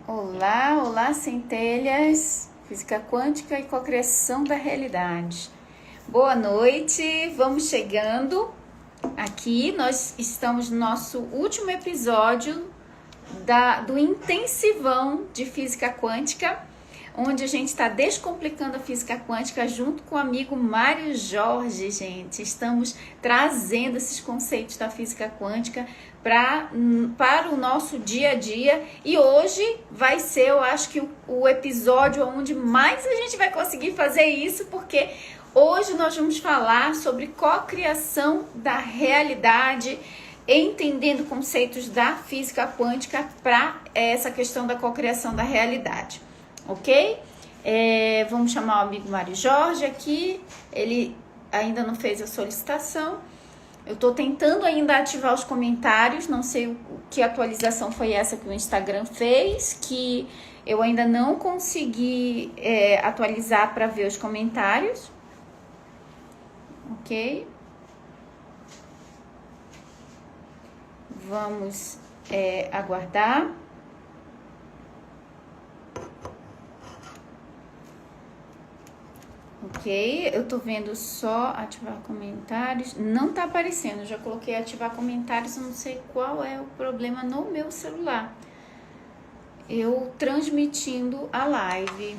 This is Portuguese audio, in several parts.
Olá, olá, centelhas, física quântica e cocriação da realidade. Boa noite, vamos chegando aqui. Nós estamos no nosso último episódio do intensivão de física quântica, onde a gente está descomplicando a física quântica junto com o amigo Mário Jorge, gente. Estamos trazendo esses conceitos da física quântica para o nosso dia a dia, e hoje vai ser, eu acho que o episódio onde mais a gente vai conseguir fazer isso, porque hoje nós vamos falar sobre cocriação da realidade, entendendo conceitos da física quântica para essa questão da cocriação da realidade, ok? Vamos chamar o amigo Mário Jorge aqui, ele ainda não fez a solicitação. Eu estou tentando ainda ativar os comentários, não sei que atualização foi essa que o Instagram fez, que eu ainda não consegui atualizar para ver os comentários. Ok? Vamos aguardar. Ok, eu tô vendo só ativar comentários, não tá aparecendo, eu já coloquei ativar comentários, eu não sei qual é o problema no meu celular. Eu transmitindo a live.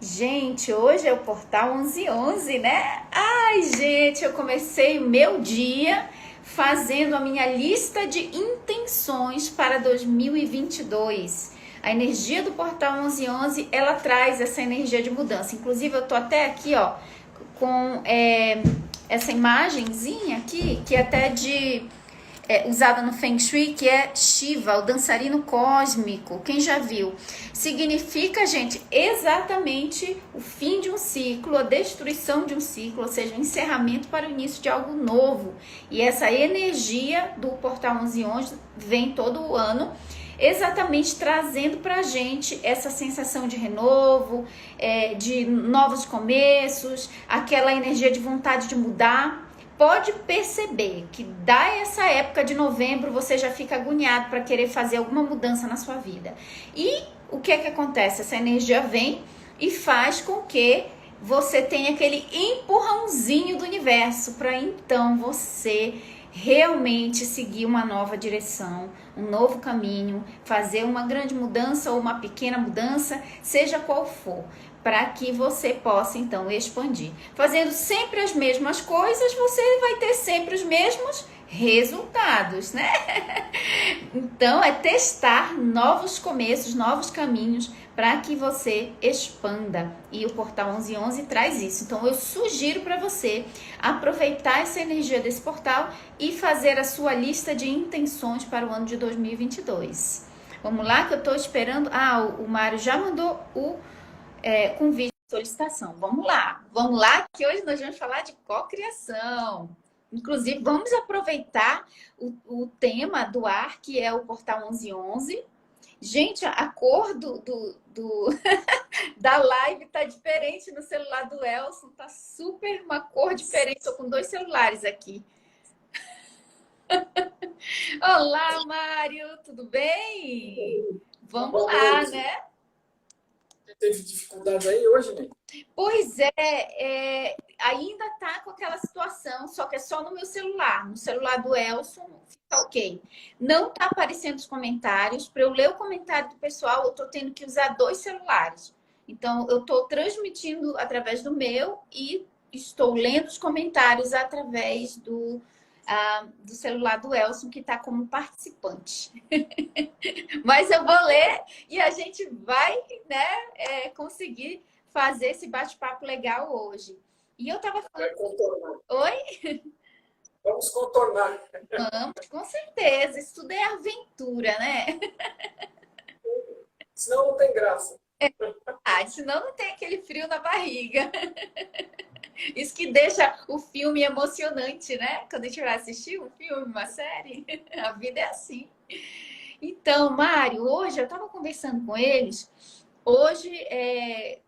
Gente, hoje é o Portal 1111, né? Ai, gente, eu comecei o meu dia fazendo a minha lista de intenções para 2022. A energia do Portal 1111, ela traz essa energia de mudança. Inclusive, eu tô até aqui, ó, com essa imagenzinha aqui, que é até usada no Feng Shui, que é Shiva, o dançarino cósmico. Quem já viu? Significa, gente, exatamente o fim de um ciclo, a destruição de um ciclo, ou seja, o encerramento para o início de algo novo. E essa energia do Portal 1111 vem todo o ano, exatamente trazendo pra gente essa sensação de renovo, de novos começos, aquela energia de vontade de mudar. Pode perceber que da essa época de novembro você já fica agoniado para querer fazer alguma mudança na sua vida. E o que é que acontece? Essa energia vem e faz com que você tenha aquele empurrãozinho do universo para então você realmente seguir uma nova direção, um novo caminho, fazer uma grande mudança ou uma pequena mudança, seja qual for, para que você possa então expandir. Fazendo sempre as mesmas coisas, você vai ter sempre os mesmos resultados, né? Então é testar novos começos, novos caminhos para que você expanda, e o Portal 1111 traz isso. Então eu sugiro para você aproveitar essa energia desse portal e fazer a sua lista de intenções para o ano de 2022. Vamos lá, que eu estou esperando. O Mário já mandou o convite de solicitação. Vamos lá, que hoje nós vamos falar de cocriação. Inclusive, vamos aproveitar o tema do ar, que é o Portal 1111. Gente, a cor da live tá diferente no celular do Elson, tá super uma cor diferente. Tô com 2 celulares aqui. Olá, Mário, tudo bem? Vamos lá, né? Teve dificuldade aí hoje, né? Pois ainda tá com aquela situação, só que é só no meu celular. No celular do Elson, fica ok. Não tá aparecendo os comentários. Para eu ler o comentário do pessoal, eu tô tendo que usar 2 celulares. Então, eu tô transmitindo através do meu e estou lendo os comentários através do celular do Elson, que está como participante. Mas eu vou ler e a gente vai, né, conseguir fazer esse bate-papo legal hoje. E eu tava falando. Vai contornar. Oi? Vamos contornar. Vamos, com certeza. Isso tudo é aventura, né? Senão não tem graça. Senão não tem aquele frio na barriga. Isso que deixa o filme emocionante, né? Quando a gente vai assistir um filme, uma série, a vida é assim. Então, Mário, hoje eu estava conversando com eles. Hoje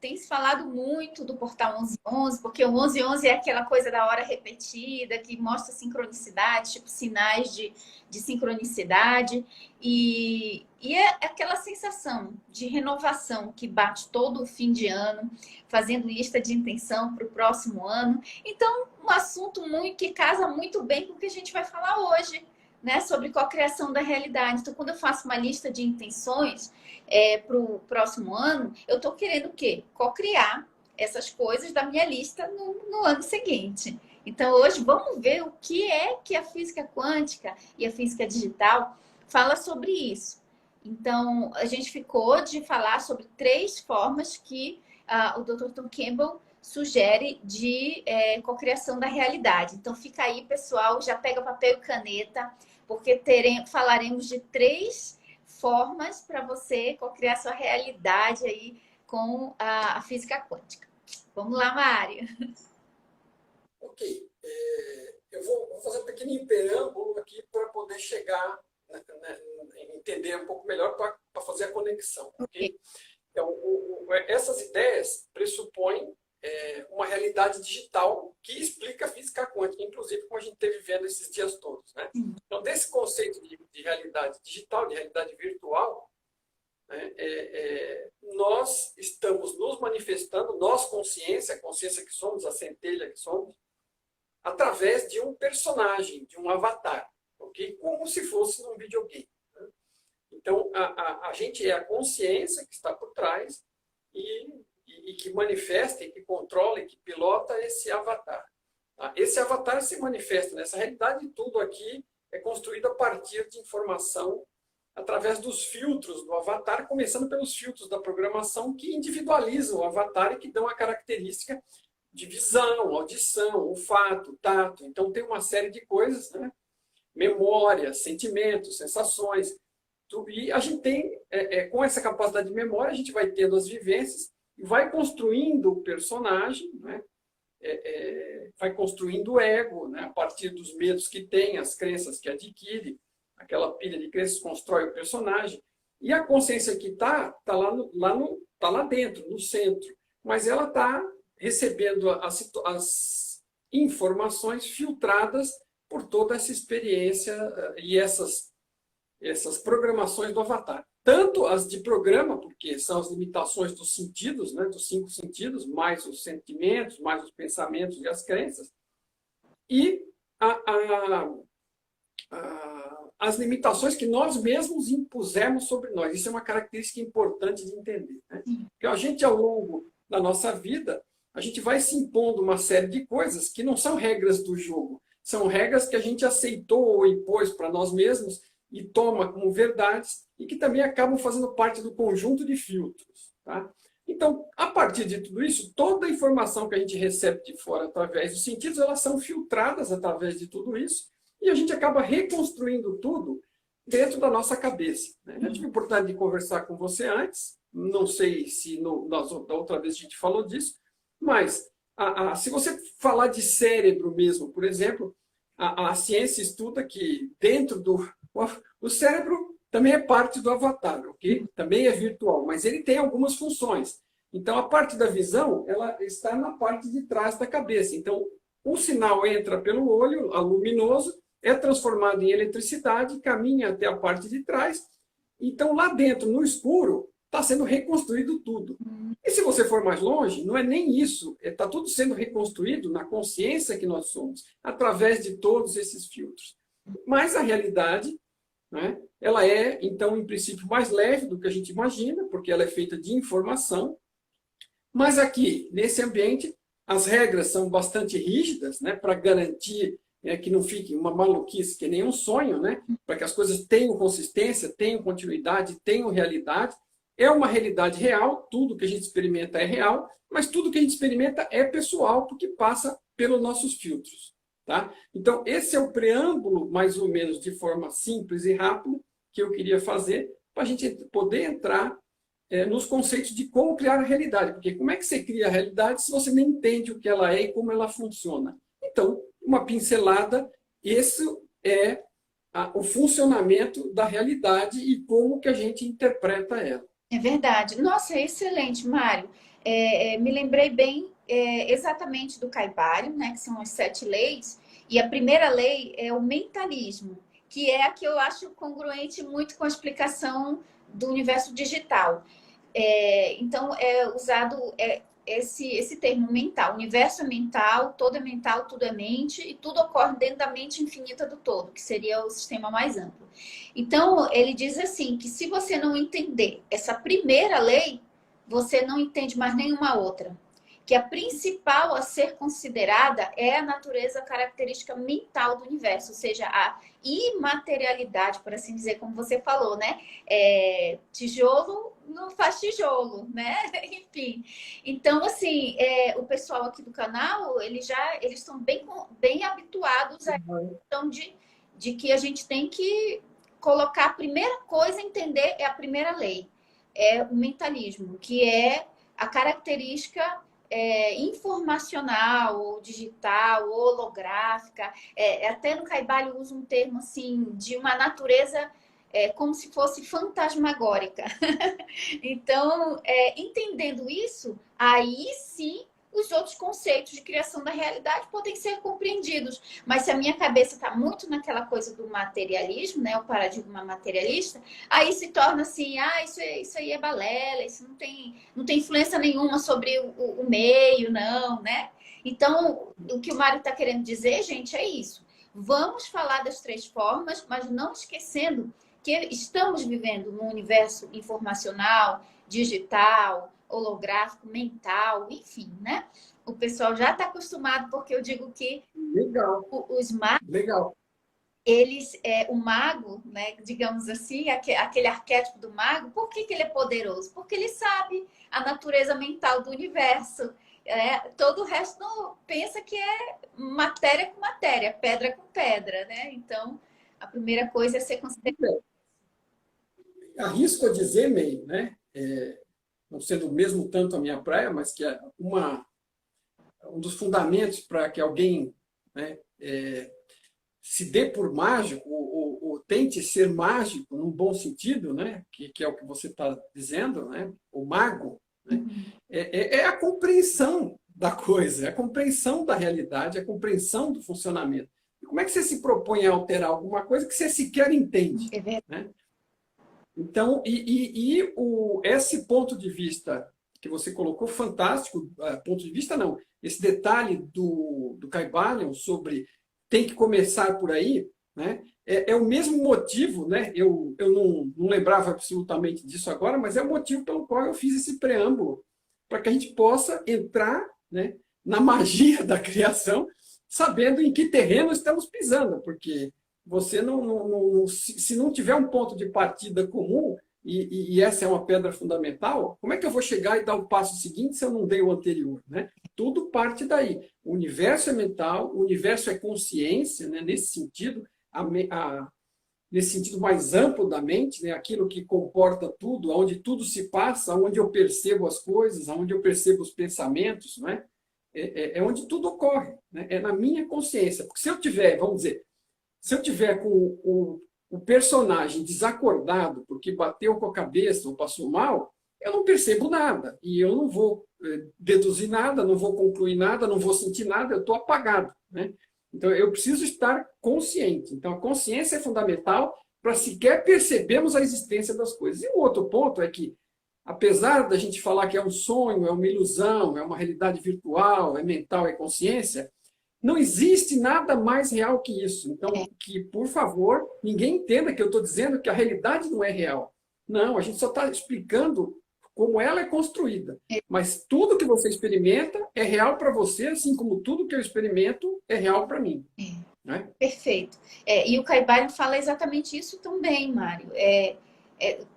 tem se falado muito do portal 1111, porque o 1111 é aquela coisa da hora repetida, que mostra sincronicidade, tipo sinais de sincronicidade, e é aquela sensação de renovação que bate todo o fim de ano, fazendo lista de intenção para o próximo ano. Então, um assunto muito que casa muito bem com o que a gente vai falar hoje, né, sobre cocriação da realidade. Então, quando eu faço uma lista de intenções para o próximo ano, eu estou querendo o quê? Cocriar essas coisas da minha lista no ano seguinte. Então, hoje, vamos ver o que é que a física quântica e a física digital fala sobre isso. Então, a gente ficou de falar sobre 3 formas que o Dr. Tom Campbell sugere de cocriação da realidade. Então, fica aí, pessoal, já pega papel e caneta, porque falaremos de 3 formas para você cocriar sua realidade aí com a física quântica. Vamos lá, Mário. Ok. Eu vou fazer um pequeno preâmbulo aqui para poder chegar, entender um pouco melhor para fazer a conexão. Okay? Então, essas ideias pressupõem uma realidade digital que explica a física quântica, inclusive como a gente esteve vendo esses dias todos. Né? Então, desse conceito de realidade digital, de realidade virtual, né, nós estamos nos manifestando, nós, consciência, a consciência que somos, a centelha que somos, através de um personagem, de um avatar, okay? Como se fosse num videogame. Né? Então, a gente é a consciência que está por trás e que manifesta, e que controla, e que pilota esse avatar. Tá? Esse avatar se manifesta nessa realidade e tudo aqui é construído a partir de informação através dos filtros do avatar, começando pelos filtros da programação que individualizam o avatar e que dão a característica de visão, audição, olfato, tato. Então, tem uma série de coisas, né? Memória, sentimentos, sensações. E a gente tem, com essa capacidade de memória, a gente vai tendo as vivências e vai construindo o personagem, né? Vai construindo o ego, né? A partir dos medos que tem, as crenças que adquire, aquela pilha de crenças constrói o personagem. E a consciência que tá lá dentro, no centro. Mas ela está recebendo as informações filtradas por toda essa experiência e essas programações do avatar. Tanto as de programa, porque são as limitações dos sentidos, né, dos 5 sentidos, mais os sentimentos, mais os pensamentos e as crenças, e as limitações que nós mesmos impusemos sobre nós. Isso é uma característica importante de entender. Né? Porque a gente, ao longo da nossa vida, a gente vai se impondo uma série de coisas que não são regras do jogo, são regras que a gente aceitou ou impôs para nós mesmos e toma como verdades e que também acabam fazendo parte do conjunto de filtros. Tá? Então, a partir de tudo isso, toda a informação que a gente recebe de fora através dos sentidos, elas são filtradas através de tudo isso e a gente acaba reconstruindo tudo dentro da nossa cabeça. Né? Eu tive a oportunidade de conversar com você antes, não sei se da outra vez a gente falou disso, mas se você falar de cérebro mesmo, por exemplo, a ciência estuda que dentro do... O cérebro também é parte do avatar, ok? Também é virtual, mas ele tem algumas funções. Então, a parte da visão, ela está na parte de trás da cabeça. Então, o sinal entra pelo olho, a luminoso, é transformado em eletricidade, caminha até a parte de trás. Então, lá dentro, no escuro, está sendo reconstruído tudo. E se você for mais longe, não é nem isso. Está tudo sendo reconstruído na consciência que nós somos, através de todos esses filtros. Mas a realidade, né, ela é, então, em princípio, mais leve do que a gente imagina, porque ela é feita de informação. Mas aqui, nesse ambiente, as regras são bastante rígidas, né, para garantir que não fique uma maluquice, que nem um sonho, né, para que as coisas tenham consistência, tenham continuidade, tenham realidade. É uma realidade real, tudo que a gente experimenta é real, mas tudo que a gente experimenta é pessoal, porque passa pelos nossos filtros. Tá? Então, esse é o preâmbulo, mais ou menos, de forma simples e rápida, que eu queria fazer, para a gente poder entrar nos conceitos de como criar a realidade. Porque como é que você cria a realidade se você nem entende o que ela é e como ela funciona? Então, uma pincelada, esse é o funcionamento da realidade e como que a gente interpreta ela. É verdade. Nossa, excelente, Mário. Me lembrei bem exatamente do Caibalion, né, que são as 7 leis, e a primeira lei é o mentalismo, que é a que eu acho congruente muito com a explicação do universo digital. Então, é usado esse termo mental. O universo é mental, todo é mental, tudo é mente, e tudo ocorre dentro da mente infinita do todo, que seria o sistema mais amplo. Então, ele diz assim, que se você não entender essa primeira lei, você não entende mais nenhuma outra. Que a principal a ser considerada é a natureza característica mental do universo, ou seja, a imaterialidade, por assim dizer, como você falou, né? Tijolo não faz tijolo, né? Enfim. Então, assim, o pessoal aqui do canal, eles estão bem habituados a questão de que a gente tem que colocar a primeira coisa a entender é a primeira lei, é o mentalismo, que é a característica informacional, ou digital, ou holográfica. Até no Caibalion usa um termo assim de uma natureza como se fosse fantasmagórica. Então, entendendo isso, aí sim os outros conceitos de criação da realidade podem ser compreendidos. Mas se a minha cabeça está muito naquela coisa do materialismo, né, o paradigma materialista, aí se torna assim, isso aí é balela, isso não tem influência nenhuma sobre o meio, não, né? Então, o que o Mário está querendo dizer, gente, é isso. Vamos falar das 3 formas, mas não esquecendo que estamos vivendo num universo informacional, digital, holográfico, mental, enfim, né? O pessoal já está acostumado, porque eu digo que Legal, os magos, legal. o mago, né, digamos assim, aquele arquétipo do mago, por que ele é poderoso? Porque ele sabe a natureza mental do universo. Todo o resto pensa que é matéria com matéria, pedra com pedra, né? Então, a primeira coisa é ser considerada. Arrisco a dizer, meio, né? Não sendo mesmo tanto a minha praia, mas que é um dos fundamentos para que alguém, né, se dê por mágico ou tente ser mágico num bom sentido, né, que é o que você está dizendo, né, o mago, né, é a compreensão da coisa, é a compreensão da realidade, é a compreensão do funcionamento. E como é que você se propõe a alterar alguma coisa que você sequer entende? É verdade. Né? Então, esse ponto de vista que você colocou, fantástico, ponto de vista não, esse detalhe do Caibalion sobre tem que começar por aí, né? É o mesmo motivo, né? Eu não lembrava absolutamente disso agora, mas é o motivo pelo qual eu fiz esse preâmbulo, para que a gente possa entrar, né, na magia da criação, sabendo em que terreno estamos pisando, porque você se não tiver um ponto de partida comum, e essa é uma pedra fundamental, como é que eu vou chegar e dar o passo seguinte se eu não dei o anterior? Né? Tudo parte daí. O universo é mental, o universo é consciência, né? Nesse sentido mais amplo da mente, né? Aquilo que comporta tudo, onde tudo se passa, onde eu percebo as coisas, onde eu percebo os pensamentos, né? É onde tudo ocorre, né? É na minha consciência. Porque se eu tiver, vamos dizer, se eu tiver com o personagem desacordado porque bateu com a cabeça ou passou mal, eu não percebo nada. E eu não vou deduzir nada, não vou concluir nada, não vou sentir nada, eu estou apagado. Né? Então, eu preciso estar consciente. Então, a consciência é fundamental para sequer percebermos a existência das coisas. E o outro ponto é que, apesar da gente falar que é um sonho, é uma ilusão, é uma realidade virtual, é mental, é consciência, não existe nada mais real que isso. Então, que, por favor, ninguém entenda que eu estou dizendo que a realidade não é real. Não, a gente só está explicando como ela é construída. Mas tudo que você experimenta é real para você, assim como tudo que eu experimento é real para mim. Né? Perfeito. E o Caibalion fala exatamente isso também, Mário.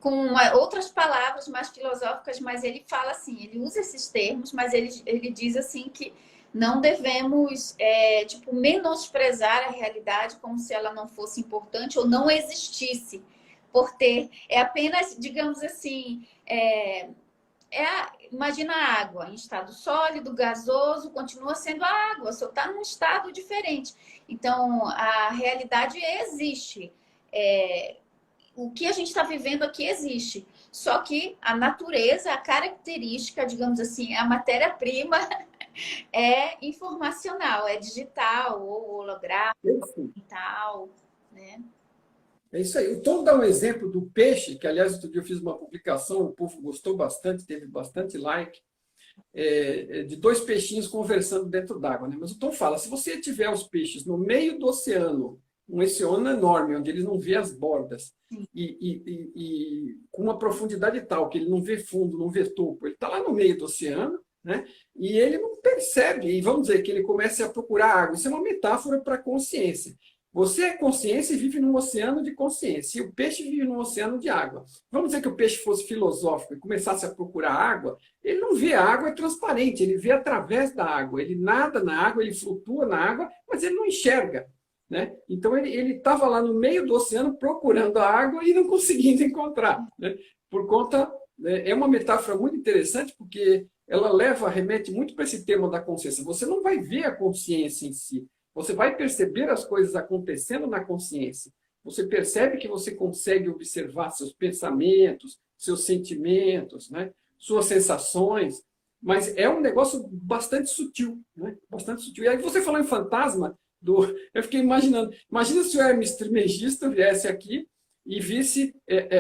Com outras palavras mais filosóficas, mas ele fala assim, ele usa esses termos, mas ele diz assim que não devemos menosprezar a realidade como se ela não fosse importante ou não existisse, por ter. É apenas, digamos assim, imagina a água em estado sólido, gasoso, continua sendo a água, só está num estado diferente. Então, a realidade existe. o que a gente está vivendo aqui existe. Só que a natureza, a característica, digamos assim, a matéria-prima é informacional, é digital, ou holográfico, tal, né? É isso aí. Então, dar um exemplo do peixe, que, aliás, outro dia eu fiz uma publicação, o povo gostou bastante, teve bastante like, de dois peixinhos conversando dentro d'água. Né? Mas o Tom fala, se você tiver os peixes no meio do oceano, um oceano enorme, onde eles não vê as bordas, e com uma profundidade tal, que ele não vê fundo, não vê topo, ele está lá no meio do oceano, né? E ele não percebe, e vamos dizer que ele comece a procurar água. Isso é uma metáfora para a consciência. Você é consciência e vive num oceano de consciência, e o peixe vive num oceano de água. Vamos dizer que o peixe fosse filosófico e começasse a procurar água, ele não vê a água, é transparente, ele vê através da água, ele nada na água, ele flutua na água, mas ele não enxerga. Né? Então ele estava lá no meio do oceano procurando a água e não conseguindo encontrar. Né? Por conta, né, é uma metáfora muito interessante, porque ela remete muito para esse tema da consciência. Você não vai ver a consciência em si, você vai perceber as coisas acontecendo na consciência. Você percebe que você consegue observar seus pensamentos, seus sentimentos, né? Suas sensações, mas é um negócio bastante sutil. Né? Bastante sutil. E aí você falou em fantasma, eu fiquei imaginando. Imagina se o Hermes Trismegisto viesse aqui e visse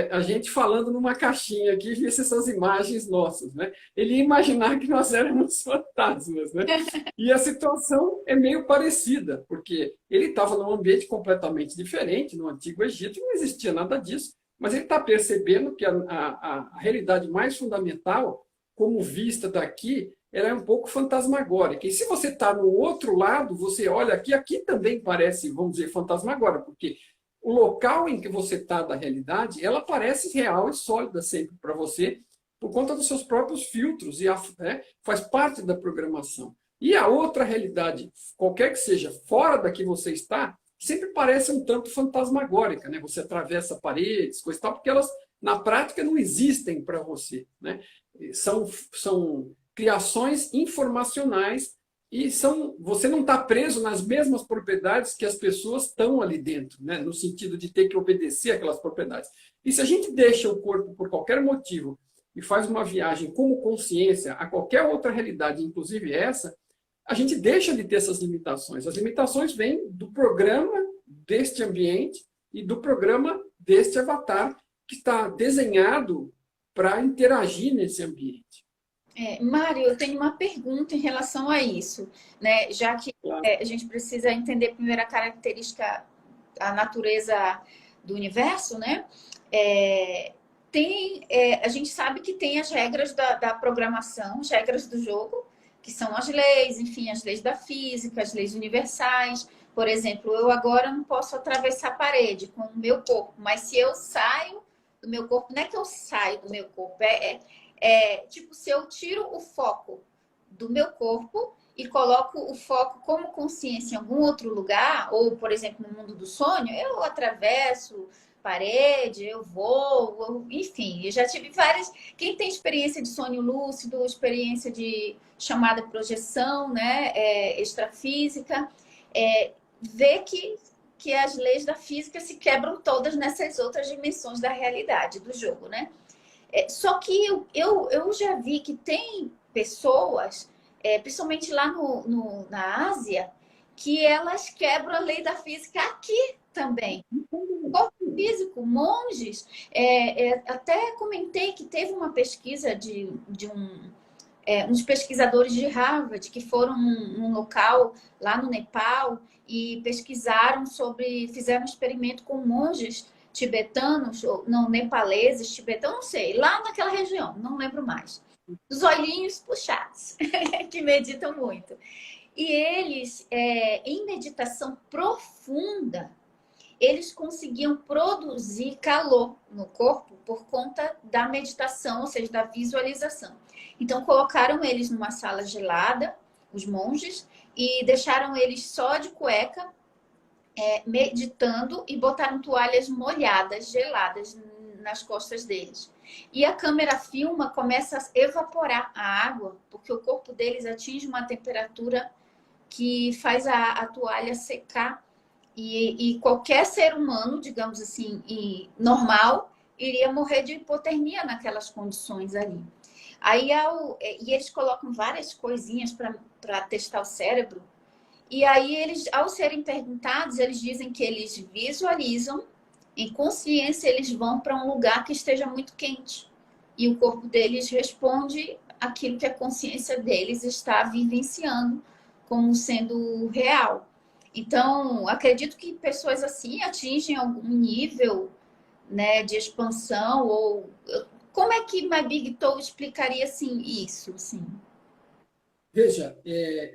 a gente falando numa caixinha aqui e visse essas imagens nossas. Né? Ele ia imaginar que nós éramos fantasmas. Né? E a situação é meio parecida, porque ele estava num ambiente completamente diferente, no Antigo Egito, não existia nada disso, mas ele está percebendo que a realidade mais fundamental, como vista daqui, ela é um pouco fantasmagórica. E se você está no outro lado, você olha aqui também parece, vamos dizer, fantasmagórica, porque o local em que você está da realidade, ela parece real e sólida sempre para você, por conta dos seus próprios filtros, e faz parte da programação. E a outra realidade, qualquer que seja, fora da que você está, sempre parece um tanto fantasmagórica. Né? Você atravessa paredes, coisa e tal, porque elas, na prática, não existem para você. Né? São criações informacionais e você não está preso nas mesmas propriedades que as pessoas estão ali dentro, né? No sentido de ter que obedecer aquelas propriedades. E se a gente deixa o corpo por qualquer motivo e faz uma viagem como consciência a qualquer outra realidade, inclusive essa, a gente deixa de ter essas limitações. As limitações vêm do programa deste ambiente e do programa deste avatar que está desenhado para interagir nesse ambiente. Mário, eu tenho uma pergunta em relação a isso, né? Já que a gente precisa entender primeiro a característica, a natureza do universo, né? A gente sabe que tem as regras da programação, as regras do jogo, que são as leis, enfim, as leis da física, as leis universais. Por exemplo, eu agora não posso atravessar a parede com o meu corpo, mas se eu saio do meu corpo, não é que eu saio do meu corpo, tipo, se eu tiro o foco do meu corpo e coloco o foco como consciência em algum outro lugar, ou, por exemplo, no mundo do sonho, eu atravesso parede, eu vou, enfim, eu já tive várias. Quem tem experiência de sonho lúcido, experiência de chamada projeção, né, extrafísica, vê que as leis da física se quebram todas nessas outras dimensões da realidade, do jogo, né? Só que eu já vi que tem pessoas, principalmente lá na Ásia, que elas quebram a lei da física aqui também. Corpo físico, monges. Até comentei que teve uma pesquisa de uns pesquisadores de Harvard que foram num local lá no Nepal e pesquisaram fizeram um experimento com monges tibetanos, ou não, nepaleses, tibetanos, não sei, lá naquela região, não lembro mais. Os olhinhos puxados, que meditam muito. E eles, em meditação profunda, eles conseguiam produzir calor no corpo por conta da meditação, ou seja, da visualização. Então, colocaram eles numa sala gelada, os monges, e deixaram eles só de cueca, meditando, e botaram toalhas molhadas, geladas, nas costas deles. E a câmera filma, começa a evaporar a água, porque o corpo deles atinge uma temperatura que faz a toalha secar E qualquer ser humano, digamos assim, normal, iria morrer de hipotermia naquelas condições ali. E eles colocam várias coisinhas para testar o cérebro. E aí eles, ao serem perguntados, eles dizem que eles visualizam, em consciência, eles vão para um lugar que esteja muito quente. E o corpo deles responde aquilo que a consciência deles está vivenciando como sendo real. Então, acredito que pessoas assim atingem algum nível, né, de expansão ou como é que My Big Toe explicaria assim isso, assim? Veja,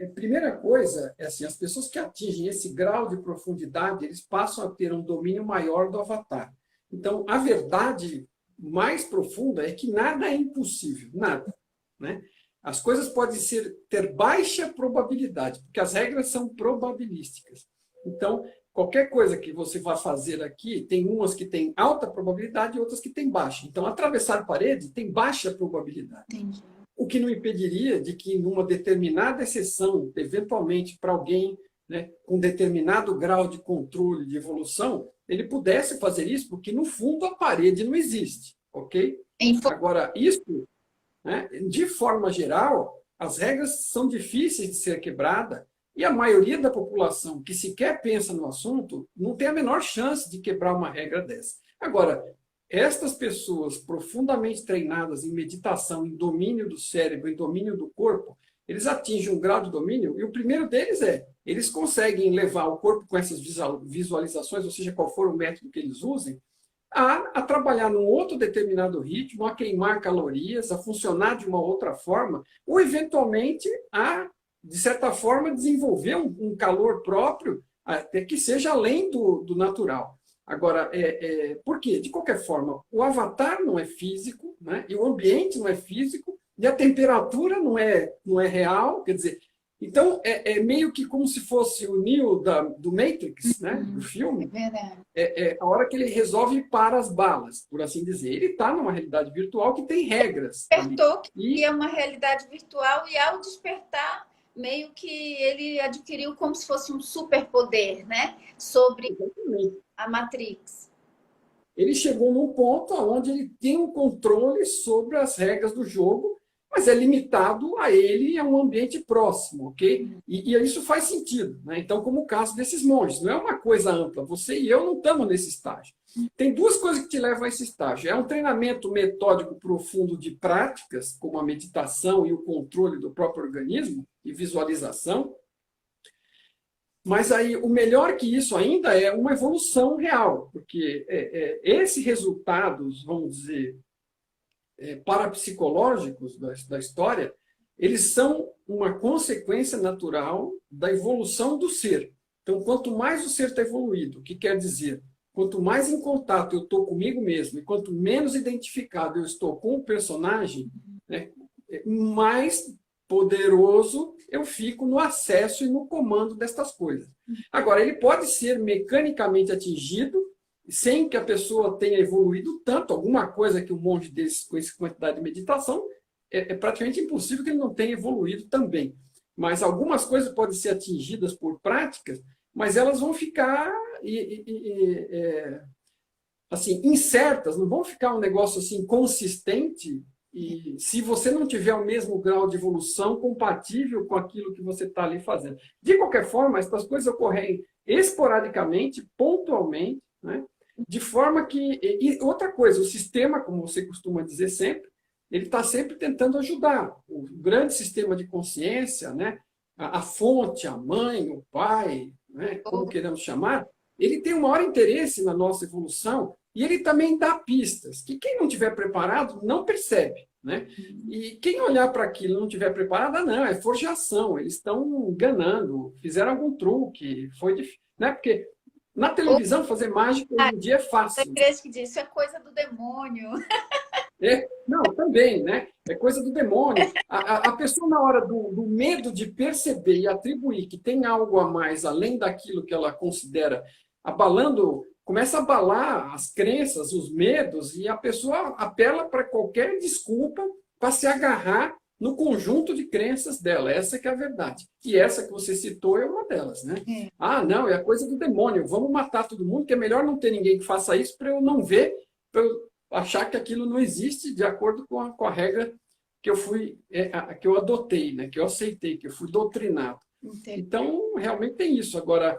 a primeira coisa é assim, as pessoas que atingem esse grau de profundidade, eles passam a ter um domínio maior do avatar. Então, a verdade mais profunda é que nada é impossível, nada, né? As coisas podem ter baixa probabilidade, porque as regras são probabilísticas. Então, qualquer coisa que você vá fazer aqui, tem umas que têm alta probabilidade e outras que têm baixa. Então, atravessar parede tem baixa probabilidade. Entendi. O que não impediria de que, numa determinada exceção, eventualmente para alguém, né, com determinado grau de controle, de evolução, ele pudesse fazer isso, porque, no fundo, a parede não existe, ok? Agora, isso, né, de forma geral, as regras são difíceis de ser quebradas e a maioria da população que sequer pensa no assunto não tem a menor chance de quebrar uma regra dessa. Agora, estas pessoas profundamente treinadas em meditação, em domínio do cérebro, em domínio do corpo, eles atingem um grau de domínio, e o primeiro deles eles conseguem levar o corpo com essas visualizações, ou seja, qual for o método que eles usem, a trabalhar num outro determinado ritmo, a queimar calorias, a funcionar de uma outra forma, ou eventualmente a, de certa forma, desenvolver um calor próprio, até que seja além do natural. Agora, por quê? De qualquer forma, o avatar não é físico, né? E o ambiente não é físico, e a temperatura não é real, quer dizer, então é meio que como se fosse o Neo do Matrix, né? Do filme, Verdade. a hora que ele resolve para as balas, por assim dizer. Ele está numa realidade virtual que tem regras. Despertou que é uma realidade virtual e ao despertar meio que ele adquiriu como se fosse um superpoder, né? Sobre a Matrix. Ele chegou num ponto onde ele tem um controle sobre as regras do jogo, mas é limitado a ele e a um ambiente próximo, ok? E isso faz sentido, né? Então, como o caso desses monges, não é uma coisa ampla. Você e eu não estamos nesse estágio. Tem duas coisas que te levam a esse estágio. É um treinamento metódico profundo de práticas, como a meditação e o controle do próprio organismo e visualização. Mas aí, o melhor que isso ainda é uma evolução real, porque esses resultados, vamos dizer, parapsicológicos da história, eles são uma consequência natural da evolução do ser. Então, quanto mais o ser está evoluído, o que quer dizer? Quanto mais em contato eu estou comigo mesmo, e quanto menos identificado eu estou com o personagem, né, mais poderoso eu fico no acesso e no comando destas coisas. Agora, ele pode ser mecanicamente atingido sem que a pessoa tenha evoluído tanto, alguma coisa que um monge desse, com essa quantidade de meditação, é praticamente impossível que ele não tenha evoluído também. Mas algumas coisas podem ser atingidas por práticas, mas elas vão ficar assim, incertas, não vão ficar um negócio assim consistente, e se você não tiver o mesmo grau de evolução compatível com aquilo que você está ali fazendo. De qualquer forma, essas coisas ocorrem esporadicamente, pontualmente, né? De forma que... E outra coisa, o sistema, como você costuma dizer sempre, ele está sempre tentando ajudar. O grande sistema de consciência, né? A fonte, a mãe, o pai, né? Como queremos chamar, ele tem o maior interesse na nossa evolução e ele também dá pistas, que quem não estiver preparado não percebe. Né? E quem olhar para aquilo e não estiver preparado, não, é forjação, eles estão enganando, fizeram algum truque, foi difícil. Né? Porque na televisão fazer mágica hoje em dia é fácil. Tem igreja que diz, isso é coisa do demônio. Não, também, né? É coisa do demônio. A pessoa, na hora do medo de perceber e atribuir que tem algo a mais, além daquilo que ela considera abalando, começa a abalar as crenças, os medos, e a pessoa apela para qualquer desculpa para se agarrar no conjunto de crenças dela. Essa que é a verdade. E essa que você citou é uma delas, né? Ah, não, é a coisa do demônio. Vamos matar todo mundo, que é melhor não ter ninguém que faça isso para eu não ver, para eu achar que aquilo não existe de acordo com a regra que eu fui, que eu adotei, né? Que eu aceitei, que eu fui doutrinado. Entendi. Então, realmente tem isso. Agora,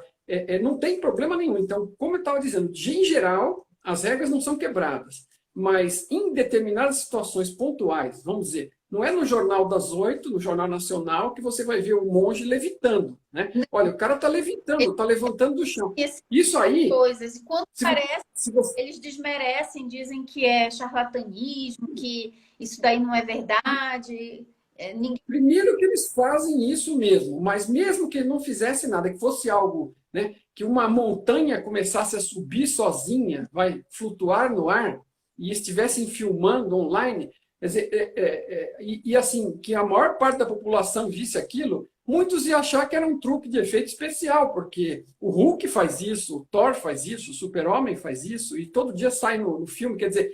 não tem problema nenhum. Então, como eu estava dizendo, em geral, as regras não são quebradas. Mas em determinadas situações pontuais, vamos dizer, não é no Jornal das 8, no Jornal Nacional, que você vai ver o monge levitando, né? Olha, o cara está levitando, está levantando do chão. Isso aí... Coisas. E quando parece, você... eles desmerecem, dizem que é charlatanismo, que isso daí não é verdade. Ninguém... Primeiro que eles fazem isso mesmo, mas mesmo que ele não fizesse nada, que fosse algo, né, que uma montanha começasse a subir sozinha, vai flutuar no ar, e estivessem filmando online, quer dizer, e assim, que a maior parte da população visse aquilo, muitos iam achar que era um truque de efeito especial, porque o Hulk faz isso, o Thor faz isso, o Super-Homem faz isso, e todo dia sai no filme, quer dizer,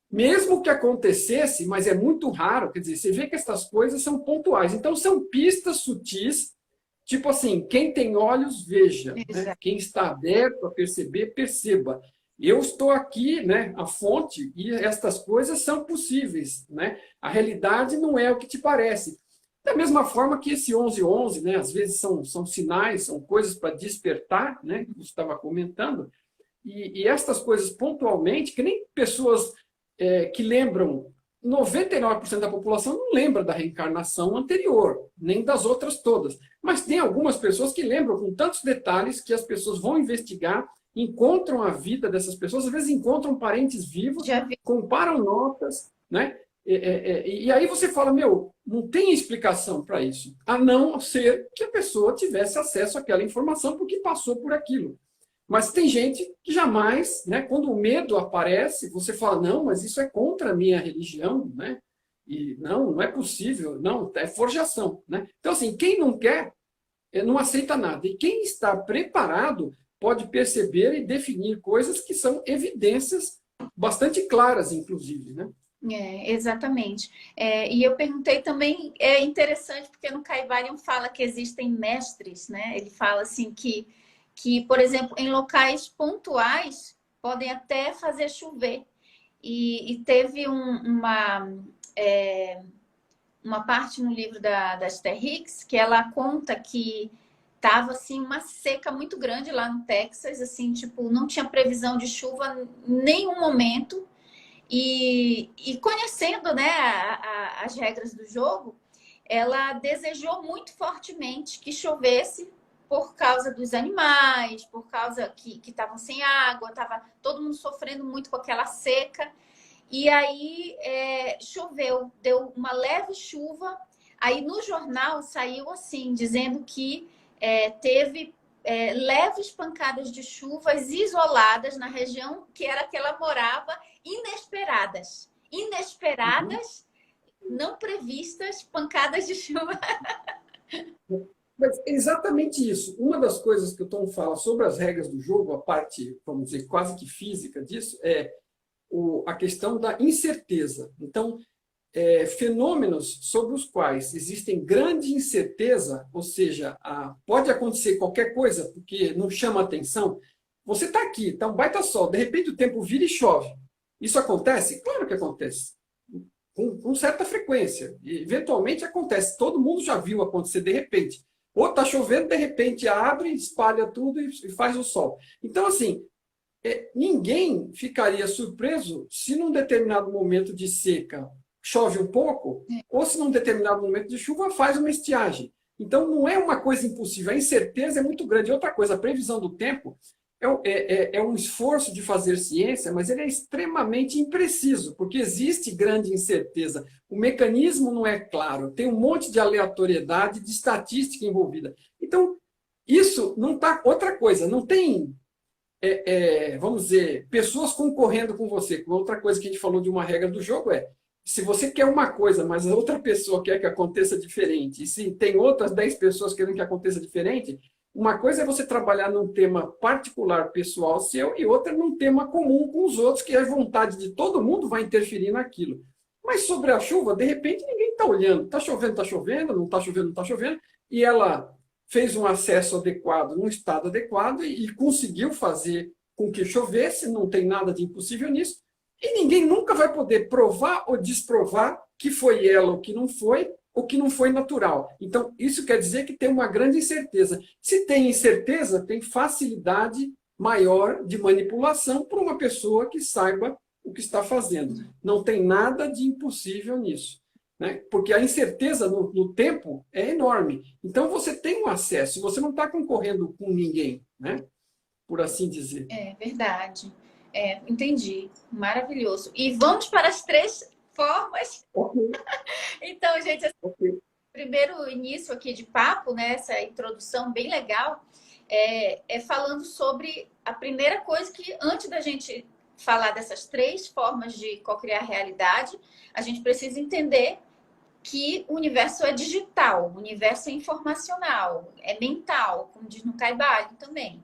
mesmo que acontecesse, mas é muito raro, quer dizer, você vê que essas coisas são pontuais. Então, são pistas sutis, tipo assim, quem tem olhos, veja. Né? Quem está aberto a perceber, perceba. Eu estou aqui, né, a fonte, e estas coisas são possíveis. Né? A realidade não é o que te parece. Da mesma forma que esse 1111, né, às vezes são sinais, são coisas para despertar, né, que você estava comentando, e estas coisas pontualmente, que nem pessoas que lembram, 99% da população não lembra da reencarnação anterior, nem das outras todas. Mas tem algumas pessoas que lembram com tantos detalhes que as pessoas vão investigar, encontram a vida dessas pessoas, às vezes encontram parentes vivos, comparam notas, né? E aí você fala, meu, não tem explicação para isso, a não ser que a pessoa tivesse acesso àquela informação porque passou por aquilo. Mas tem gente que jamais, né, quando o medo aparece, você fala, não, mas isso é contra a minha religião, né? E não é possível, não, é forjação, né? Então, assim, quem não quer, não aceita nada. E quem está preparado pode perceber e definir coisas que são evidências bastante claras, inclusive, né? Exatamente. E eu perguntei também, é interessante, porque no Caivalion fala que existem mestres, né? Ele fala assim que, por exemplo, em locais pontuais, podem até fazer chover. E teve uma parte no livro da Esther Hicks que ela conta que tava assim uma seca muito grande lá no Texas, assim, tipo, não tinha previsão de chuva em nenhum momento. E conhecendo, né, as regras do jogo, ela desejou muito fortemente que chovesse por causa dos animais, por causa que estavam sem água, estava todo mundo sofrendo muito com aquela seca. E aí choveu, deu uma leve chuva. Aí no jornal saiu assim, dizendo que teve leves pancadas de chuvas isoladas na região que era que ela morava, inesperadas, não previstas pancadas de chuva. Mas exatamente isso. Uma das coisas que o Tom fala sobre as regras do jogo, a parte, vamos dizer, quase que física disso, é a questão da incerteza. Então, fenômenos sobre os quais existem grande incerteza, ou seja, pode acontecer qualquer coisa, porque não chama atenção. Você está aqui, está um baita sol, de repente o tempo vira e chove. Isso acontece? Claro que acontece. Com certa frequência. E, eventualmente acontece. Todo mundo já viu acontecer de repente. Ou está chovendo, de repente abre, espalha tudo e faz o sol. Então, assim, ninguém ficaria surpreso se num determinado momento de seca chove um pouco, ou se num determinado momento de chuva faz uma estiagem. Então, não é uma coisa impossível. A incerteza é muito grande. Outra coisa, a previsão do tempo é um esforço de fazer ciência, mas ele é extremamente impreciso, porque existe grande incerteza. O mecanismo não é claro, tem um monte de aleatoriedade, de estatística envolvida. Então, isso não está... Outra coisa, não tem, vamos dizer, pessoas concorrendo com você. Outra coisa que a gente falou de uma regra do jogo se você quer uma coisa, mas a outra pessoa quer que aconteça diferente, e se tem outras 10 pessoas querendo que aconteça diferente, uma coisa é você trabalhar num tema particular, pessoal seu, e outra num tema comum com os outros, que a vontade de todo mundo vai interferir naquilo. Mas sobre a chuva, de repente, ninguém está olhando, está chovendo, não está chovendo, não está chovendo, e ela fez um acesso adequado, num estado adequado, e conseguiu fazer com que chovesse, não tem nada de impossível nisso, e ninguém nunca vai poder provar ou desprovar que foi ela ou que não foi natural. Então, isso quer dizer que tem uma grande incerteza. Se tem incerteza, tem facilidade maior de manipulação para uma pessoa que saiba o que está fazendo. Não tem nada de impossível nisso, né? Porque a incerteza no tempo é enorme. Então, você tem um acesso, você não está concorrendo com ninguém, né? Por assim dizer. É verdade. Entendi. Maravilhoso. E vamos para as 3 formas. Ok, Então, gente, ok. primeiro início aqui de papo, né? Essa introdução bem legal, falando sobre a primeira coisa que, antes da gente falar dessas 3 formas de co-criar realidade, a gente precisa entender que o universo é digital, o universo é informacional, é mental, como diz no Caibalion também.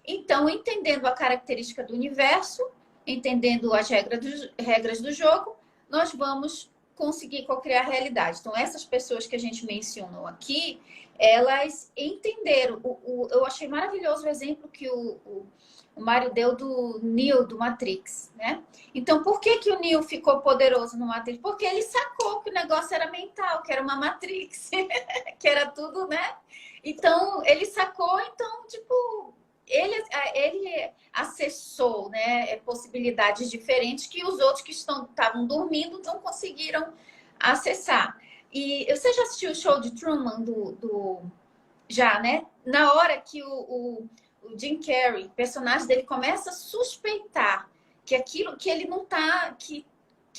Então, entendendo a característica do universo, entendendo as regras do jogo, nós vamos conseguir co-criar a realidade. Então, essas pessoas que a gente mencionou aqui, elas entenderam. Eu achei maravilhoso o exemplo que o Mário deu do Neo, do Matrix, né? Então, por que o Neo ficou poderoso no Matrix? Porque ele sacou que o negócio era mental, que era uma Matrix, que era tudo, né? Então, ele sacou, então, tipo... Ele acessou, né, possibilidades diferentes que os outros que estavam dormindo não conseguiram acessar. E você já assistiu o show de Truman já, né? Na hora que o Jim Carrey, o personagem dele, começa a suspeitar que aquilo que ele não tá, que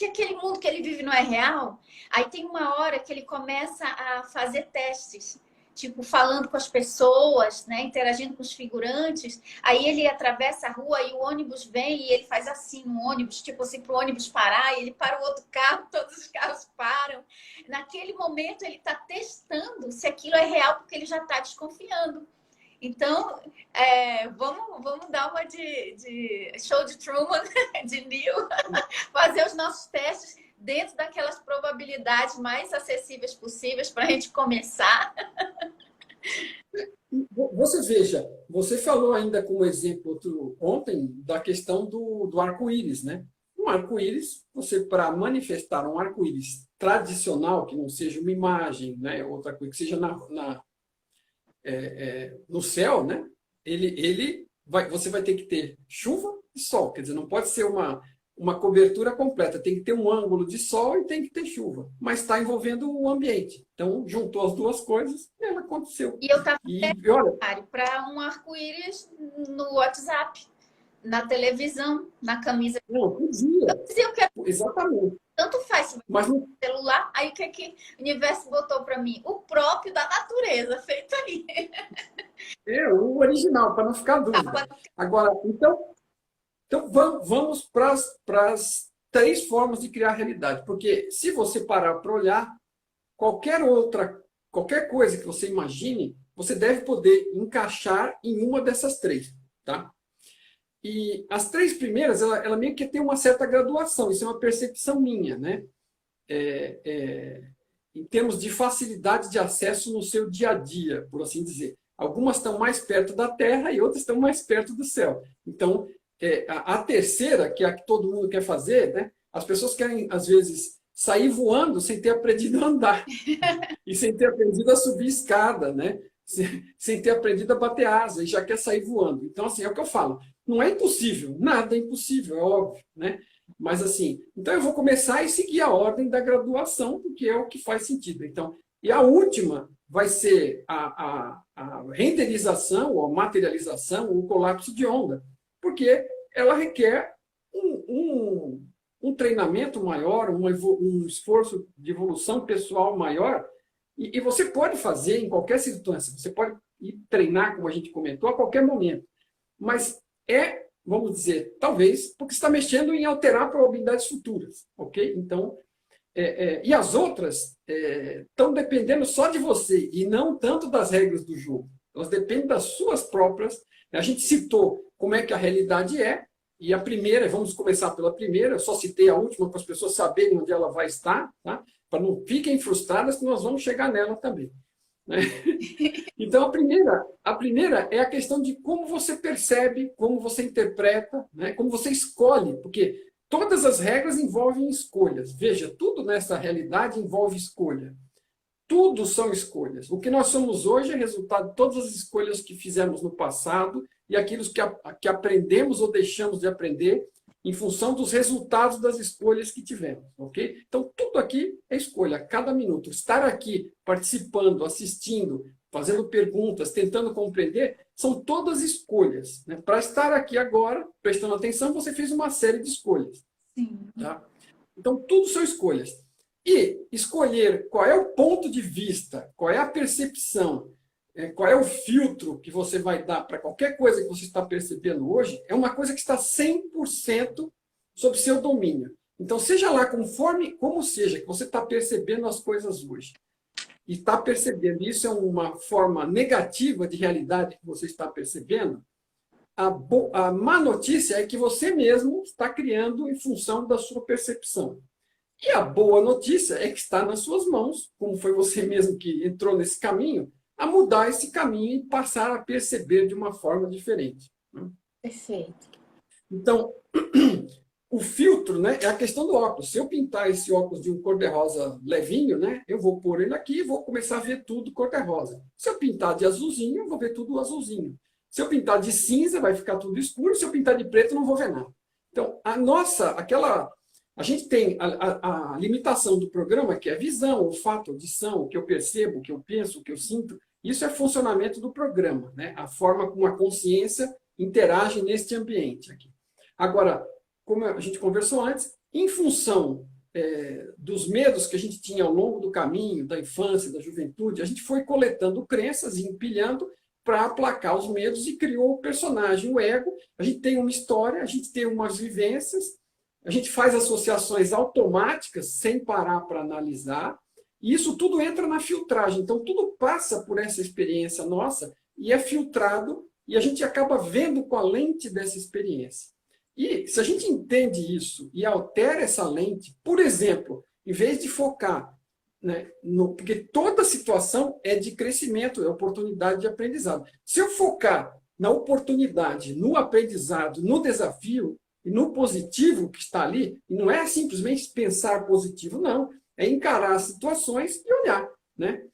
aquele mundo que ele vive não é real, aí tem uma hora que ele começa a fazer testes, tipo, falando com as pessoas, né? Interagindo com os figurantes. Aí ele atravessa a rua e o ônibus vem e ele faz assim no ônibus, tipo assim, para o ônibus parar, e ele para o outro carro, todos os carros param. Naquele momento ele está testando se aquilo é real, porque ele já está desconfiando. Então, vamos dar uma de show de Truman, de Neo, fazer os nossos testes dentro daquelas probabilidades mais acessíveis possíveis para a gente começar. Você veja, você falou ainda como exemplo ontem da questão do arco-íris, né? Um arco-íris, você para manifestar um arco-íris tradicional, que não seja uma imagem, né? Outra coisa, que seja no céu, né? Você vai ter que ter chuva e sol, quer dizer, não pode ser uma cobertura completa, tem que ter um ângulo de sol e tem que ter chuva, mas está envolvendo o ambiente. Então, juntou as duas coisas e ela aconteceu. E eu estava olha, para um arco-íris no WhatsApp, na televisão, na camisa. Não, podia. Eu quero... Exatamente. Tanto faz se mas no celular, aí o que o universo botou para mim? O próprio da natureza, feito aí. O original, para não ficar dúvida. Agora, então vamos para as 3 formas de criar realidade. Porque se você parar para olhar, qualquer coisa que você imagine, você deve poder encaixar em uma dessas 3. Tá? E as 3 primeiras, ela meio que tem uma certa graduação. Isso é uma percepção minha, né? Em termos de facilidade de acesso no seu dia a dia, por assim dizer. Algumas estão mais perto da Terra e outras estão mais perto do céu. Então, a terceira, que é a que todo mundo quer fazer, né? As pessoas querem, às vezes, sair voando sem ter aprendido a andar. E sem ter aprendido a subir escada, né? Sem ter aprendido a bater asa e já quer sair voando. Então, assim, é o que eu falo. Não é impossível, nada é impossível, é óbvio, né? Mas, assim, então eu vou começar e seguir a ordem da graduação, porque é o que faz sentido. Então, e a última vai ser a renderização, ou a materialização, ou o colapso de onda, porque ela requer um treinamento maior, um esforço de evolução pessoal maior, e você pode fazer em qualquer circunstância, você pode ir treinar, como a gente comentou, a qualquer momento. Mas vamos dizer, talvez, porque está mexendo em alterar probabilidades futuras, ok? Então, e as outras estão dependendo só de você e não tanto das regras do jogo. Elas dependem das suas próprias. A gente citou como é que a realidade é, e a primeira, vamos começar pela primeira, eu só citei a última para as pessoas saberem onde ela vai estar. Tá? para não fiquem frustradas que nós vamos chegar nela também. Né? Então, a primeira é a questão de como você percebe, como você interpreta, né? Como você escolhe, porque todas as regras envolvem escolhas. Veja, tudo nessa realidade envolve escolha. Tudo são escolhas. O que nós somos hoje é resultado de todas as escolhas que fizemos no passado e aquilo que aprendemos ou deixamos de aprender em função dos resultados das escolhas que tivemos, ok? Então, tudo aqui é escolha, a cada minuto. Estar aqui participando, assistindo, fazendo perguntas, tentando compreender, são todas escolhas. Né? Para estar aqui agora, prestando atenção, você fez uma série de escolhas. Sim. Tá? Então, tudo são escolhas. E escolher qual é o ponto de vista, qual é a percepção, qual é o filtro que você vai dar para qualquer coisa que você está percebendo hoje, é uma coisa que está 100% sob seu domínio. Então, seja lá conforme, como seja, que você está percebendo as coisas hoje, e está percebendo isso é uma forma negativa de realidade que você está percebendo, a má notícia é que você mesmo está criando em função da sua percepção. E a boa notícia é que está nas suas mãos, como foi você mesmo que entrou nesse caminho, a mudar esse caminho e passar a perceber de uma forma diferente. Né? Perfeito. Então, o filtro, né, é a questão do óculos. Se eu pintar esse óculos de um cor-de-rosa levinho, né, eu vou pôr ele aqui e vou começar a ver tudo cor-de-rosa. Se eu pintar de azulzinho, eu vou ver tudo azulzinho. Se eu pintar de cinza, vai ficar tudo escuro. Se eu pintar de preto, não vou ver nada. Então, a gente tem a limitação do programa, que é a visão, olfato, audição, o que eu percebo, o que eu penso, o que eu sinto. Isso é funcionamento do programa, né? A forma como a consciência interage neste ambiente aqui. Agora, como a gente conversou antes, em função dos medos que a gente tinha ao longo do caminho, da infância, da juventude, a gente foi coletando crenças e empilhando para aplacar os medos e criou o personagem, o ego. A gente tem uma história, a gente tem umas vivências, a gente faz associações automáticas sem parar para analisar, e isso tudo entra na filtragem. Então, tudo passa por essa experiência nossa e é filtrado, e a gente acaba vendo com a lente dessa experiência. E se a gente entende isso e altera essa lente, por exemplo, em vez de focar, né, porque toda situação é de crescimento, é oportunidade de aprendizado. Se eu focar na oportunidade, no aprendizado, no desafio, e no positivo que está ali, e não é simplesmente pensar positivo, não. É encarar as situações e olhar. Né?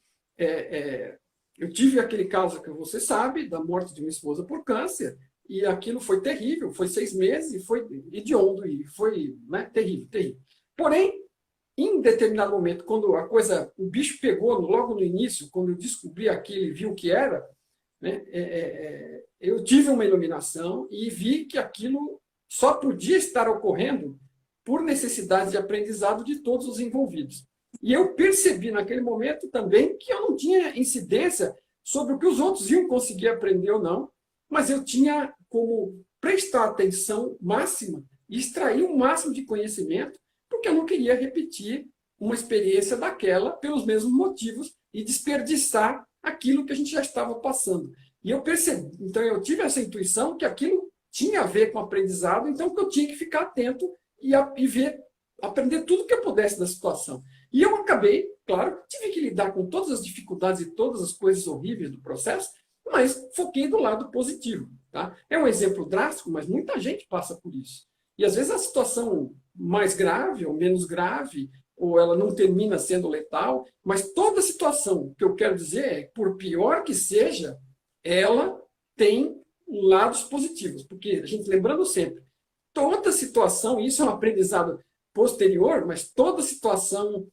Eu tive aquele caso que você sabe, da morte de uma esposa por câncer, e aquilo foi terrível, foi 6 meses, e foi hediondo, e foi, né, terrível, terrível. Porém, em determinado momento, quando o bicho pegou logo no início, quando eu descobri aquilo e vi o que era, né, eu tive uma iluminação e vi que aquilo só podia estar ocorrendo por necessidade de aprendizado de todos os envolvidos. E eu percebi naquele momento também que eu não tinha incidência sobre o que os outros iam conseguir aprender ou não, mas eu tinha como prestar atenção máxima e extrair o máximo de conhecimento, porque eu não queria repetir uma experiência daquela pelos mesmos motivos e desperdiçar aquilo que a gente já estava passando. E eu percebi, então eu tive essa intuição que aquilo tinha a ver com aprendizado, então que eu tinha que ficar atento e aprender tudo que eu pudesse da situação. E eu acabei, claro, tive que lidar com todas as dificuldades e todas as coisas horríveis do processo, mas foquei do lado positivo. Tá? É um exemplo drástico, mas muita gente passa por isso. E às vezes a situação mais grave ou menos grave, ou ela não termina sendo letal, mas toda situação, que eu quero dizer é, por pior que seja, ela tem lados positivos. Porque, a gente lembrando sempre, toda situação, isso é um aprendizado posterior, mas toda situação,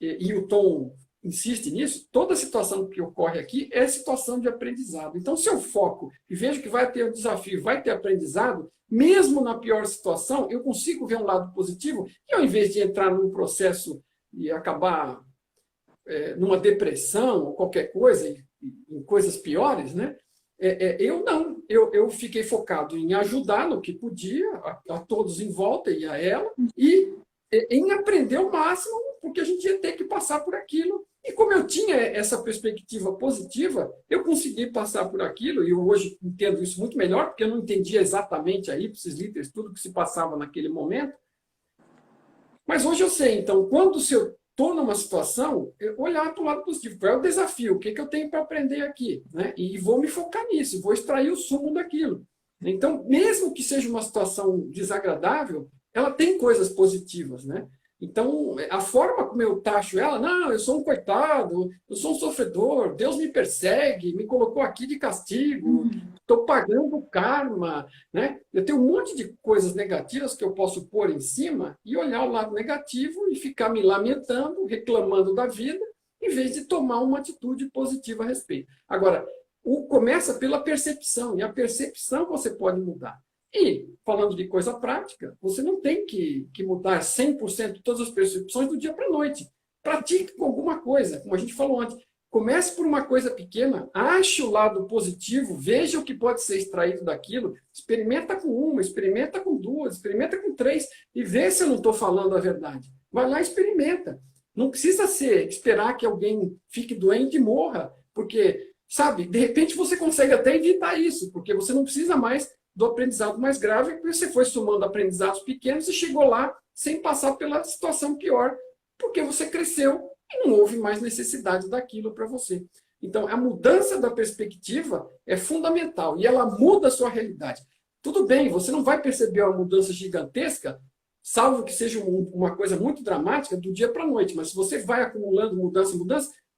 e o Tom insiste nisso, toda situação que ocorre aqui é situação de aprendizado. Então, se eu foco e vejo que vai ter um desafio, vai ter aprendizado, mesmo na pior situação, eu consigo ver um lado positivo, e ao invés de entrar num processo e acabar numa depressão ou qualquer coisa, em coisas piores, né? Eu fiquei focado em ajudar no que podia, a todos em volta e a ela, e em aprender o máximo, porque a gente ia ter que passar por aquilo. E como eu tinha essa perspectiva positiva, eu consegui passar por aquilo, e eu hoje entendo isso muito melhor, porque eu não entendia exatamente a ipsis literis tudo que se passava naquele momento. Mas hoje eu sei, então, quando estou numa situação, olhar para o lado positivo. Qual é o desafio? O que, que eu tenho para aprender aqui? Né? E vou me focar nisso, vou extrair o sumo daquilo. Então, mesmo que seja uma situação desagradável, ela tem coisas positivas, né? Então, a forma como eu taxo ela, não, eu sou um coitado, eu sou um sofredor, Deus me persegue, me colocou aqui de castigo, estou pagando o karma, né? Eu tenho um monte de coisas negativas que eu posso pôr em cima e olhar o lado negativo e ficar me lamentando, reclamando da vida, em vez de tomar uma atitude positiva a respeito. Agora, começa pela percepção, e a percepção você pode mudar. E, falando de coisa prática, você não tem que mudar 100% todas as percepções do dia para a noite. Pratique com alguma coisa, como a gente falou antes. Comece por uma coisa pequena, ache o lado positivo, veja o que pode ser extraído daquilo, experimenta com uma, experimenta com duas, experimenta com três, e vê se eu não estou falando a verdade. Vai lá e experimenta. Não precisa esperar que alguém fique doente e morra, porque, sabe, de repente você consegue até evitar isso, porque você não precisa mais do aprendizado mais grave, porque você foi somando aprendizados pequenos e chegou lá sem passar pela situação pior, porque você cresceu e não houve mais necessidade daquilo para você. Então, a mudança da perspectiva é fundamental e ela muda a sua realidade. Tudo bem, você não vai perceber uma mudança gigantesca, salvo que seja uma coisa muito dramática do dia para a noite, mas se você vai acumulando mudança,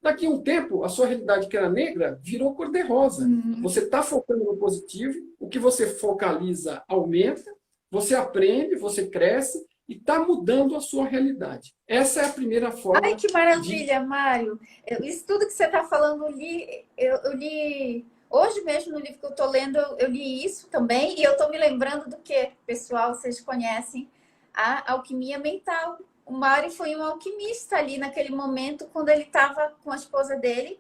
daqui a um tempo, a sua realidade que era negra virou cor-de-rosa. Você está focando no positivo, o que você focaliza aumenta, você aprende, você cresce e está mudando a sua realidade. Essa é a primeira forma. Ai, que maravilha, Mário. Isso tudo que você está falando, eu li hoje mesmo no livro que eu estou lendo, eu li isso também, e eu estou me lembrando do que, pessoal, vocês conhecem, a alquimia mental. O Mário foi um alquimista ali naquele momento, quando ele estava com a esposa dele,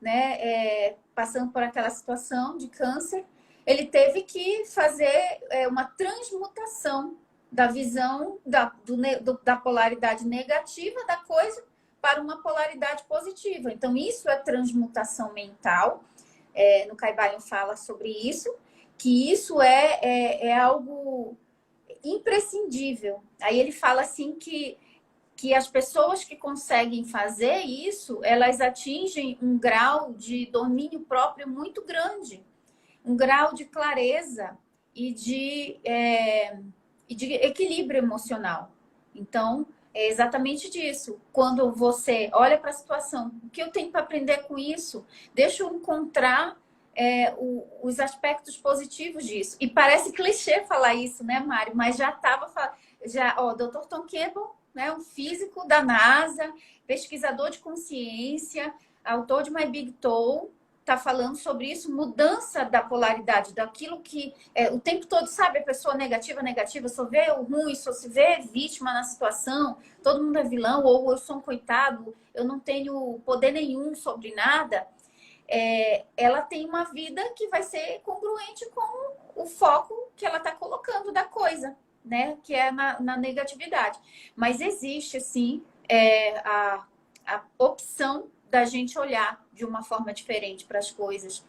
né, passando por aquela situação de câncer. Ele teve que fazer uma transmutação da visão da polaridade negativa da coisa para uma polaridade positiva. Então, isso é transmutação mental. No Kybalion fala sobre isso, que isso é algo imprescindível. Aí ele fala assim que as pessoas que conseguem fazer isso, elas atingem um grau de domínio próprio muito grande, um grau de clareza e de equilíbrio emocional. Então, é exatamente disso. Quando você olha para a situação, o que eu tenho para aprender com isso? Deixa eu encontrar os aspectos positivos disso. E parece clichê falar isso, né, Mário? Mas já estava falando. O Dr. Tom Campbell, né, um físico da NASA, pesquisador de consciência, autor de My Big Toe, está falando sobre isso, mudança da polaridade, daquilo que o tempo todo, sabe, a pessoa negativa, só vê o ruim, só se vê vítima na situação, todo mundo é vilão, ou eu sou um coitado, eu não tenho poder nenhum sobre nada. Ela tem uma vida que vai ser congruente com o foco que ela está colocando da coisa, né? Que é na negatividade. Mas existe, sim, a opção da gente olhar de uma forma diferente para as coisas.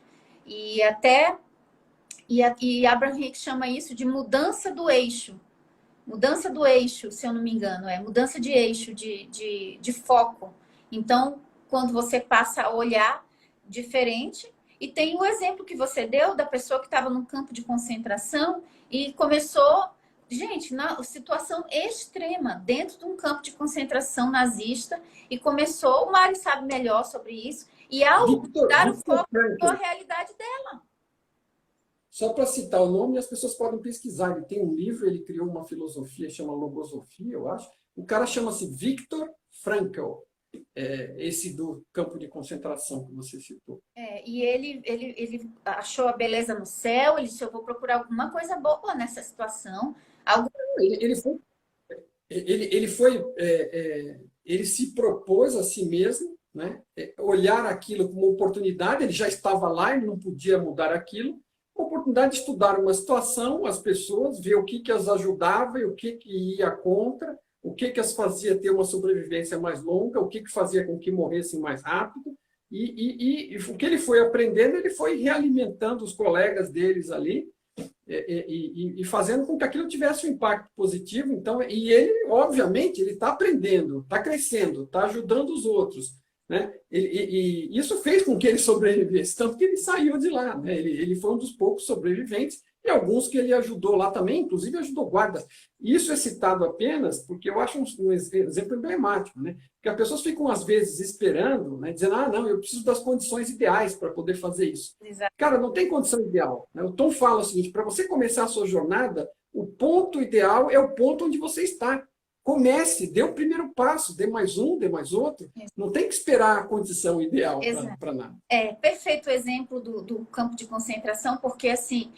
E Abraham Hicks chama isso de mudança do eixo. Mudança do eixo, se eu não me engano, mudança de eixo, de foco. Então, quando você passa a olhar diferente, e tem o exemplo que você deu da pessoa que estava num campo de concentração e começou, gente, na situação extrema, dentro de um campo de concentração nazista, e começou, o Mário sabe melhor sobre isso, e ao mudar o foco da realidade dela. Só para citar o nome, as pessoas podem pesquisar. Ele tem um livro, ele criou uma filosofia, chama Logosofia, eu acho. O cara chama-se Viktor Frankl. Esse do campo de concentração que você citou. E ele achou a beleza no céu, ele disse, eu vou procurar alguma coisa boa nessa situação. Ele se propôs a si mesmo, né, olhar aquilo como uma oportunidade, ele já estava lá, ele não podia mudar aquilo, uma oportunidade de estudar uma situação, as pessoas, ver o que as ajudava e o que ia contra, o que as fazia ter uma sobrevivência mais longa, o que fazia com que morressem mais rápido, e o que ele foi aprendendo, ele foi realimentando os colegas deles ali, e fazendo com que aquilo tivesse um impacto positivo. Então, e ele, obviamente, ele está aprendendo, está crescendo, está ajudando os outros, né? E isso fez com que ele sobrevivesse, tanto que ele saiu de lá, né? Ele foi um dos poucos sobreviventes, e alguns que ele ajudou lá também, inclusive ajudou guardas. Isso é citado apenas porque eu acho um exemplo emblemático, né? Porque as pessoas ficam, às vezes, esperando, né? Dizendo, não, eu preciso das condições ideais para poder fazer isso. Exato. Cara, não tem condição ideal, né? O Tom fala o seguinte, para você começar a sua jornada, o ponto ideal é o ponto onde você está. Comece, dê o primeiro passo, dê mais um, dê mais outro. Não tem que esperar a condição ideal para nada. Perfeito o exemplo do campo de concentração, porque assim,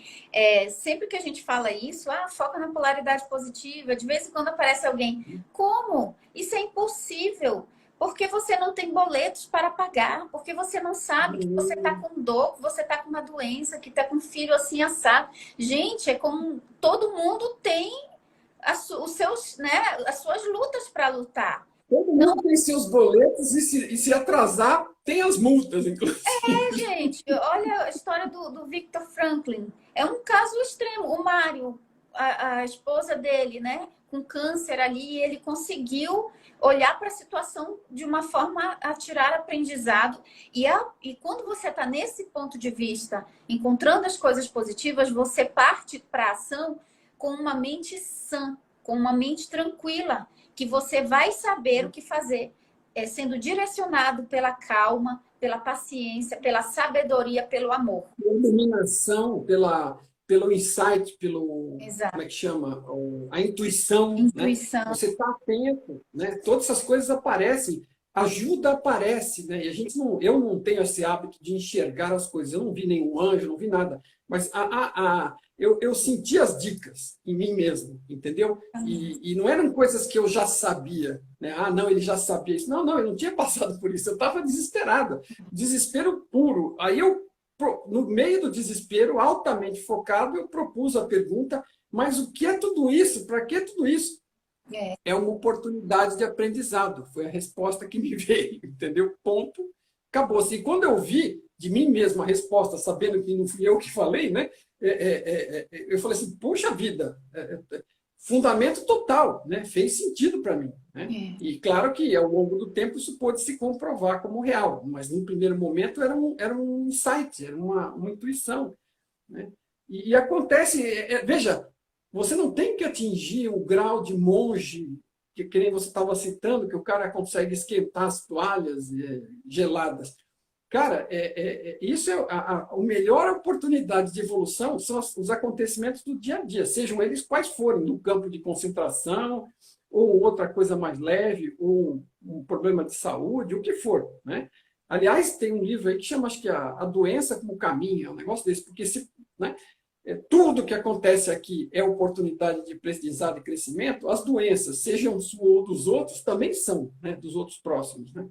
sempre que a gente fala isso, foca na polaridade positiva, de vez em quando aparece alguém, como? Isso é impossível, porque você não tem boletos para pagar, porque você não sabe que você está com dor, que você está com uma doença, que está com um filho assim assado. Gente, é como todo mundo tem os seus, né, as suas lutas para lutar. Todo mundo tem seus boletos e se atrasar, tem as multas, inclusive. Gente, olha a história do Viktor Franklin. É um caso extremo. O Mário, a esposa dele, né, com câncer ali, ele conseguiu olhar para a situação de uma forma a tirar aprendizado. E quando você está nesse ponto de vista, encontrando as coisas positivas, você parte para a ação com uma mente sã, com uma mente tranquila, que você vai saber o que fazer, sendo direcionado pela calma, pela paciência, pela sabedoria, pelo amor. Pela iluminação, pelo insight, Exato. como é que chama? A intuição. Intuição. Né? Você está atento, né? Todas essas coisas aparecem, ajuda aparece, né? E eu não tenho esse hábito de enxergar as coisas, eu não vi nenhum anjo, não vi nada, mas eu senti as dicas em mim mesmo, entendeu? E não eram coisas que eu já sabia, né? Não, ele já sabia isso. Não, eu não tinha passado por isso, eu estava desesperada, desespero puro. Aí no meio do desespero, altamente focado, eu propus a pergunta, mas o que é tudo isso? Para que tudo isso? É uma oportunidade de aprendizado. Foi a resposta que me veio, entendeu? Ponto. Acabou-se. E quando eu vi de mim mesmo a resposta, sabendo que não fui eu que falei, né? Eu falei assim, puxa vida, fundamento total, né? Fez sentido para mim. Né? E claro que ao longo do tempo isso pôde se comprovar como real, mas no primeiro momento era um insight, era uma intuição. Né? E acontece, veja, você não tem que atingir o grau de monge, que nem você estava citando, que o cara consegue esquentar as toalhas geladas. Cara, isso é a melhor oportunidade de evolução são os acontecimentos do dia a dia, sejam eles quais forem, no campo de concentração, ou outra coisa mais leve, ou um problema de saúde, o que for. Né? Aliás, tem um livro aí que chama, acho que a doença como caminho, é um negócio desse, porque né, tudo que acontece aqui é oportunidade de aprendizado e crescimento, as doenças, sejam suas ou dos outros, também são, né, dos outros próximos. Né?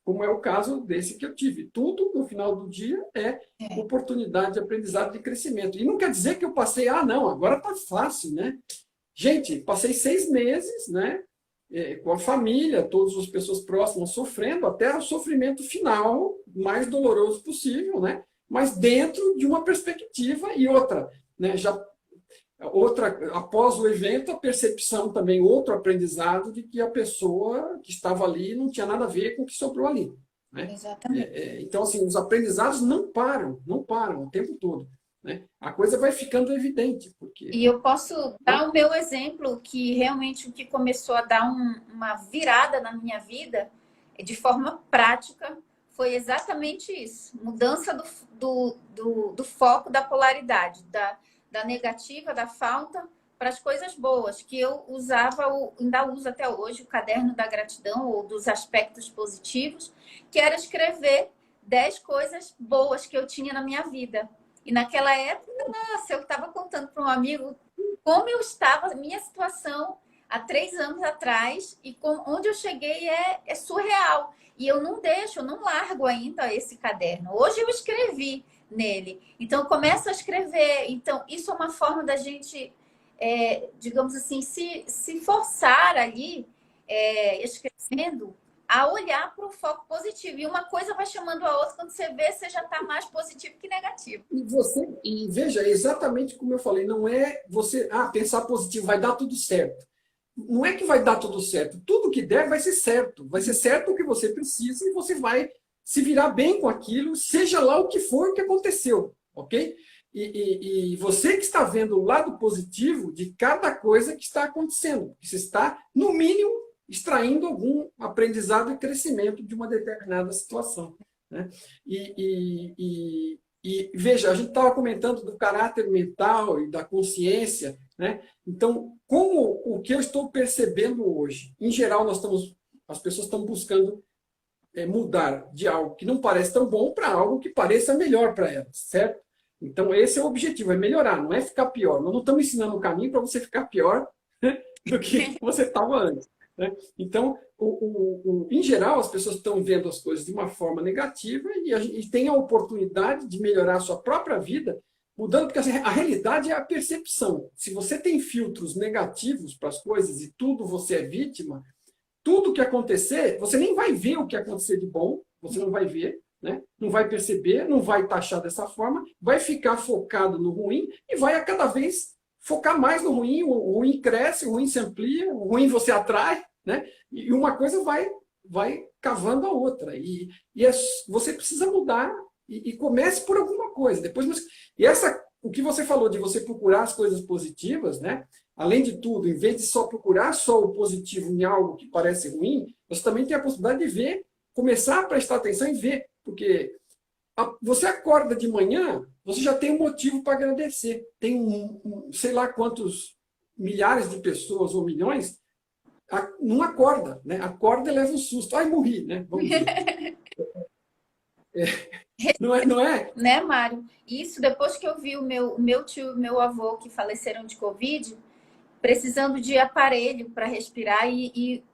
Como é o caso desse que eu tive. Tudo, no final do dia, é oportunidade de aprendizado e de crescimento. E não quer dizer que eu passei, não, agora está fácil, né? Gente, passei 6 meses, né, com a família, todas as pessoas próximas sofrendo, até o sofrimento final, mais doloroso possível, né? Mas dentro de uma perspectiva e outra, né? Após o evento, a percepção também, outro aprendizado de que a pessoa que estava ali não tinha nada a ver com o que sobrou ali. Né? Exatamente. Então, assim, os aprendizados não param o tempo todo. Né? A coisa vai ficando evidente. E eu posso dar o meu exemplo, que realmente o que começou a dar uma virada na minha vida, de forma prática, foi exatamente isso. Mudança do foco da polaridade, da negativa, da falta, para as coisas boas, que eu usava, ainda uso até hoje, o caderno da gratidão, ou dos aspectos positivos, que era escrever 10 coisas boas que eu tinha na minha vida. E naquela época, nossa, eu estava contando para um amigo como eu estava, minha situação há 3 anos atrás, e onde eu cheguei é surreal. E eu não largo ainda esse caderno. Hoje eu escrevi nele. Então, eu começo a escrever. Então, isso é uma forma da gente, digamos assim, se forçar ali, escrevendo, a olhar para o foco positivo. E uma coisa vai chamando a outra, quando você vê, você já está mais positivo que negativo. E veja, exatamente como eu falei, não é você pensar positivo, vai dar tudo certo. Não é que vai dar tudo certo. Tudo que der vai ser certo. Vai ser certo o que você precisa e você vai se virar bem com aquilo, seja lá o que for que aconteceu, ok? E você que está vendo o lado positivo de cada coisa que está acontecendo. Você está, no mínimo, extraindo algum aprendizado e crescimento de uma determinada situação, né? E veja, a gente estava comentando do caráter mental e da consciência, né? Então, como o que eu estou percebendo hoje, em geral, as pessoas estão buscando mudar de algo que não parece tão bom para algo que pareça melhor para elas, certo? Então, esse é o objetivo, é melhorar, não é ficar pior. Nós não estamos ensinando o caminho para você ficar pior do que você estava antes, né? Então, em geral, as pessoas estão vendo as coisas de uma forma negativa e tem a oportunidade de melhorar a sua própria vida, mudando, porque a realidade é a percepção. Se você tem filtros negativos para as coisas e tudo você é vítima, tudo que acontecer, você nem vai ver o que acontecer de bom, você não vai ver, né? Não vai perceber, não vai taxar dessa forma, vai ficar focado no ruim e vai a cada vez focar mais no ruim, o ruim cresce, o ruim se amplia, o ruim você atrai, né? E uma coisa vai cavando a outra. Você precisa mudar e comece por alguma coisa. O que você falou de você procurar as coisas positivas, né? Além de tudo, em vez de só procurar só o positivo em algo que parece ruim, você também tem a possibilidade de ver, começar a prestar atenção e ver, porque você acorda de manhã, você já tem um motivo para agradecer. Tem sei lá quantos milhares de pessoas ou milhões não acorda, né? Acorda e leva um susto. Ai, morri, né? Vamos dizer. Não é? Né, Mário? Isso depois que eu vi o meu tio e meu avô que faleceram de Covid, precisando de aparelho para respirar e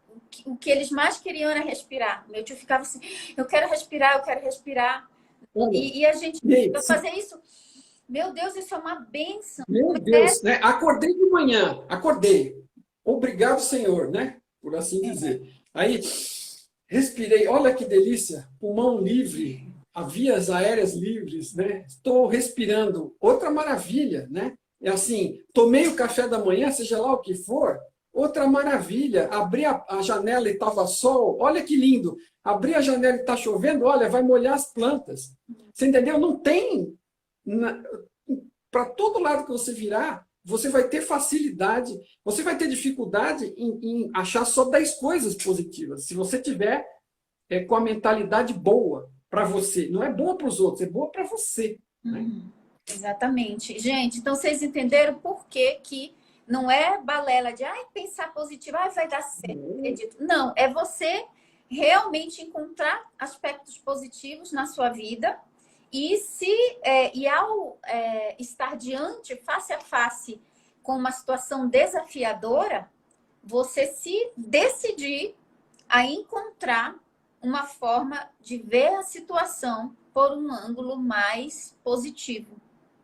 o que eles mais queriam era respirar. Meu tio ficava assim, eu quero respirar, eu quero respirar. E a gente vai fazer isso. Meu Deus, isso é uma bênção. Meu Deus, né? Acordei de manhã, acordei. Obrigado, Senhor, né? Por assim dizer. Aí, respirei, olha que delícia, pulmão livre, vias aéreas livres, né? Estou respirando, outra maravilha, né? É assim, tomei o café da manhã, seja lá o que for, outra maravilha. Abri a janela e estava sol, olha que lindo. Abri a janela e está chovendo, olha, vai molhar as plantas. Você entendeu? Não tem. Para todo lado que você virar, você vai ter facilidade, você vai ter dificuldade em achar só 10 coisas positivas. Se você tiver com a mentalidade boa para você. Não é boa para os outros, é boa para você. Né? Exatamente. Gente, então vocês entenderam por que não é balela de pensar positivo, vai dar certo, acredito. Não, é você realmente encontrar aspectos positivos na sua vida e ao estar face a face com uma situação desafiadora, você se decidir a encontrar uma forma de ver a situação por um ângulo mais positivo.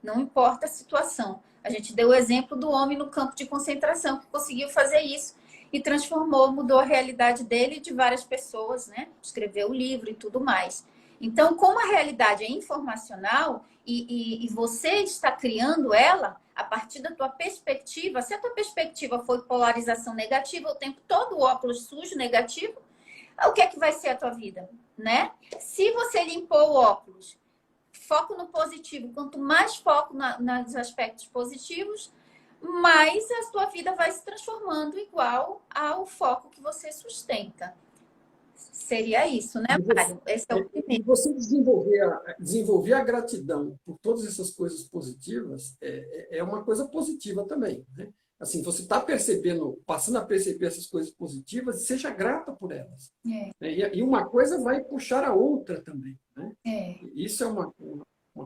Não importa a situação. A gente deu o exemplo do homem no campo de concentração, que conseguiu fazer isso e transformou, mudou a realidade dele e de várias pessoas, né? Escreveu o livro e tudo mais. Então, como a realidade é informacional e você está criando ela a partir da tua perspectiva, se a tua perspectiva foi polarização negativa o tempo todo, o óculos sujo, negativo, o que é que vai ser a tua vida, né? Se você limpou o óculos, foco no positivo. Quanto mais foco nos aspectos positivos, mais a tua vida vai se transformando igual ao foco que você sustenta. Seria isso, né, Mário? Esse é o primeiro. E você desenvolver a gratidão por todas essas coisas positivas é uma coisa positiva também, né? Assim, você está passando a perceber essas coisas positivas, seja grata por elas. E uma coisa vai puxar a outra também. Né? Isso é uma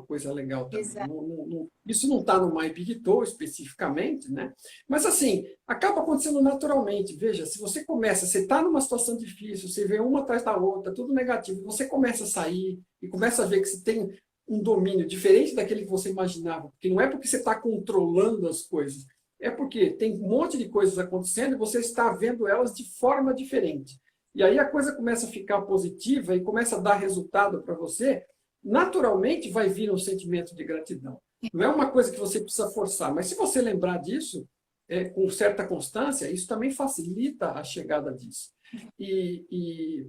coisa legal também. Isso não está no My Big Tour especificamente, né? Mas assim, acaba acontecendo naturalmente. Veja, se você está numa situação difícil, você vê uma atrás da outra, tudo negativo, você começa a sair e começa a ver que você tem um domínio diferente daquele que você imaginava. Porque não é porque você está controlando as coisas, é porque tem um monte de coisas acontecendo e você está vendo elas de forma diferente. e aí a coisa começa a ficar positiva e começa a dar resultado para você, naturalmente vai vir um sentimento de gratidão. Não é uma coisa que você precisa forçar, mas se você lembrar disso, com certa constância, isso também facilita a chegada disso. E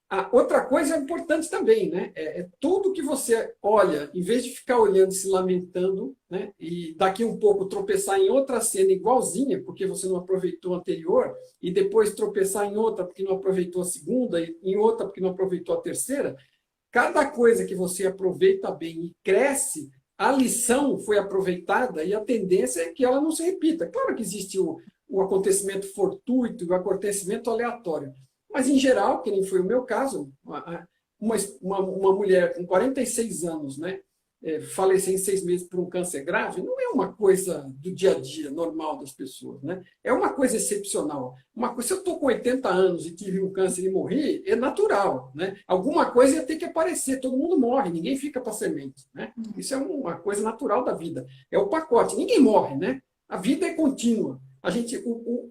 a outra coisa importante também, né? Tudo que você olha, em vez de ficar olhando e se lamentando, né? E daqui um pouco tropeçar em outra cena igualzinha, porque você não aproveitou a anterior, e depois tropeçar em outra porque não aproveitou a segunda, e em outra porque não aproveitou a terceira, cada coisa que você aproveita bem e cresce, a lição foi aproveitada e a tendência é que ela não se repita. Claro que existe o acontecimento fortuito, o acontecimento aleatório. Mas, em geral, que nem foi o meu caso, uma mulher com 46 anos, né, falecer em 6 meses por um câncer grave, não é uma coisa do dia a dia normal das pessoas. Né? É uma coisa excepcional. Se eu estou com 80 anos e tive um câncer e morri, é natural. Né? Alguma coisa ia ter que aparecer. Todo mundo morre, ninguém fica para semente. Né? Isso é uma coisa natural da vida. É o pacote. Ninguém morre. Né? A vida é contínua.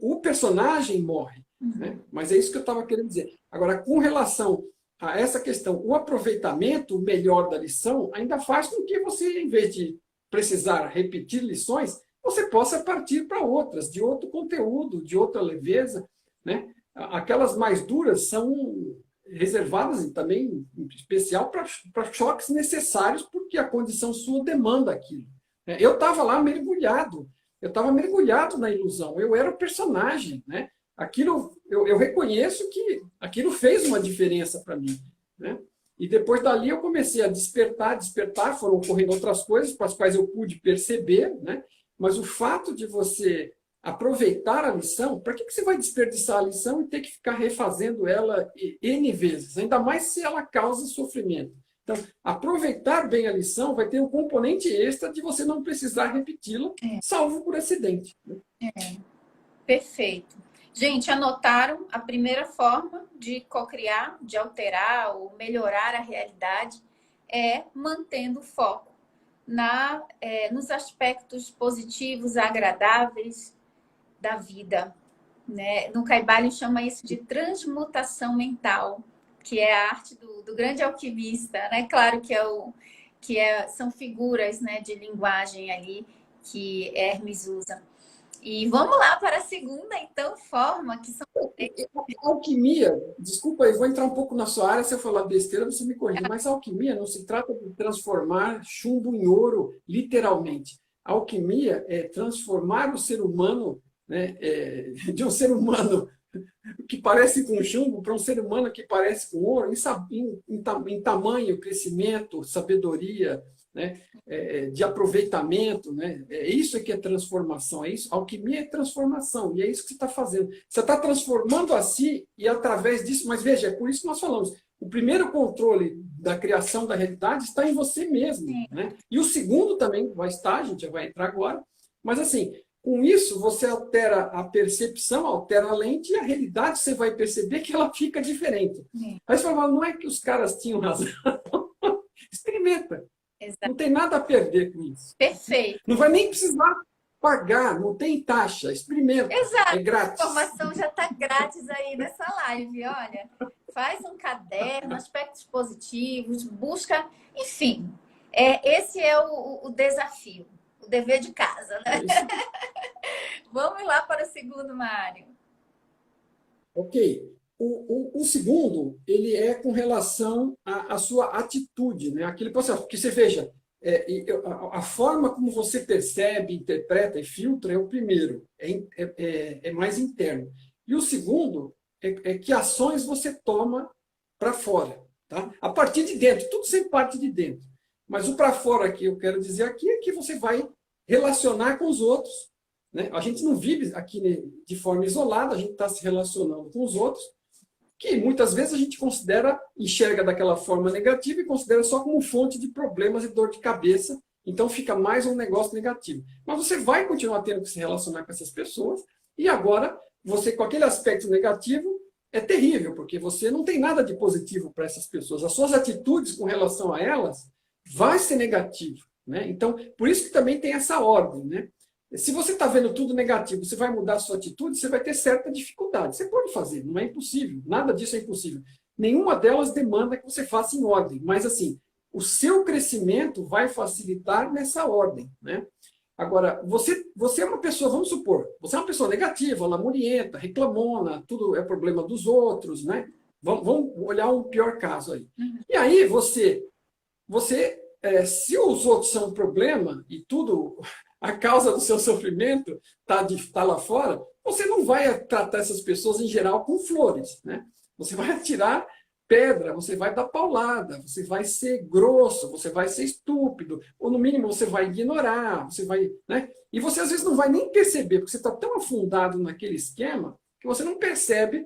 O personagem morre. Né? Mas é isso que eu estava querendo dizer. Agora, com relação a essa questão, o aproveitamento melhor da lição ainda faz com que você, em vez de precisar repetir lições, você possa partir para outras, de outro conteúdo, de outra leveza. Né? Aquelas mais duras são reservadas e também, em especial, para choques necessários, porque a condição sua demanda aquilo. Eu estava lá mergulhado, eu estava mergulhado na ilusão, eu era o personagem, né? Aquilo, eu reconheço que aquilo fez uma diferença para mim. Né? E depois dali eu comecei a despertar, foram ocorrendo outras coisas para as quais eu pude perceber, né? Mas o fato de você aproveitar a lição, para que você vai desperdiçar a lição e ter que ficar refazendo ela N vezes? Ainda mais se ela causa sofrimento. Então, aproveitar bem a lição vai ter um componente extra de você não precisar repeti-la, salvo por acidente. Né? Perfeito. Gente, anotaram a primeira forma de cocriar, de alterar ou melhorar a realidade é mantendo o foco nos aspectos positivos, agradáveis da vida. Né? No Caibalion chama isso de transmutação mental, que é a arte do grande alquimista. Né? Claro que são figuras, né, de linguagem ali que Hermes usa. E vamos lá para a segunda, então, forma, que são... A alquimia, desculpa, eu vou entrar um pouco na sua área, se eu falar besteira, você me corrige, mas a alquimia não se trata de transformar chumbo em ouro, literalmente. A alquimia é transformar o ser humano, né, de um ser humano que parece com chumbo para um ser humano que parece com ouro, em tamanho, crescimento, sabedoria, né? De aproveitamento, né? Isso que é transformação, é isso. Alquimia é transformação, e é isso que você está fazendo. Você está transformando a si e através disso, mas veja, é por isso que nós falamos, o primeiro controle da criação da realidade está em você mesmo, né? E o segundo também vai estar, a gente já vai entrar agora, mas assim, com isso você altera a percepção, altera a lente e a realidade você vai perceber que ela fica diferente. Aí você fala, não é que os caras tinham razão. Experimenta. Exato. Não tem nada a perder com isso. Perfeito. Não vai nem precisar pagar, não tem taxa, experimenta. Exato. É grátis. A informação já está grátis aí nessa live, olha. Faz um caderno, aspectos positivos, busca, enfim. Esse é o desafio, o dever de casa, né? Vamos lá para o segundo, Mário. Ok. O segundo, ele é com relação à sua atitude, né? Aquele processo. Porque você veja, a forma como você percebe, interpreta e filtra é o primeiro, é mais interno. E o segundo é que ações você toma para fora. Tá? A partir de dentro, tudo sempre parte de dentro. Mas o para fora que eu quero dizer aqui é que você vai relacionar com os outros. Né? A gente não vive aqui de forma isolada, a gente está se relacionando com os outros, que muitas vezes a gente enxerga daquela forma negativa e considera só como fonte de problemas e dor de cabeça, então fica mais um negócio negativo. Mas você vai continuar tendo que se relacionar com essas pessoas, e agora, você com aquele aspecto negativo, é terrível, porque você não tem nada de positivo para essas pessoas. As suas atitudes com relação a elas vai ser negativo. Né? Então, por isso que também tem essa ordem. Né? Se você está vendo tudo negativo, você vai mudar a sua atitude, você vai ter certa dificuldade. Você pode fazer, não é impossível. Nada disso é impossível. Nenhuma delas demanda que você faça em ordem. Mas, assim, o seu crescimento vai facilitar nessa ordem, né? Agora, você é uma pessoa, vamos supor, você é uma pessoa negativa, lamurienta, reclamona, tudo é problema dos outros, né? Vamos olhar um pior caso aí. E aí, se os outros são um problema e tudo, a causa do seu sofrimento está lá fora, você não vai tratar essas pessoas em geral com flores, né? Você vai atirar pedra, você vai dar paulada, você vai ser grosso, você vai ser estúpido, ou no mínimo você vai ignorar, você vai, né? E você às vezes não vai nem perceber, porque você está tão afundado naquele esquema que você não percebe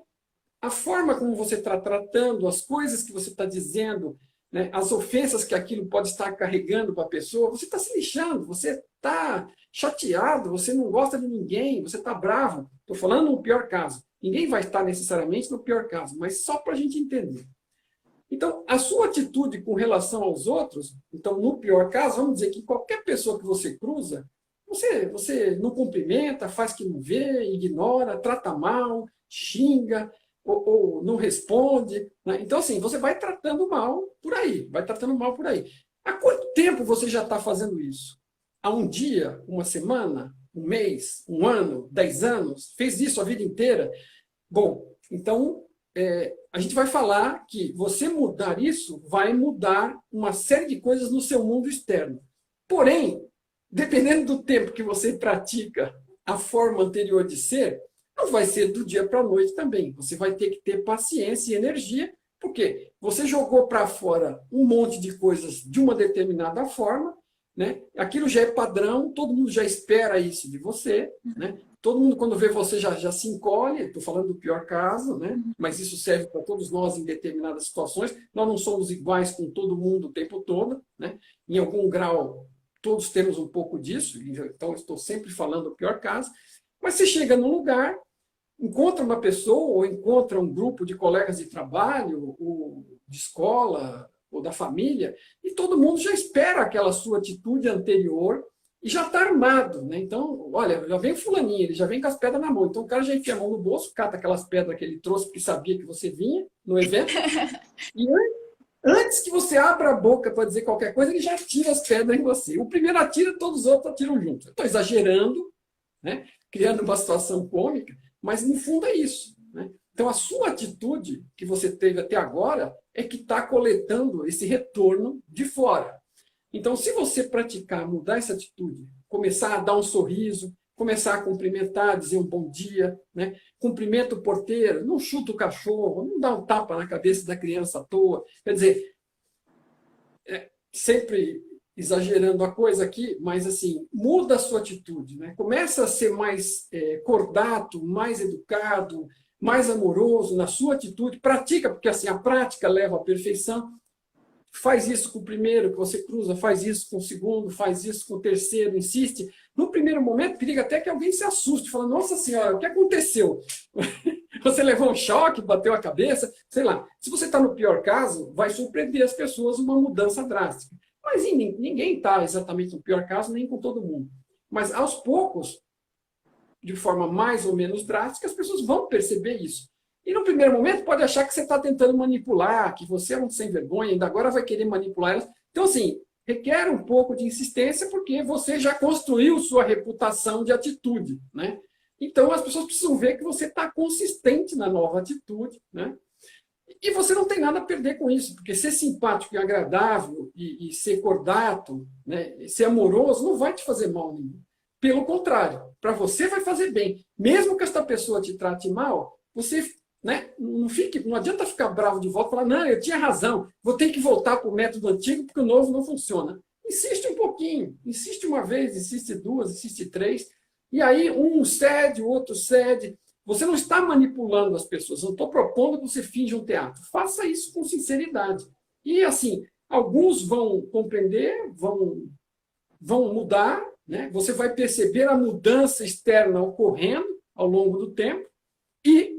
a forma como você está tratando, as coisas que você está dizendo, né, as ofensas que aquilo pode estar carregando para a pessoa, você está se lixando, você está chateado, você não gosta de ninguém, você está bravo. Estou falando no pior caso. Ninguém vai estar necessariamente no pior caso, mas só para a gente entender. Então, a sua atitude com relação aos outros, então, no pior caso, vamos dizer que qualquer pessoa que você cruza, você não cumprimenta, faz que não vê, ignora, trata mal, xinga, ou não responde, né? Então, assim, você vai tratando mal por aí, vai tratando mal por aí. Há quanto tempo você já está fazendo isso? Há um dia, uma semana, um mês, um ano, 10 anos? Fez isso a vida inteira? Bom, então, a gente vai falar que você mudar isso vai mudar uma série de coisas no seu mundo externo. Porém, dependendo do tempo que você pratica a forma anterior de ser, não vai ser do dia para a noite também. Você vai ter que ter paciência e energia, porque você jogou para fora um monte de coisas de uma determinada forma, né? Aquilo já é padrão, todo mundo já espera isso de você, né? Todo mundo, quando vê você, já se encolhe. Estou falando do pior caso, né? Mas isso serve para todos nós em determinadas situações. Nós não somos iguais com todo mundo o tempo todo, né? Em algum grau, todos temos um pouco disso, então estou sempre falando do pior caso. Mas você chega num lugar, encontra uma pessoa ou encontra um grupo de colegas de trabalho, ou de escola, ou da família, e todo mundo já espera aquela sua atitude anterior e já está armado, né? Então, olha, já vem o fulaninho, ele já vem com as pedras na mão. Então, o cara já enfia a mão no bolso, cata aquelas pedras que ele trouxe porque sabia que você vinha no evento, e antes que você abra a boca para dizer qualquer coisa, ele já atira as pedras em você. O primeiro atira, todos os outros atiram junto. Estou exagerando, né? Criando uma situação cômica, mas no fundo é isso, né? Então, a sua atitude que você teve até agora é que está coletando esse retorno de fora. Então, se você praticar, mudar essa atitude, começar a dar um sorriso, começar a cumprimentar, dizer um bom dia, né? Cumprimenta o porteiro, não chuta o cachorro, não dá um tapa na cabeça da criança à toa. Quer dizer, sempre exagerando a coisa aqui, mas assim, muda a sua atitude, né? Começa a ser mais cordato, mais educado, mais amoroso na sua atitude, pratica, porque assim, a prática leva à perfeição. Faz isso com o primeiro que você cruza, faz isso com o segundo, faz isso com o terceiro, insiste. No primeiro momento, periga até que alguém se assuste, fala, nossa senhora, o que aconteceu? Você levou um choque, bateu a cabeça, sei lá. Se você está no pior caso, vai surpreender as pessoas uma mudança drástica. Mas ninguém está exatamente no pior caso, nem com todo mundo. Mas aos poucos, de forma mais ou menos drástica, as pessoas vão perceber isso. E no primeiro momento pode achar que você está tentando manipular, que você é um sem vergonha, ainda agora vai querer manipular elas. Então, assim, requer um pouco de insistência porque você já construiu sua reputação de atitude, né? Então, as pessoas precisam ver que você está consistente na nova atitude, né? E você não tem nada a perder com isso, porque ser simpático e agradável e ser cordato, né, e ser amoroso, não vai te fazer mal nenhum. Pelo contrário, para você vai fazer bem. Mesmo que essa pessoa te trate mal, você, né, não adianta ficar bravo de volta e falar, não, eu tinha razão, vou ter que voltar para o método antigo porque o novo não funciona. Insiste um pouquinho, insiste uma vez, insiste duas, insiste três, e aí um cede, o outro cede. Você não está manipulando as pessoas, não estou propondo que você finja um teatro. Faça isso com sinceridade. E assim, alguns vão compreender, vão mudar, né? Você vai perceber a mudança externa ocorrendo ao longo do tempo e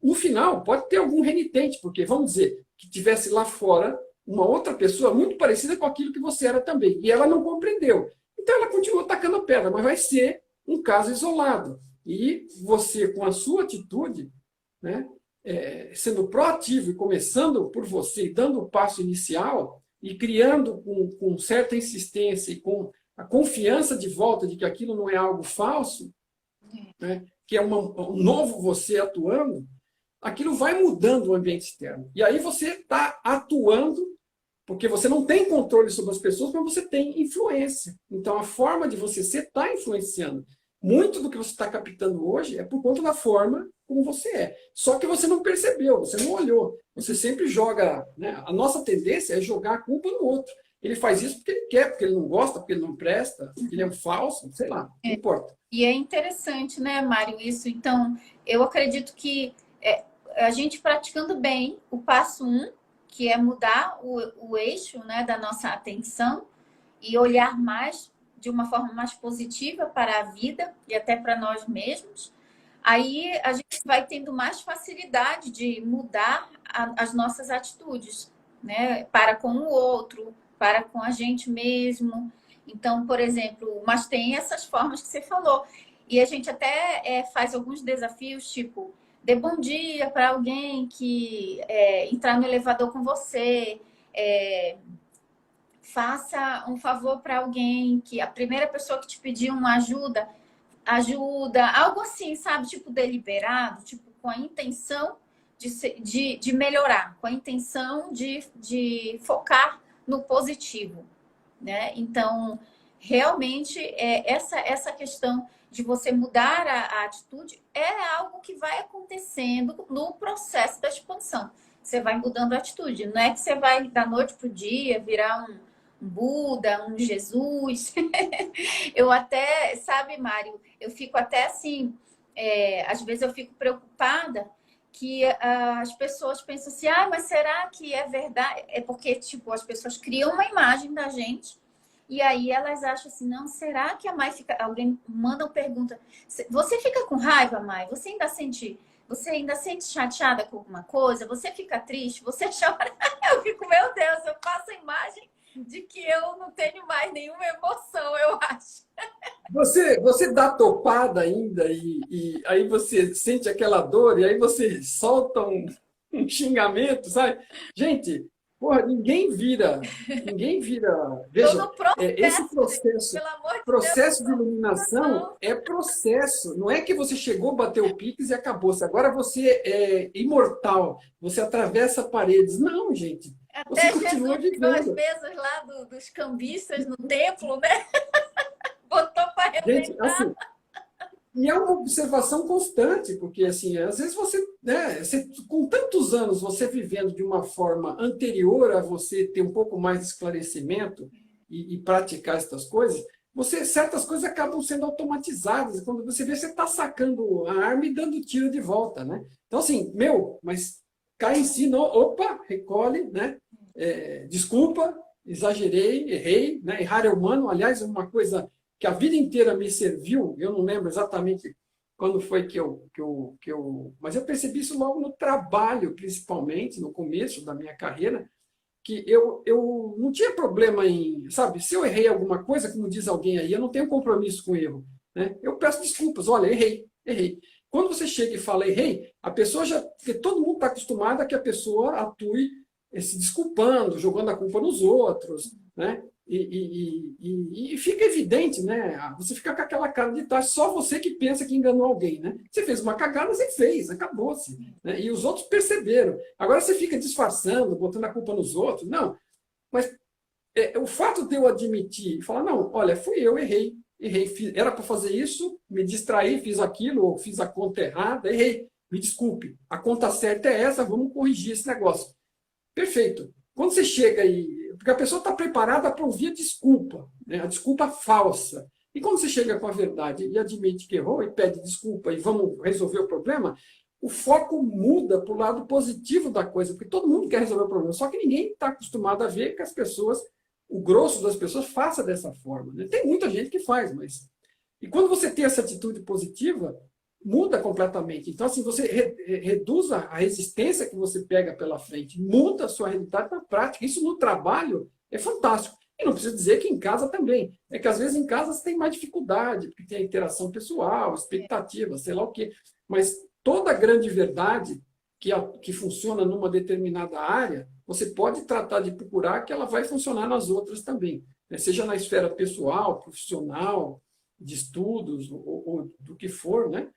no final pode ter algum renitente, porque vamos dizer que tivesse lá fora uma outra pessoa muito parecida com aquilo que você era também, e ela não compreendeu. Então ela continua tacando a pedra, mas vai ser um caso isolado. E você, com a sua atitude, né, sendo proativo e começando por você, dando o passo inicial e criando com certa insistência e com a confiança de volta de que aquilo não é algo falso, né, que é um novo você atuando, aquilo vai mudando o ambiente externo. E aí você está atuando, porque você não tem controle sobre as pessoas, mas você tem influência. Então, a forma de você ser está influenciando. Muito do que você está captando hoje é por conta da forma como você é. Só que você não percebeu, você não olhou. Você sempre joga... Né? A nossa tendência é jogar a culpa no outro. Ele faz isso porque ele quer, porque ele não gosta, porque ele não presta, porque ele é um falso, sei lá, não importa. E é interessante, né, Mário, isso. Então, eu acredito que a gente praticando bem o passo 1, que é mudar o eixo, né, da nossa atenção e olhar mais de uma forma mais positiva para a vida e até para nós mesmos, aí a gente vai tendo mais facilidade de mudar as nossas atitudes, né, para com o outro, para com a gente mesmo. Então, por exemplo, mas tem essas formas que você falou. E a gente até faz alguns desafios, tipo, dê bom dia para alguém que entrar no elevador com você, faça um favor para alguém, que a primeira pessoa que te pedir uma ajuda, algo assim, sabe? Tipo, deliberado, tipo, com a intenção de melhorar, com a intenção de focar no positivo, né? Então, realmente, essa questão de você mudar a atitude é algo que vai acontecendo no processo da expansão. Você vai mudando a atitude. Não é que você vai, da noite para o dia, virar um Buda, um Jesus. Eu até, sabe, Mário, eu fico até assim, às vezes eu fico preocupada que as pessoas pensam assim, mas será que é verdade? É porque, tipo, as pessoas criam uma imagem da gente e aí elas acham assim, não, será que a Mai fica... Alguém manda uma pergunta, você fica com raiva, Mai? Você ainda sente chateada com alguma coisa? Você fica triste? Você chora? Eu fico, meu Deus, eu faço a imagem de que eu não tenho mais nenhuma emoção, eu acho. Você dá topada ainda e aí você sente aquela dor e aí você solta um xingamento, sabe? Gente, porra, ninguém vira. Veja, esse pelo amor de processo de Deus, iluminação é processo. Não é que você chegou, bateu o piques e acabou-se. Agora você é imortal, você atravessa paredes. Não, gente. Você até continua Jesus tirou as vivendo. mesas lá dos cambistas no templo, né? Botou para Gente, arrebentar. assim, e é uma observação constante, porque assim, às vezes você, com tantos anos você vivendo de uma forma anterior a você ter um pouco mais de esclarecimento e praticar essas coisas, certas coisas acabam sendo automatizadas. Quando você vê, você está sacando a arma e dando tiro de volta, né? Então assim, mas cai em si, não, opa, recolhe, né? Desculpa, exagerei, errei, né? Errar é humano, aliás, é uma coisa que a vida inteira me serviu, eu não lembro exatamente quando foi que eu... Mas eu percebi isso logo no trabalho, principalmente, no começo da minha carreira, que eu não tinha problema em... Sabe, se eu errei alguma coisa, como diz alguém aí, eu não tenho compromisso com o erro. Né? Eu peço desculpas, olha, errei. Quando você chega e fala errei, a pessoa já... Porque todo mundo está acostumado a que a pessoa atue se desculpando, jogando a culpa nos outros, né? E fica evidente, né? Você fica com aquela cara de trás, só você que pensa que enganou alguém, né? Você fez uma cagada, você fez, acabou-se. Né? E os outros perceberam. Agora você fica disfarçando, botando a culpa nos outros. Não, mas o fato de eu admitir e falar, não, olha, fui eu, errei, era para fazer isso, me distraí, fiz aquilo, ou fiz a conta errada, errei, me desculpe, a conta certa é essa, vamos corrigir esse negócio. Perfeito. Quando você chega e... Porque a pessoa está preparada para ouvir a desculpa, né? A desculpa falsa. E quando você chega com a verdade e admite que errou e pede desculpa e vamos resolver o problema, o foco muda para o lado positivo da coisa, porque todo mundo quer resolver o problema, só que ninguém está acostumado a ver que as pessoas, o grosso das pessoas, faça dessa forma. Né? Tem muita gente que faz, mas... E quando você tem essa atitude positiva, muda completamente. Então, assim, você reduz a resistência que você pega pela frente, muda a sua realidade na prática. Isso no trabalho é fantástico. E não precisa dizer que em casa também. É que às vezes em casa você tem mais dificuldade, porque tem a interação pessoal, expectativa, sei lá o quê. Mas toda grande verdade que funciona numa determinada área, você pode tratar de procurar que ela vai funcionar nas outras também, né? Seja na esfera pessoal, profissional, de estudos, ou do que for, né?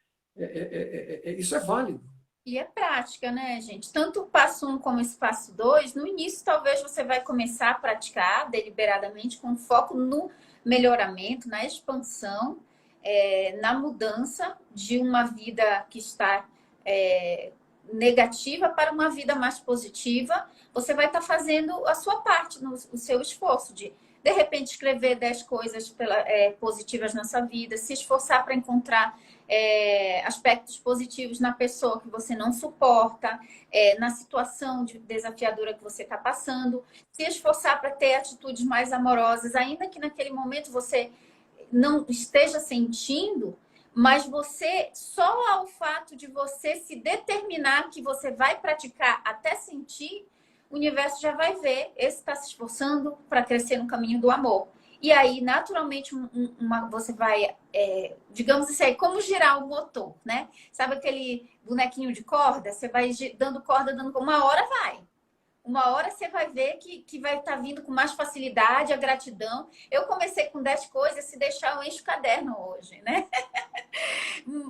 Isso é válido. E é prática, né, gente? Tanto o passo um como esse passo 2, no início talvez você vai começar a praticar deliberadamente com foco no melhoramento, na expansão, na mudança de uma vida que está negativa para uma vida mais positiva. Você vai estar fazendo a sua parte, o seu esforço de repente, escrever 10 coisas positivas na sua vida, se esforçar para encontrar aspectos positivos na pessoa que você não suporta, na situação desafiadora que você está passando, se esforçar para ter atitudes mais amorosas, ainda que naquele momento você não esteja sentindo, mas você, só ao fato de você se determinar que você vai praticar até sentir, o universo já vai ver, esse está se esforçando para crescer no caminho do amor. E aí, naturalmente, você vai, digamos assim, como girar o motor, né? Sabe aquele bonequinho de corda? Você vai dando corda, uma hora vai. Uma hora você vai ver que vai estar vindo com mais facilidade a gratidão. Eu comecei com 10 coisas, se deixar eu encho o caderno hoje, né?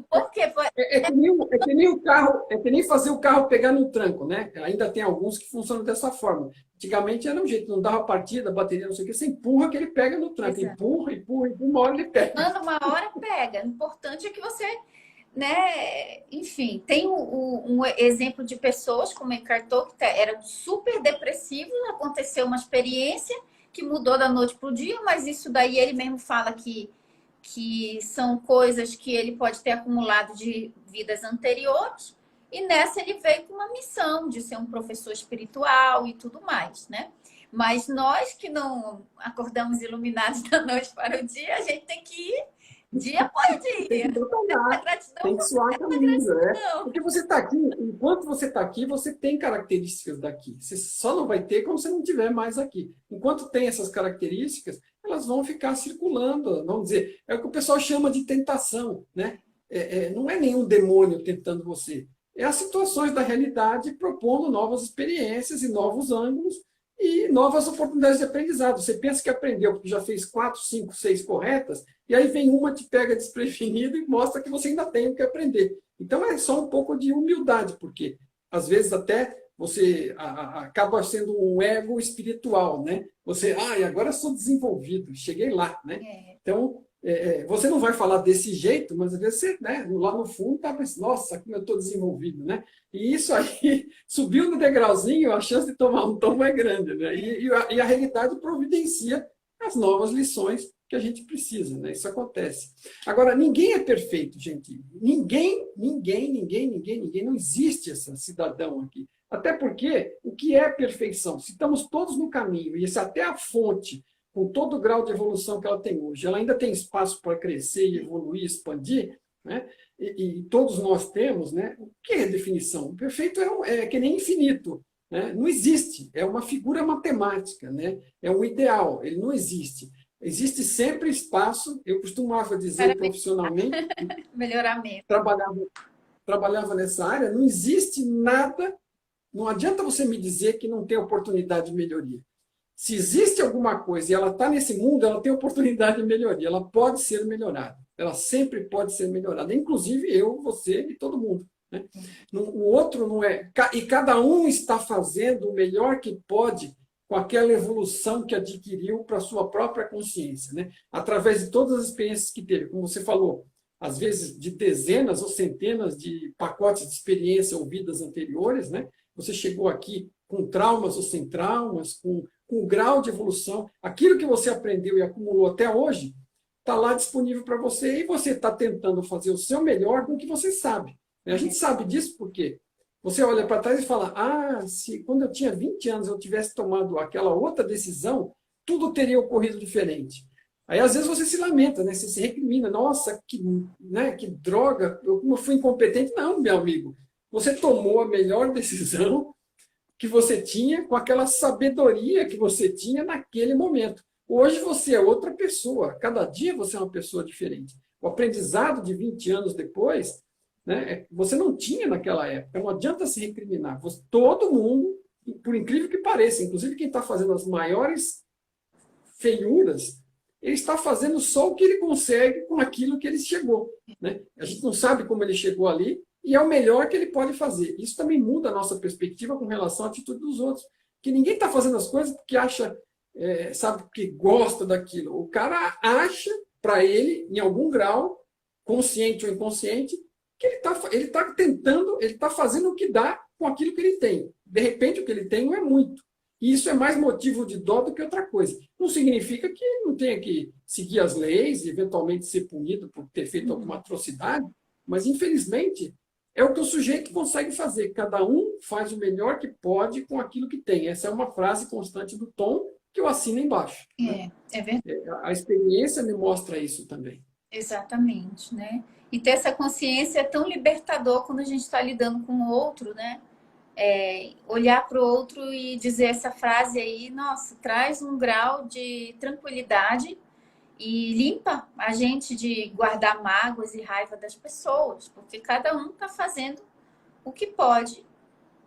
Porque Que nem o carro, é que nem fazer o carro pegar no tranco, né? Ainda tem alguns que funcionam dessa forma. Antigamente era um jeito, não dava partida, bateria, não sei o que, você empurra que ele pega no tranco. exato. Empurra, empurra, empurra, uma hora ele pega. Uma hora pega. O importante é que você, né? Enfim, tem um exemplo de pessoas como Eckhart Tolle, que era super depressivo, aconteceu uma experiência que mudou da noite para o dia, mas isso daí ele mesmo fala que são coisas que ele pode ter acumulado de vidas anteriores, e nessa ele veio com uma missão de ser um professor espiritual e tudo mais, né? Mas nós que não acordamos iluminados da noite para o dia, a gente tem que ir dia após Tem dia. que batalhar, Gratidão tem que suar a camisa, né? não. Porque você está aqui, enquanto você está aqui, você tem características daqui. Você só não vai ter quando você não estiver mais aqui. Enquanto tem essas características, elas vão ficar circulando, vamos dizer, é o que o pessoal chama de tentação, né? Não é nenhum demônio tentando você, é as situações da realidade propondo novas experiências e novos ângulos e novas oportunidades de aprendizado. Você pensa que aprendeu porque já fez 4, 5, 6 corretas, e aí vem uma, te pega desprevenido e mostra que você ainda tem o que aprender. Então é só um pouco de humildade, porque às vezes até você acaba sendo um ego espiritual, né? Você, agora eu sou desenvolvido, cheguei lá, né? Então, você não vai falar desse jeito, mas às vezes você, né, lá no fundo, está pensando, nossa, como eu estou desenvolvido, né? E isso aí, subiu no degrauzinho, a chance de tomar um tombo é grande, né? E a realidade providencia as novas lições que a gente precisa, né? Isso acontece. Agora, ninguém é perfeito, gente. Ninguém, não existe esse cidadão aqui. Até porque, o que é perfeição? Se estamos todos no caminho, e se até a fonte, com todo o grau de evolução que ela tem hoje, ela ainda tem espaço para crescer e evoluir, expandir, né? E todos nós temos, né? O que é definição? O perfeito é que nem infinito, né? Não existe, é uma figura matemática, né? É um ideal, ele não existe. Existe sempre espaço, eu costumava dizer profissionalmente, melhoramento. Trabalhava nessa área, não existe nada, não adianta você me dizer que não tem oportunidade de melhoria. Se existe alguma coisa e ela está nesse mundo, ela tem oportunidade de melhoria, ela pode ser melhorada, ela sempre pode ser melhorada, inclusive eu, você e todo mundo, né? O outro não é, e cada um está fazendo o melhor que pode com aquela evolução que adquiriu para a sua própria consciência, né? Através de todas as experiências que teve, como você falou, às vezes de dezenas ou centenas de pacotes de experiência ouvidas anteriores, né? Você chegou aqui com traumas ou sem traumas, com grau de evolução, aquilo que você aprendeu e acumulou até hoje, está lá disponível para você, e você está tentando fazer o seu melhor com o que você sabe. A gente sabe disso porque você olha para trás e fala, se quando eu tinha 20 anos eu tivesse tomado aquela outra decisão, tudo teria ocorrido diferente. Aí, às vezes, você se lamenta, né? Você se recrimina, nossa, que droga, como eu fui incompetente. Não, meu amigo, você tomou a melhor decisão que você tinha com aquela sabedoria que você tinha naquele momento. Hoje você é outra pessoa. Cada dia você é uma pessoa diferente. O aprendizado de 20 anos depois, né, você não tinha naquela época. Não adianta se recriminar. Todo mundo, por incrível que pareça, inclusive quem está fazendo as maiores feiuras, ele está fazendo só o que ele consegue com aquilo que ele chegou. Né? A gente não sabe como ele chegou ali e é o melhor que ele pode fazer. Isso também muda a nossa perspectiva com relação à atitude dos outros. Que ninguém está fazendo as coisas porque acha, sabe, porque gosta daquilo. O cara acha, para ele, em algum grau, consciente ou inconsciente, que ele tá tentando, ele está fazendo o que dá com aquilo que ele tem. De repente, o que ele tem não é muito. E isso é mais motivo de dó do que outra coisa. Não significa que ele não tenha que seguir as leis e eventualmente ser punido por ter feito alguma atrocidade, mas, infelizmente, é o que o sujeito consegue fazer. Cada um faz o melhor que pode com aquilo que tem. Essa é uma frase constante do Tom que eu assino embaixo. Né? É verdade. A experiência me mostra isso também. Exatamente, né? E ter essa consciência é tão libertador quando a gente está lidando com o outro, né? Olhar para o outro e dizer essa frase aí, nossa, traz um grau de tranquilidade e limpa a gente de guardar mágoas e raiva das pessoas, porque cada um está fazendo o que pode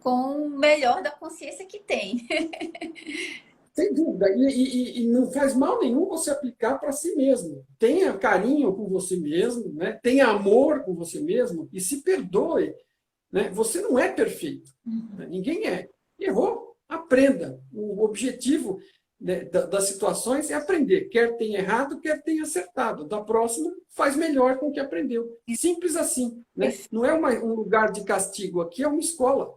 com o melhor da consciência que tem. Sem dúvida. E não faz mal nenhum você aplicar para si mesmo. Tenha carinho com você mesmo, né? Tenha amor com você mesmo e se perdoe. Né? Você não é perfeito. Né? Ninguém é. Errou, aprenda. O objetivo, né, das situações é aprender. Quer tenha errado, quer tenha acertado. Da próxima, faz melhor com o que aprendeu. Simples assim. Né? Não é um lugar de castigo. Aqui é uma escola.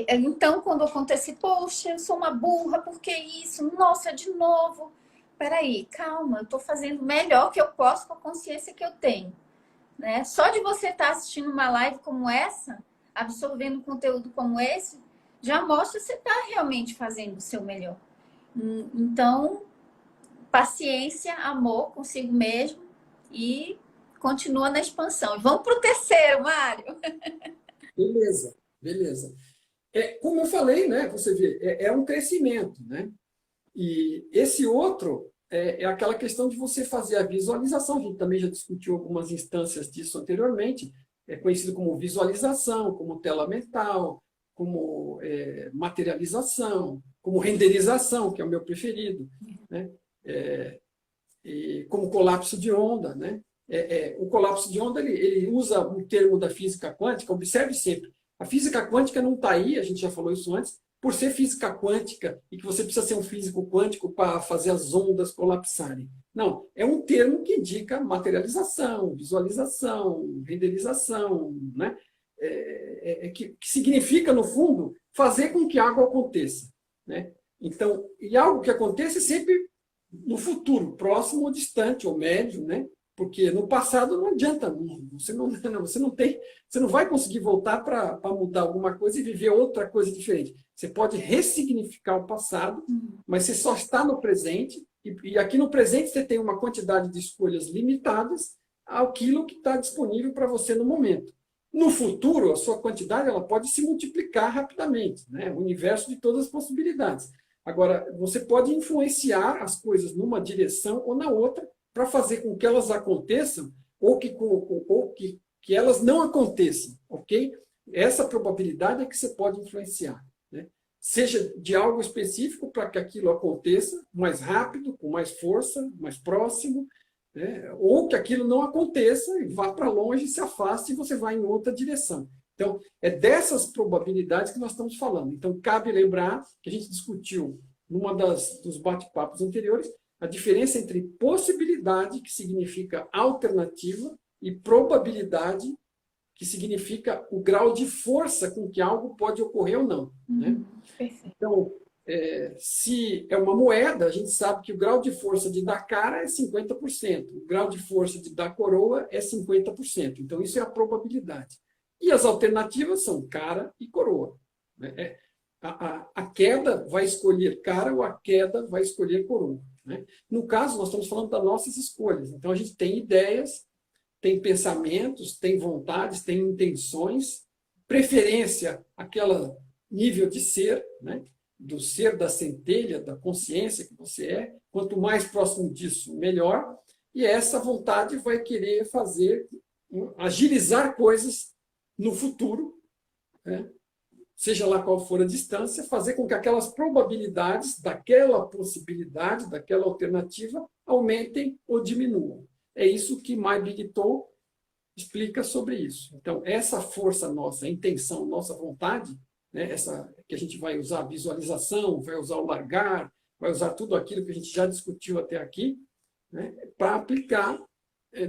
Então, quando acontece, poxa, eu sou uma burra, por que isso? Nossa, de novo. Peraí, calma, eu estou fazendo o melhor que eu posso com a consciência que eu tenho. Né? Só de você estar assistindo uma live como essa, absorvendo conteúdo como esse, já mostra que você está realmente fazendo o seu melhor. Então, paciência, amor consigo mesmo e continua na expansão. E vamos para o terceiro, Mário. Beleza, beleza. Como eu falei, né, você vê, é um crescimento. Né? E esse outro é aquela questão de você fazer a visualização. A gente também já discutiu algumas instâncias disso anteriormente. É conhecido como visualização, como tela mental, como materialização, como renderização, que é o meu preferido, né? E como colapso de onda. Né? O colapso de onda ele usa um termo da física quântica. Observe sempre, a física quântica não está aí, a gente já falou isso antes, por ser física quântica e que você precisa ser um físico quântico para fazer as ondas colapsarem. Não, é um termo que indica materialização, visualização, renderização, né? Que significa, no fundo, fazer com que algo aconteça. Né? Então, e algo que aconteça sempre no futuro, próximo ou distante, ou médio, né? Porque no passado não adianta, você não vai conseguir voltar para mudar alguma coisa e viver outra coisa diferente. Você pode ressignificar o passado, mas você só está no presente, e aqui no presente você tem uma quantidade de escolhas limitadas àquilo que está disponível para você no momento. No futuro, a sua quantidade ela pode se multiplicar rapidamente, né? O universo de todas as possibilidades. Agora, você pode influenciar as coisas numa direção ou na outra, para fazer com que elas aconteçam ou que elas não aconteçam, ok? Essa probabilidade é que você pode influenciar. Né? Seja de algo específico para que aquilo aconteça mais rápido, com mais força, mais próximo, né? Ou que aquilo não aconteça e vá para longe, se afaste e você vai em outra direção. Então, é dessas probabilidades que nós estamos falando. Então, cabe lembrar que a gente discutiu numa dos bate-papos anteriores a diferença entre possibilidade, que significa alternativa, e probabilidade, que significa o grau de força com que algo pode ocorrer ou não. Né? Então, se é uma moeda, a gente sabe que o grau de força de dar cara é 50%, o grau de força de dar coroa é 50%. Então, isso é a probabilidade. E as alternativas são cara e coroa. Né? A queda vai escolher cara ou a queda vai escolher coroa. Né? No caso, nós estamos falando das nossas escolhas. Então, a gente tem ideias, tem pensamentos, tem vontades, tem intenções, preferência, aquele nível de ser, né? do ser da centelha, da consciência que você é, quanto mais próximo disso, melhor. E essa vontade vai querer fazer, agilizar coisas no futuro, né? Seja lá qual for a distância, fazer com que aquelas probabilidades daquela possibilidade, daquela alternativa, aumentem ou diminuam. É isso que My Big Toe explica sobre isso. Então, essa força nossa, a intenção, nossa vontade, né, essa que a gente vai usar a visualização, vai usar o largar, vai usar tudo aquilo que a gente já discutiu até aqui, né, para aplicar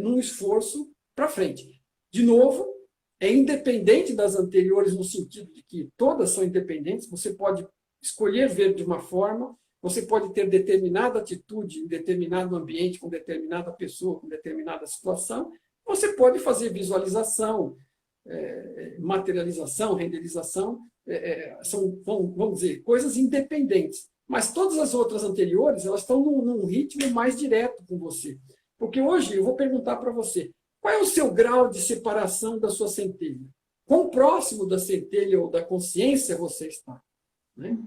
num esforço para frente. De novo, é independente das anteriores no sentido de que todas são independentes, você pode escolher ver de uma forma, você pode ter determinada atitude em determinado ambiente, com determinada pessoa, com determinada situação, você pode fazer visualização, materialização, renderização, são, vamos dizer, coisas independentes. Mas todas as outras anteriores, elas estão num ritmo mais direto com você. Porque hoje eu vou perguntar para você, qual é o seu grau de separação da sua centelha? Quão próximo da centelha ou da consciência você está? Né?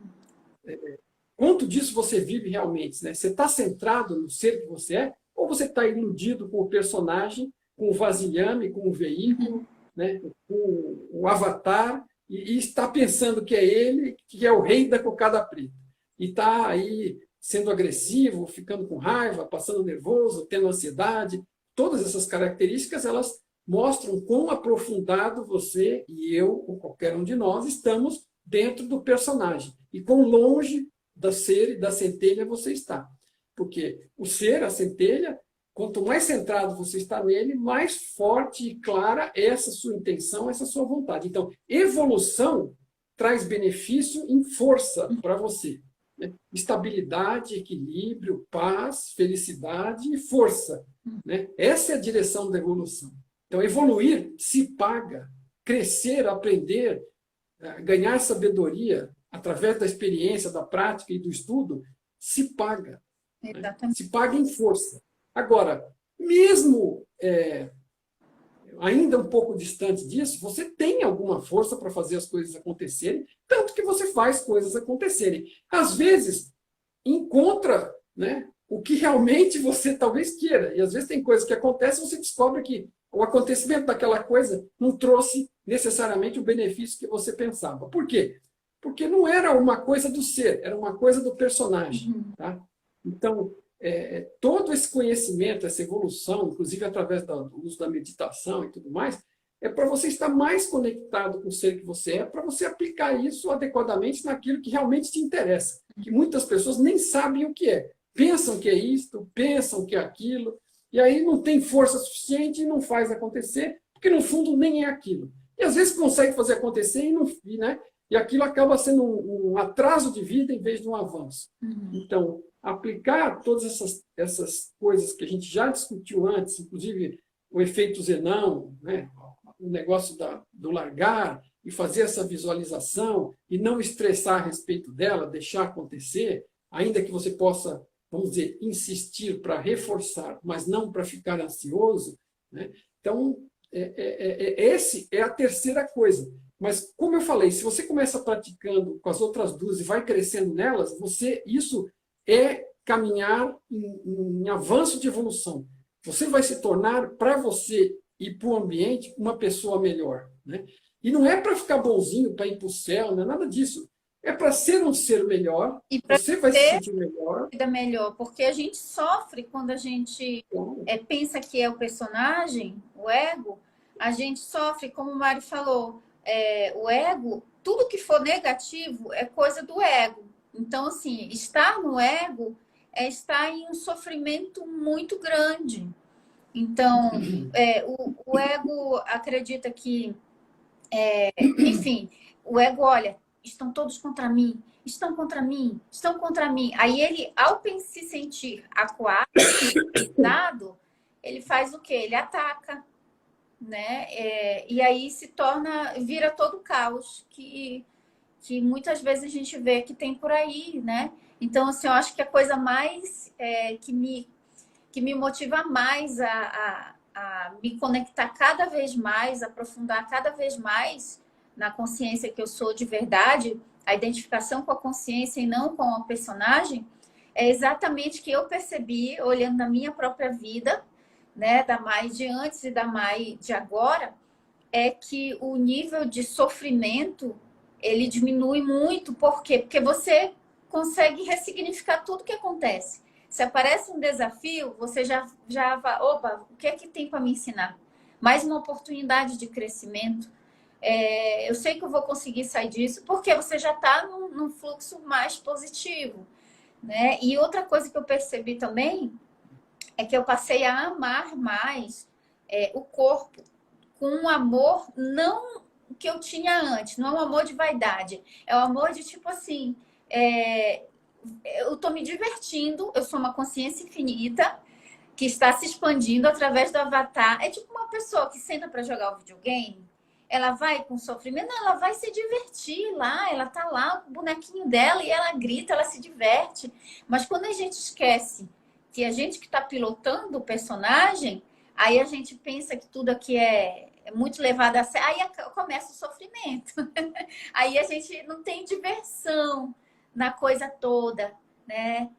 Quanto disso você vive realmente? Né? Você está centrado no ser que você é? Ou você está iludido com o personagem, com o vasilhame, com o veículo, né? Com o avatar, e está pensando que é ele, que é o rei da cocada preta? E está aí sendo agressivo, ficando com raiva, passando nervoso, tendo ansiedade. Todas essas características, elas mostram quão aprofundado você e eu, ou qualquer um de nós, estamos dentro do personagem. E quão longe do ser e da centelha você está. Porque o ser, a centelha, quanto mais centrado você está nele, mais forte e clara é essa sua intenção, essa sua vontade. Então, evolução traz benefício em força para você. Né? Estabilidade, equilíbrio, paz, felicidade e força. Né? Essa é a direção da evolução. Então, evoluir se paga. Crescer, aprender, ganhar sabedoria através da experiência, da prática e do estudo, se paga. Né? Se paga em força. Agora, mesmo ainda um pouco distante disso, você tem alguma força para fazer as coisas acontecerem, tanto que você faz coisas acontecerem. Às vezes, encontra, né, o que realmente você talvez queira. E às vezes tem coisas que acontecem e você descobre que o acontecimento daquela coisa não trouxe necessariamente o benefício que você pensava. Por quê? Porque não era uma coisa do ser, era uma coisa do personagem. Tá? Então, todo esse conhecimento, essa evolução, inclusive através do uso da meditação e tudo mais, é para você estar mais conectado com o ser que você é, para você aplicar isso adequadamente naquilo que realmente te interessa. Que muitas pessoas nem sabem o que é. Pensam que é isto, pensam que é aquilo, e aí não tem força suficiente e não faz acontecer, porque no fundo nem é aquilo. E às vezes consegue fazer acontecer e não, né? E aquilo acaba sendo um atraso de vida em vez de um avanço. Então, aplicar todas essas coisas que a gente já discutiu antes, inclusive o efeito Zenão, né? O negócio do largar, e fazer essa visualização, e não estressar a respeito dela, deixar acontecer, ainda que você possa, vamos dizer, insistir para reforçar, mas não para ficar ansioso. Né? Então, essa é a terceira coisa. Mas, como eu falei, se você começa praticando com as outras duas e vai crescendo nelas, isso é caminhar em avanço de evolução. Você vai se tornar, para você e para o ambiente, uma pessoa melhor. Né? E não é para ficar bonzinho, para ir para o céu, não é nada disso. É para ser um ser melhor, E para você vai se sentir melhor. Vida melhor, porque a gente sofre quando a gente pensa que é o personagem, o ego, a gente sofre, como o Mário falou, o ego, tudo que for negativo é coisa do ego. Então, assim, estar no ego é estar em um sofrimento muito grande. Então, o ego acredita que, enfim, o ego, olha, estão todos contra mim, estão contra mim, estão contra mim. Aí ele, ao se sentir acuado, ele faz o quê? Ele ataca, né? E aí vira todo o caos que muitas vezes a gente vê que tem por aí, né? Então, assim, eu acho que a coisa mais que me motiva mais a me conectar cada vez mais, aprofundar cada vez mais na consciência que eu sou de verdade, a identificação com a consciência e não com a personagem, é exatamente que eu percebi, olhando na minha própria vida, né, da Mai de antes e da Mai de agora, é que o nível de sofrimento, ele diminui muito. Por quê? Porque você consegue ressignificar tudo que acontece. Se aparece um desafio, você já vai, opa, o que é que tem para me ensinar? Mais uma oportunidade de crescimento. Eu sei que eu vou conseguir sair disso, porque você já está num fluxo mais positivo, né? E outra coisa que eu percebi também é que eu passei a amar mais o corpo, com um amor não que eu tinha antes, não é um amor de vaidade, é um amor de tipo assim, eu tô me divertindo, eu sou uma consciência infinita que está se expandindo através do avatar. É tipo uma pessoa que senta para jogar o videogame, ela vai com sofrimento, não, ela vai se divertir lá, ela tá lá com o bonequinho dela e ela grita, ela se diverte. Mas quando a gente esquece que a gente que está pilotando o personagem, aí a gente pensa que tudo aqui é muito levado a sério, aí começa o sofrimento. Aí a gente não tem diversão na coisa toda, né?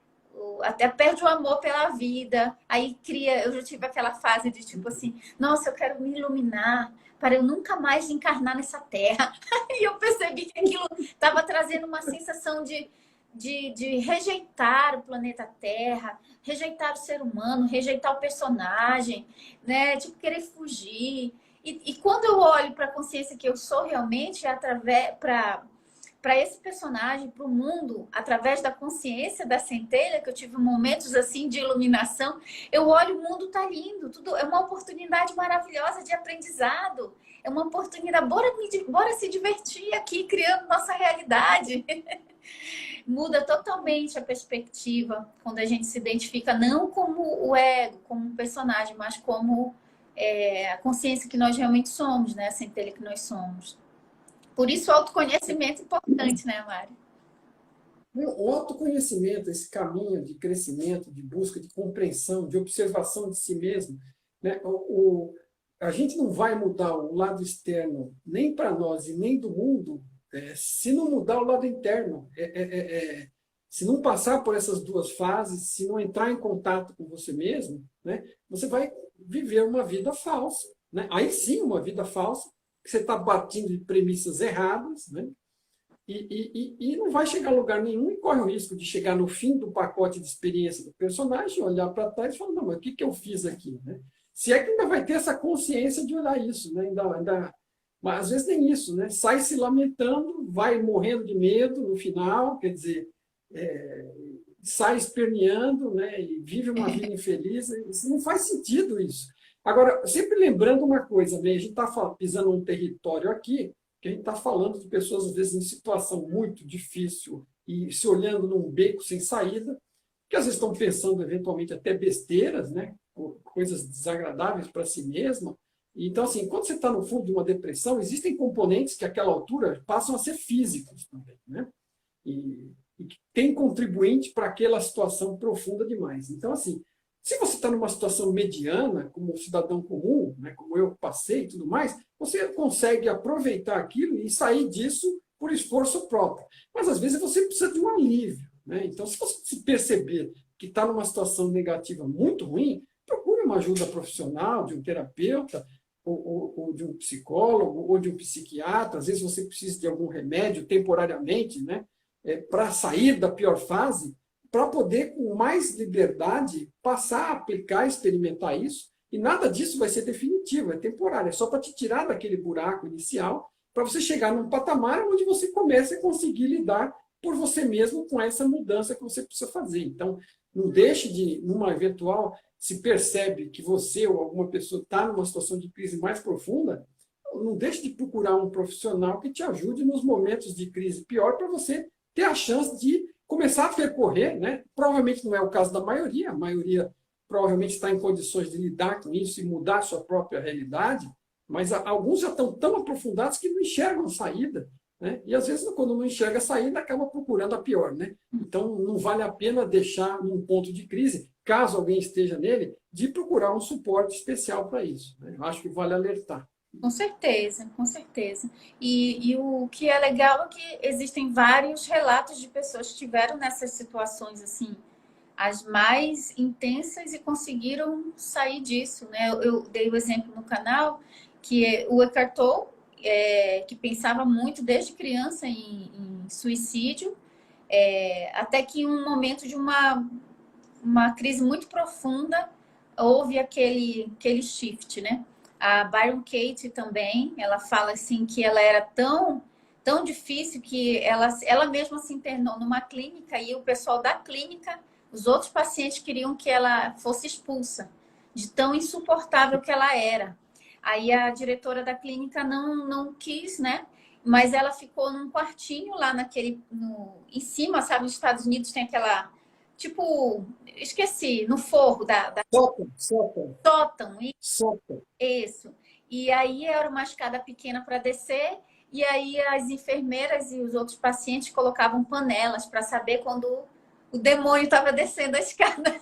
Até perde o amor pela vida. Aí cria, eu já tive aquela fase de tipo assim, nossa, eu quero me iluminar para eu nunca mais encarnar nessa terra. E eu percebi que aquilo estava trazendo uma sensação de rejeitar o planeta Terra, rejeitar o ser humano, rejeitar o personagem, né? Tipo, querer fugir. E quando eu olho para a consciência que eu sou realmente, é através para esse personagem, para o mundo, através da consciência da centelha, que eu tive momentos assim de iluminação, eu olho, o mundo tá lindo, tudo é uma oportunidade maravilhosa de aprendizado, é uma oportunidade, bora se divertir aqui, criando nossa realidade. Muda totalmente a perspectiva quando a gente se identifica não como o ego, como um personagem, mas como a consciência que nós realmente somos, né? A centelha que nós somos. Por isso, o autoconhecimento é importante, né, Mário? O autoconhecimento, esse caminho de crescimento, de busca, de compreensão, de observação de si mesmo, né? A gente não vai mudar o lado externo nem para nós e nem do mundo se não mudar o lado interno. Se não passar por essas duas fases, se não entrar em contato com você mesmo, né? Você vai viver uma vida falsa. Né? Aí sim, uma vida falsa, que você está batendo de premissas erradas, né? E não vai chegar a lugar nenhum e corre o risco de chegar no fim do pacote de experiência do personagem, olhar para trás e falar, não, mas o que eu fiz aqui? Né? Se é que ainda vai ter essa consciência de olhar isso. Né? Mas às vezes nem isso. Né? Sai se lamentando, vai morrendo de medo no final, quer dizer, sai esperneando, né? E vive uma vida infeliz. Isso não faz sentido isso. Agora, sempre lembrando uma coisa, né? A gente está pisando num território aqui que a gente está falando de pessoas, às vezes, em situação muito difícil e se olhando num beco sem saída, que às vezes estão pensando, eventualmente, até besteiras, né? Coisas desagradáveis para si mesma. Então, assim, quando você está no fundo de uma depressão, existem componentes que, àquela altura, passam a ser físicos também, né? E que tem contribuinte para aquela situação profunda demais. Então, assim, se você está numa situação mediana, como um cidadão comum, né, como eu passei e tudo mais, você consegue aproveitar aquilo e sair disso por esforço próprio. Mas, às vezes, você precisa de um alívio. Né? Então, se você se perceber que está numa situação negativa muito ruim, procure uma ajuda profissional, de um terapeuta, ou de um psicólogo, ou de um psiquiatra. Às vezes, você precisa de algum remédio temporariamente, né, para sair da pior fase, para poder, com mais liberdade, passar a aplicar, experimentar isso. E nada disso vai ser definitivo, é temporário. É só para te tirar daquele buraco inicial, para você chegar num patamar onde você comece a conseguir lidar por você mesmo com essa mudança que você precisa fazer. Então, não deixe de, numa eventual, se percebe que você ou alguma pessoa está numa situação de crise mais profunda, não deixe de procurar um profissional que te ajude nos momentos de crise pior, para você ter a chance de começar a percorrer, né? Provavelmente não é o caso da maioria, a maioria provavelmente está em condições de lidar com isso e mudar a sua própria realidade, mas alguns já estão tão aprofundados que não enxergam saída, né? E às vezes, quando não enxerga a saída, acaba procurando a pior. Né? Então, não vale a pena deixar num ponto de crise, caso alguém esteja nele, de procurar um suporte especial para isso. Né? Eu acho que vale alertar. Com certeza, com certeza. E o que é legal é que existem vários relatos de pessoas que estiveram nessas situações assim, as mais intensas e conseguiram sair disso, né? Eu dei o exemplo no canal que o Eckhart Tolle, que pensava muito desde criança em suicídio, até que em um momento de uma crise muito profunda, houve aquele shift, né? A Byron Katie também, ela fala assim que ela era tão difícil que ela mesma se internou numa clínica e o pessoal da clínica, os outros pacientes queriam que ela fosse expulsa, de tão insuportável que ela era. Aí a diretora da clínica não quis, né? Mas ela ficou num quartinho lá em cima, sabe? Nos Estados Unidos tem aquela, tipo, esqueci, no forro da Sótão, sótão, sótão, sótão. isso. E aí era uma escada pequena para descer, e aí as enfermeiras e os outros pacientes colocavam panelas para saber quando o demônio estava descendo a escada.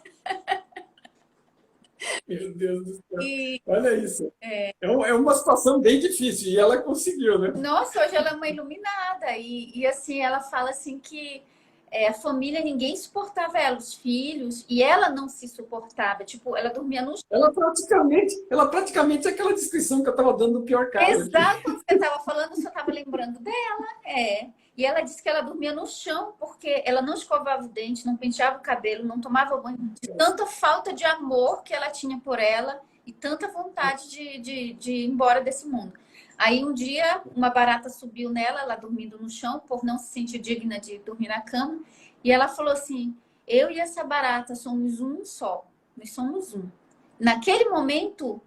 Meu Deus do céu. E, Olha isso. É uma situação bem difícil e ela conseguiu, né? nossa, hoje ela é uma iluminada. E assim, ela fala assim que a família, ninguém suportava ela, os filhos, e ela não se suportava. Tipo, ela dormia no. Ela praticamente é aquela descrição que eu estava dando do pior caso aqui. Exato, quando você estava falando, eu só estava lembrando dela. É. E ela disse que ela dormia no chão porque ela não escovava o dente, não penteava o cabelo, não tomava banho, de tanta falta de amor que ela tinha por ela e tanta vontade de ir embora desse mundo. Aí um dia uma barata subiu nela, ela dormindo no chão, por não se sentir digna de dormir na cama, e ela falou assim: eu e essa barata somos um só, nós somos um. Naquele momento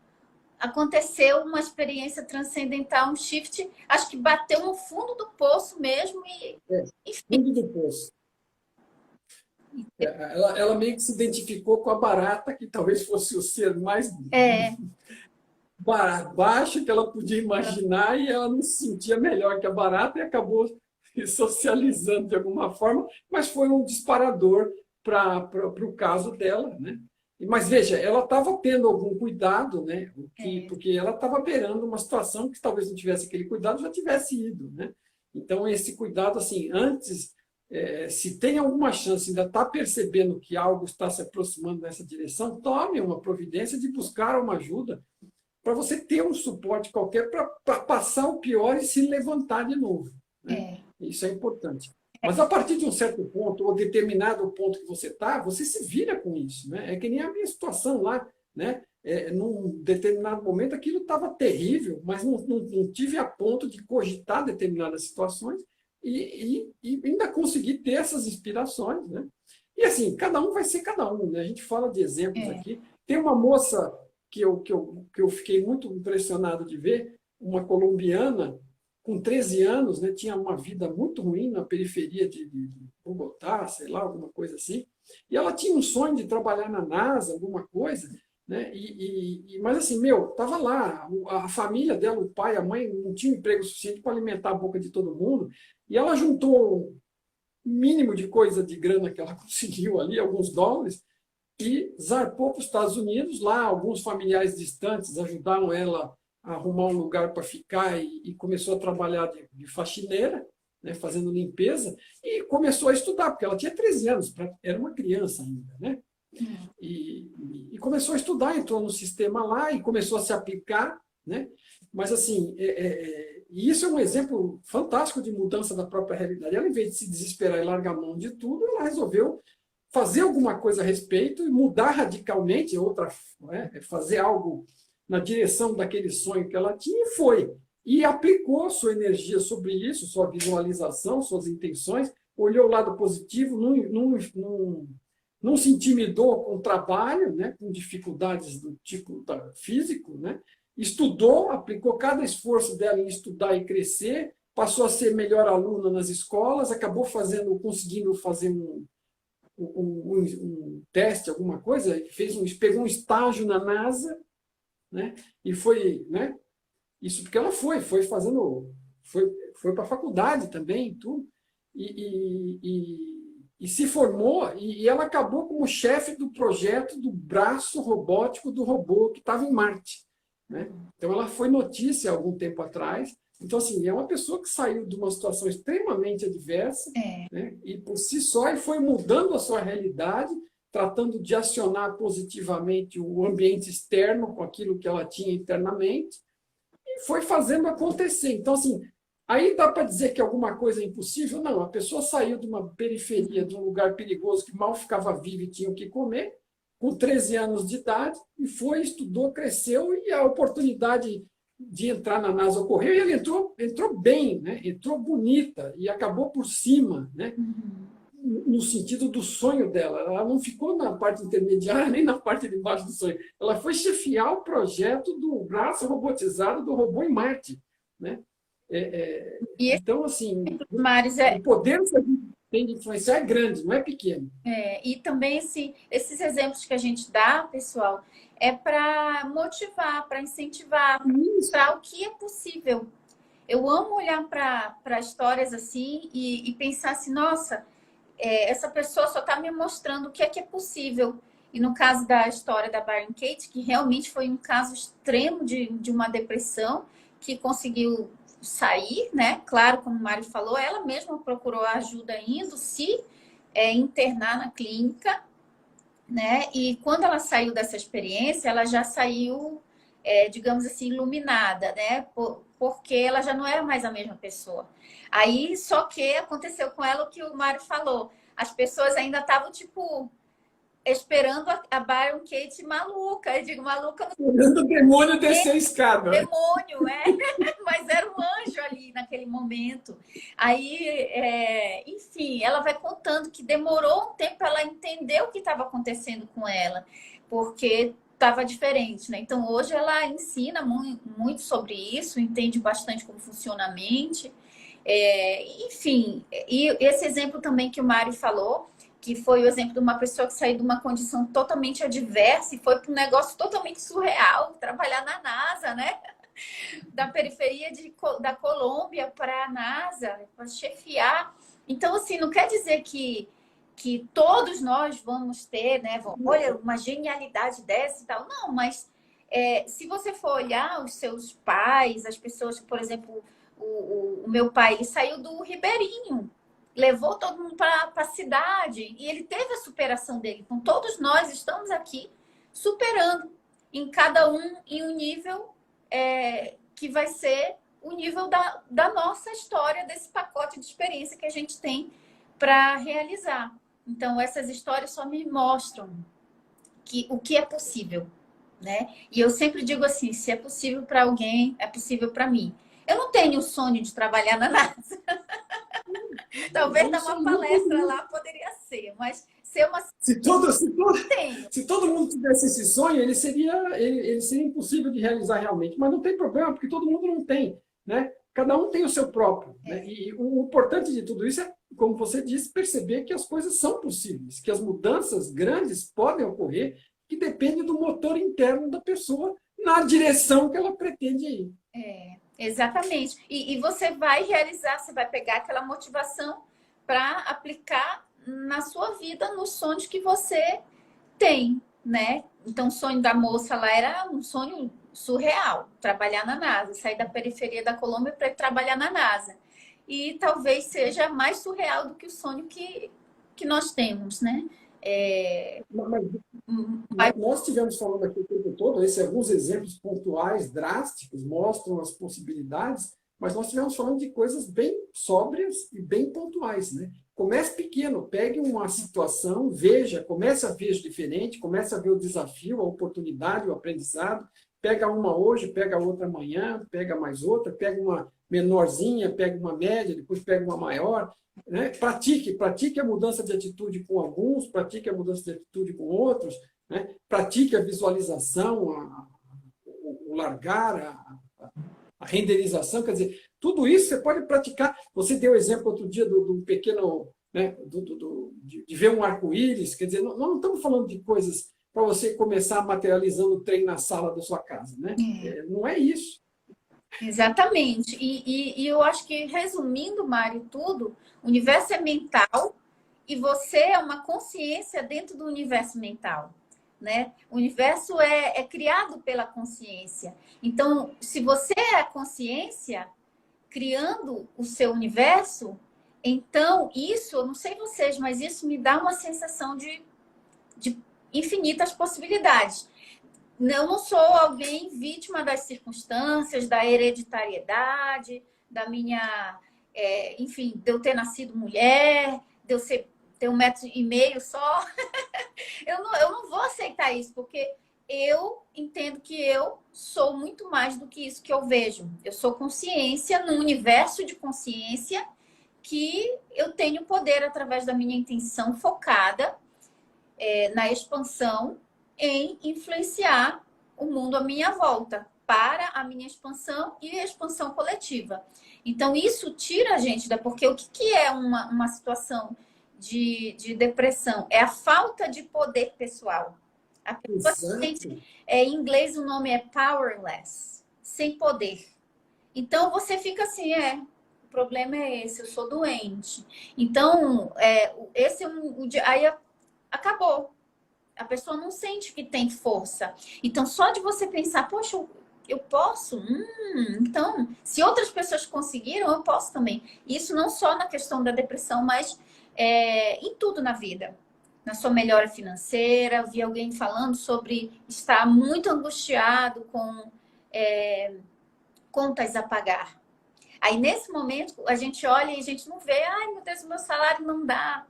aconteceu uma experiência transcendental, um shift, acho que bateu no fundo do poço mesmo e, É, enfim, fundo do poço. Ela meio que se identificou com a barata, que talvez fosse o ser mais é, baixo que ela podia imaginar, e ela não se sentia melhor que a barata e acabou se socializando de alguma forma, mas foi um disparador para o caso dela, né? Mas veja, ela estava tendo algum cuidado, né? Porque ela estava beirando uma situação que talvez não tivesse aquele cuidado, já tivesse ido, né? Então, esse cuidado, assim, antes, se tem alguma chance, ainda está percebendo que algo está se aproximando nessa direção, tome uma providência de buscar uma ajuda para você ter um suporte qualquer para passar o pior e se levantar de novo, né? é, Isso é importante. Mas a partir de um certo ponto, ou determinado ponto que você está, você se vira com isso, né? É que nem a minha situação lá, né? Num determinado momento aquilo estava terrível, mas não tive a ponto de cogitar determinadas situações e ainda consegui ter essas inspirações, né? E assim, cada um vai ser cada um, né? A gente fala de exemplos é, aqui. Tem uma moça que eu fiquei muito impressionado de ver, uma colombiana com 13 anos, né, tinha uma vida muito ruim na periferia de Bogotá, sei lá, alguma coisa assim, e ela tinha um sonho de trabalhar na NASA, alguma coisa, né, mas assim, estava lá, a família dela, o pai, a mãe, não tinha emprego suficiente para alimentar a boca de todo mundo, e ela juntou o mínimo de coisa de grana que ela conseguiu ali, alguns dólares, e zarpou para os Estados Unidos. Lá, alguns familiares distantes ajudaram ela a arrumar um lugar para ficar e começou a trabalhar de faxineira, né, fazendo limpeza, e começou a estudar, porque ela tinha 13 anos, era uma criança ainda, né? E começou a estudar, entrou no sistema lá e começou a se aplicar, né? Mas, assim, e isso é um exemplo fantástico de mudança da própria realidade. Ela, em vez de se desesperar e largar a mão de tudo, ela resolveu fazer alguma coisa a respeito e mudar radicalmente, fazer algo na direção daquele sonho que ela tinha, e foi. E aplicou sua energia sobre isso, sua visualização, suas intenções, olhou o lado positivo, não se intimidou com o trabalho, né, com dificuldades do tipo físico, né, estudou, aplicou cada esforço dela em estudar e crescer, passou a ser melhor aluna nas escolas, acabou conseguindo fazer um teste, alguma coisa, pegou um estágio na NASA, né? E foi, né? Isso porque ela foi fazendo, foi para a faculdade também, tudo, e se formou, e ela acabou como chefe do projeto do braço robótico do robô que estava em Marte. né? Então, ela foi notícia há algum tempo atrás. Então, assim, é uma pessoa que saiu de uma situação extremamente adversa, né? E por si só, e foi mudando a sua realidade, tratando de acionar positivamente o ambiente externo com aquilo que ela tinha internamente, e foi fazendo acontecer. Então, assim, aí dá para dizer que alguma coisa é impossível? Não, a pessoa saiu de uma periferia, de um lugar perigoso que mal ficava vivo e tinha o que comer, com 13 anos de idade, e foi, estudou, cresceu, e a oportunidade de entrar na NASA ocorreu, e ele entrou bem, né? Entrou bonita, e acabou por cima, né? No sentido do sonho dela. Ela não ficou na parte intermediária, nem na parte de baixo do sonho. Ela foi chefiar o projeto do braço robotizado do robô em Marte, né? E esse, Então, assim, Maris, o poder que a gente tem de influenciar é grande, não é pequeno. e também esses exemplos que a gente dá, pessoal, é para motivar, para incentivar, para mostrar o que é possível. Eu amo olhar para histórias assim e pensar assim, nossa, essa pessoa só está me mostrando o que é possível. E no caso da história da Byron Katie, que realmente foi um caso extremo de uma depressão, que conseguiu sair, né? Claro, como o Mário falou, ela mesma procurou ajuda indo se internar na clínica, né? E quando ela saiu dessa experiência, ela já saiu, digamos assim, iluminada, né? Porque ela já não era mais a mesma pessoa. Aí, só que aconteceu com ela o que o Mário falou. As pessoas ainda estavam, tipo, esperando a Byron Katie maluca. Eu digo, maluca Esperando o demônio descer a escada. demônio, mas era um anjo ali naquele momento. Aí, enfim, ela vai contando que demorou um tempo para ela entender o que estava acontecendo com ela, porque estava diferente, né? Então, hoje ela ensina muito sobre isso, entende bastante como funciona a mente. Enfim, e esse exemplo também que o Mário falou, que foi o exemplo de uma pessoa que saiu de uma condição totalmente adversa e foi para um negócio totalmente surreal, trabalhar na NASA, né? Da periferia da Colômbia para a NASA, para chefiar. Então, assim, não quer dizer que todos nós vamos ter, né? Olha, uma genialidade dessa e tal. Não, mas se você for olhar os seus pais, as pessoas, por exemplo, o meu pai, ele saiu do Ribeirinho, levou todo mundo para a cidade e ele teve a superação dele. Então, todos nós estamos aqui superando, em cada um em um nível que vai ser o nível da nossa história, desse pacote de experiência que a gente tem para realizar. Então, essas histórias só me mostram o que é possível, né? E eu sempre digo assim, se é possível para alguém, é possível para mim. Eu não tenho o sonho de trabalhar na NASA. Talvez dar uma palestra lá poderia ser, mas ser uma... Se todo mundo tivesse esse sonho, ele seria impossível de realizar realmente. Mas não tem problema, porque todo mundo não tem, né? Cada um tem o seu próprio. Né? E o importante de tudo isso é, como você disse, perceber que as coisas são possíveis, que as mudanças grandes podem ocorrer, que depende do motor interno da pessoa na direção que ela pretende ir. Exatamente. E você vai realizar, você vai pegar aquela motivação para aplicar na sua vida, nos sonhos que você tem, né? Então, o sonho da moça lá era um sonho surreal, trabalhar na NASA, sair da periferia da Colômbia para trabalhar na NASA. E talvez seja mais surreal do que o sonho que nós temos, né? Mas nós estivemos falando aqui o tempo todo, alguns exemplos pontuais, drásticos, mostram as possibilidades, mas nós estivemos falando de coisas bem sóbrias e bem pontuais, né? Comece pequeno, pegue uma situação, veja, comece a ver diferente, comece a ver o desafio, a oportunidade, o aprendizado, pega uma hoje, pega outra amanhã, pega mais outra, pega uma menorzinha, pega uma média, depois pega uma maior, né? Pratique a mudança de atitude com alguns, pratique a mudança de atitude com outros, né? Pratique a visualização, o largar, a renderização, quer dizer, tudo isso você pode praticar. Você deu exemplo outro dia do pequeno, né, de ver um arco-íris, quer dizer, nós não estamos falando de coisas para você começar materializando o trem na sala da sua casa, né? Não é isso. Exatamente. E eu acho que, resumindo, Mário, tudo, o universo é mental e você é uma consciência dentro do universo mental. né? O universo é criado pela consciência. Então, se você é a consciência criando o seu universo, então isso, eu não sei vocês, mas isso me dá uma sensação de infinitas possibilidades. Eu não sou alguém vítima das circunstâncias, da hereditariedade, da minha, enfim, de eu ter nascido mulher, de eu ter 1,5 m só. Eu não vou aceitar isso, porque eu entendo que eu sou muito mais do que isso que eu vejo. Eu sou consciência num universo de consciência que eu tenho poder através da minha intenção focada na expansão em influenciar o mundo à minha volta para a minha expansão e a expansão coletiva. Então, isso tira a gente porque o que é uma situação de depressão? É a falta de poder pessoal. A pessoa sente, em inglês o nome é powerless, sem poder. Então, você fica assim, o problema é esse, eu sou doente. Então, esse aí acabou. A pessoa não sente que tem força. Então, só de você pensar, poxa, eu posso? Então, se outras pessoas conseguiram, eu posso também. Isso não só na questão da depressão, mas em tudo na vida. Na sua melhora financeira, eu vi alguém falando sobre estar muito angustiado com contas a pagar. Aí, nesse momento, a gente olha e a gente não vê, ai, meu Deus, meu salário não dá,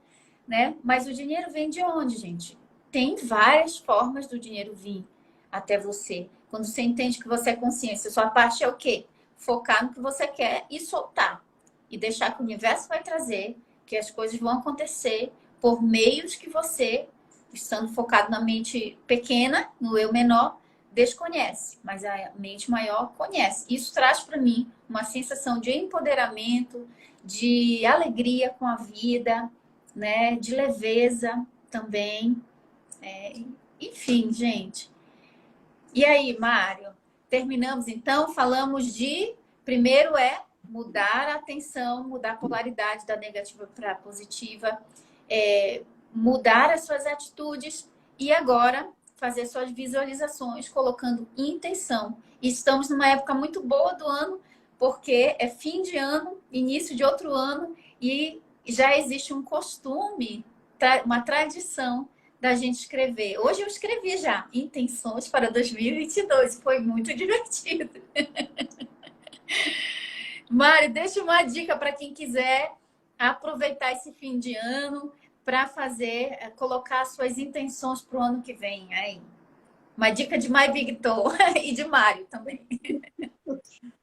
né? Mas o dinheiro vem de onde, gente? Tem várias formas do dinheiro vir até você. Quando você entende que você é consciência, sua parte é o quê? Focar no que você quer e soltar. E deixar que o universo vai trazer, que as coisas vão acontecer por meios que você, estando focado na mente pequena, no eu menor, desconhece, mas a mente maior conhece. Isso traz para mim uma sensação de empoderamento, de alegria com a vida, né? De leveza também. Enfim, gente. E aí, Mário? Terminamos então? Falamos de... Primeiro mudar a atenção, mudar a polaridade da negativa para a positiva, mudar as suas atitudes e agora fazer suas visualizações, colocando intenção. E estamos numa época muito boa do ano, porque é fim de ano, início de outro ano, e já existe um costume, uma tradição da gente escrever. Hoje eu escrevi já intenções para 2022, foi muito divertido. Mário, deixa uma dica para quem quiser aproveitar esse fim de ano para colocar suas intenções para o ano que vem. Aí. Uma dica de My Big Toe e de Mário também.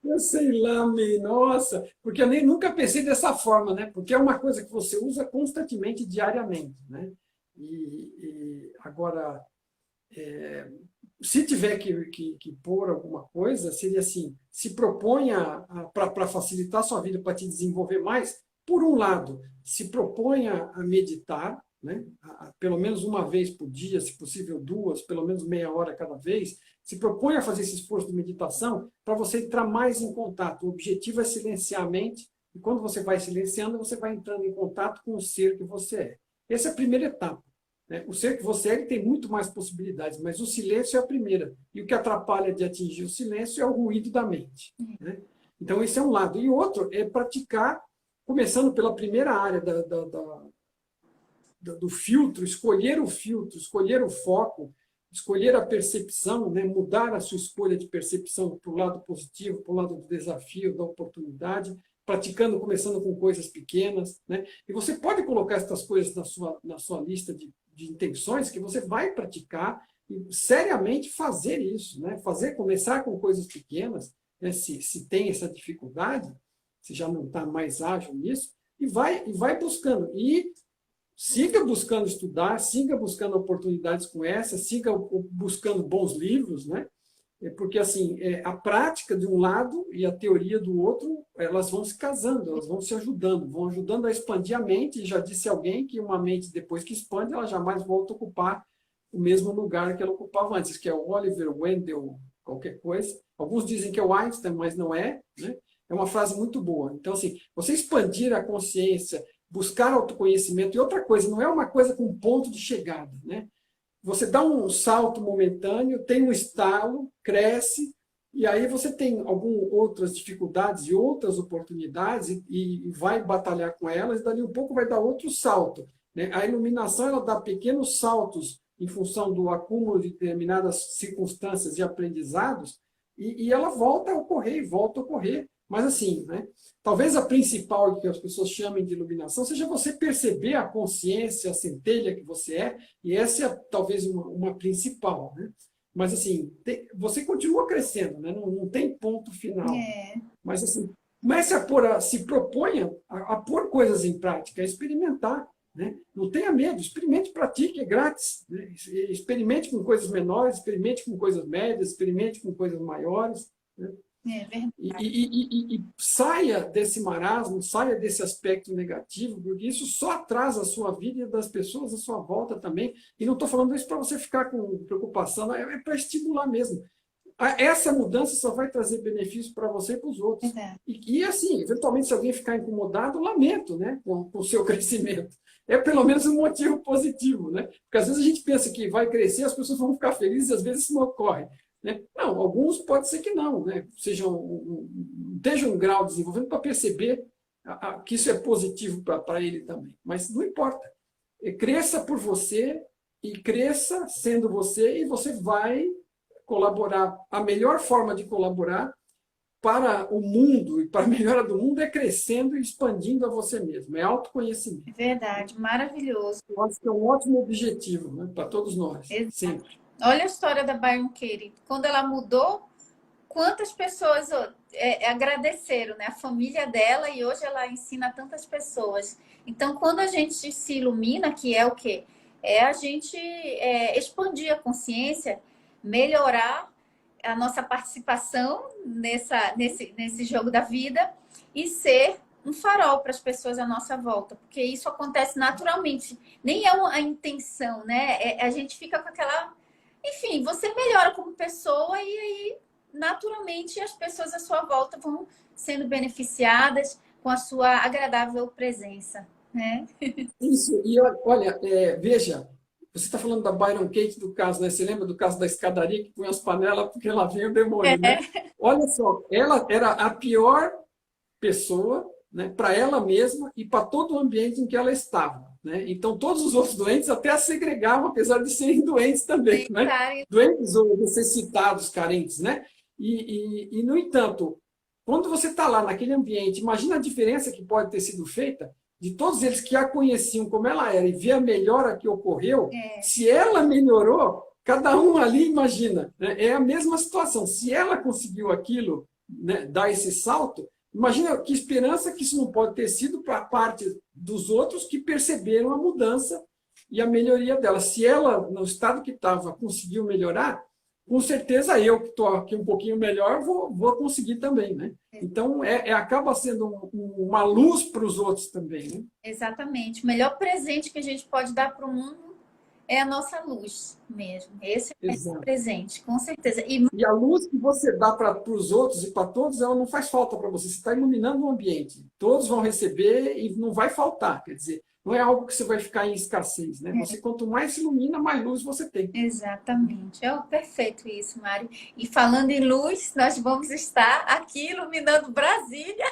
Eu sei lá, nossa, porque eu nunca pensei dessa forma, né? Porque é uma coisa que você usa constantemente, diariamente, né? E agora, se tiver que pôr alguma coisa, seria assim, se proponha para facilitar a sua vida, para te desenvolver mais, por um lado, se proponha a meditar, né? Pelo menos uma vez por dia, se possível 2, pelo menos meia hora cada vez, se proponha a fazer esse esforço de meditação para você entrar mais em contato. O objetivo é silenciar a mente, e quando você vai silenciando, você vai entrando em contato com o ser que você é. Essa é a primeira etapa. O ser que você é, ele tem muito mais possibilidades, mas o silêncio é a primeira. E o que atrapalha de atingir o silêncio é o ruído da mente. Né? Então, esse é um lado. E o outro é praticar, começando pela primeira área do filtro, escolher o foco, escolher a percepção, né? Mudar a sua escolha de percepção para o lado positivo, para o lado do desafio, da oportunidade, praticando, começando com coisas pequenas. Né? E você pode colocar essas coisas na sua lista de intenções que você vai praticar e seriamente fazer isso. Né? Começar com coisas pequenas, né? se tem essa dificuldade, se já não está mais ágil nisso, e vai buscando. E siga buscando estudar, siga buscando oportunidades com essa, siga buscando bons livros, né? Porque assim, a prática de um lado e a teoria do outro, elas vão se casando, elas vão se ajudando, vão ajudando a expandir a mente. E já disse alguém que uma mente, depois que expande, ela jamais volta a ocupar o mesmo lugar que ela ocupava antes, que é o Oliver Wendell, qualquer coisa. Alguns dizem que é o Einstein, mas não é, né? É uma frase muito boa. Então, assim, você expandir a consciência, buscar autoconhecimento, e outra coisa, não é uma coisa com ponto de chegada, né? você dá um salto momentâneo, tem um estalo, cresce, e aí você tem algumas outras dificuldades e outras oportunidades e vai batalhar com elas, e dali um pouco vai dar outro salto, né? A iluminação ela dá pequenos saltos em função do acúmulo de determinadas circunstâncias e aprendizados, e ela volta a ocorrer, e volta a ocorrer. Mas assim, né? Talvez a principal que as pessoas chamem de iluminação seja você perceber a consciência, a centelha que você é, e essa é talvez uma principal, né? Mas assim, você continua crescendo, né? Não tem ponto final. Mas assim, comece se proponha a pôr coisas em prática, a experimentar, né? Não tenha medo, experimente, pratique, é grátis, né? Experimente com coisas menores, experimente com coisas médias, experimente com coisas maiores, né? É verdade. E saia desse marasmo, saia desse aspecto negativo, porque isso só atrasa a sua vida e das pessoas à sua volta também. E não estou falando isso para você ficar com preocupação, é para estimular mesmo. Essa mudança só vai trazer benefício para você e para os outros. E assim, eventualmente, se alguém ficar incomodado, lamento, né, com o seu crescimento. É pelo menos um motivo positivo, né? Porque às vezes a gente pensa que vai crescer, as pessoas vão ficar felizes, e às vezes isso não ocorre. Né? Não, alguns pode ser que não, né? Esteja um grau de desenvolvimento para perceber que isso é positivo para ele também. Mas não importa. Cresça por você e cresça sendo você, e você vai colaborar. A melhor forma de colaborar para o mundo e para a melhora do mundo é crescendo e expandindo a você mesmo. É autoconhecimento. Verdade, maravilhoso. Eu acho que é um ótimo objetivo, né, para todos nós, sempre. Olha a história da Byron Katie. Quando ela mudou, quantas pessoas agradeceram, né? A família dela, e hoje ela ensina tantas pessoas. Então, quando a gente se ilumina, que é o quê? É a gente expandir a consciência, melhorar a nossa participação nesse jogo da vida e ser um farol para as pessoas à nossa volta, porque isso acontece naturalmente. Nem é a intenção, né? A gente fica com aquela... Enfim, você melhora como pessoa e aí, naturalmente, as pessoas à sua volta vão sendo beneficiadas com a sua agradável presença, né? Isso, e olha, veja, você está falando da Byron Katie do caso, né? Você lembra do caso da escadaria que põe as panelas porque lá vem o demônio, né? Olha só, ela era a pior pessoa, né, para ela mesma e para todo o ambiente em que ela estava. Né? Então, todos os outros doentes até a segregavam, apesar de serem doentes também. Né? Doentes ou necessitados, carentes. Né? No entanto, quando você está lá naquele ambiente, imagina a diferença que pode ter sido feita de todos eles que a conheciam como ela era e ver a melhora que ocorreu. Se ela melhorou, cada um ali, imagina, né? É a mesma situação. Se ela conseguiu aquilo, né, dar esse salto, imagina que esperança que isso não pode ter sido para a parte dos outros que perceberam a mudança e a melhoria dela. Se ela, no estado que estava, conseguiu melhorar, com certeza eu, que estou aqui um pouquinho melhor, vou conseguir também. Né? Então, acaba sendo uma luz para os outros também. Né? Exatamente. O melhor presente que a gente pode dar para o mundo é a nossa luz mesmo. Esse é o presente, com certeza. E a luz que você dá para os outros e para todos, ela não faz falta para você. Você está iluminando o ambiente. Todos vão receber e não vai faltar. Quer dizer, não é algo que você vai ficar em escassez. Né? Você, quanto mais se ilumina, mais luz você tem. Exatamente. É perfeito isso, Mário. E falando em luz, nós vamos estar aqui iluminando Brasília,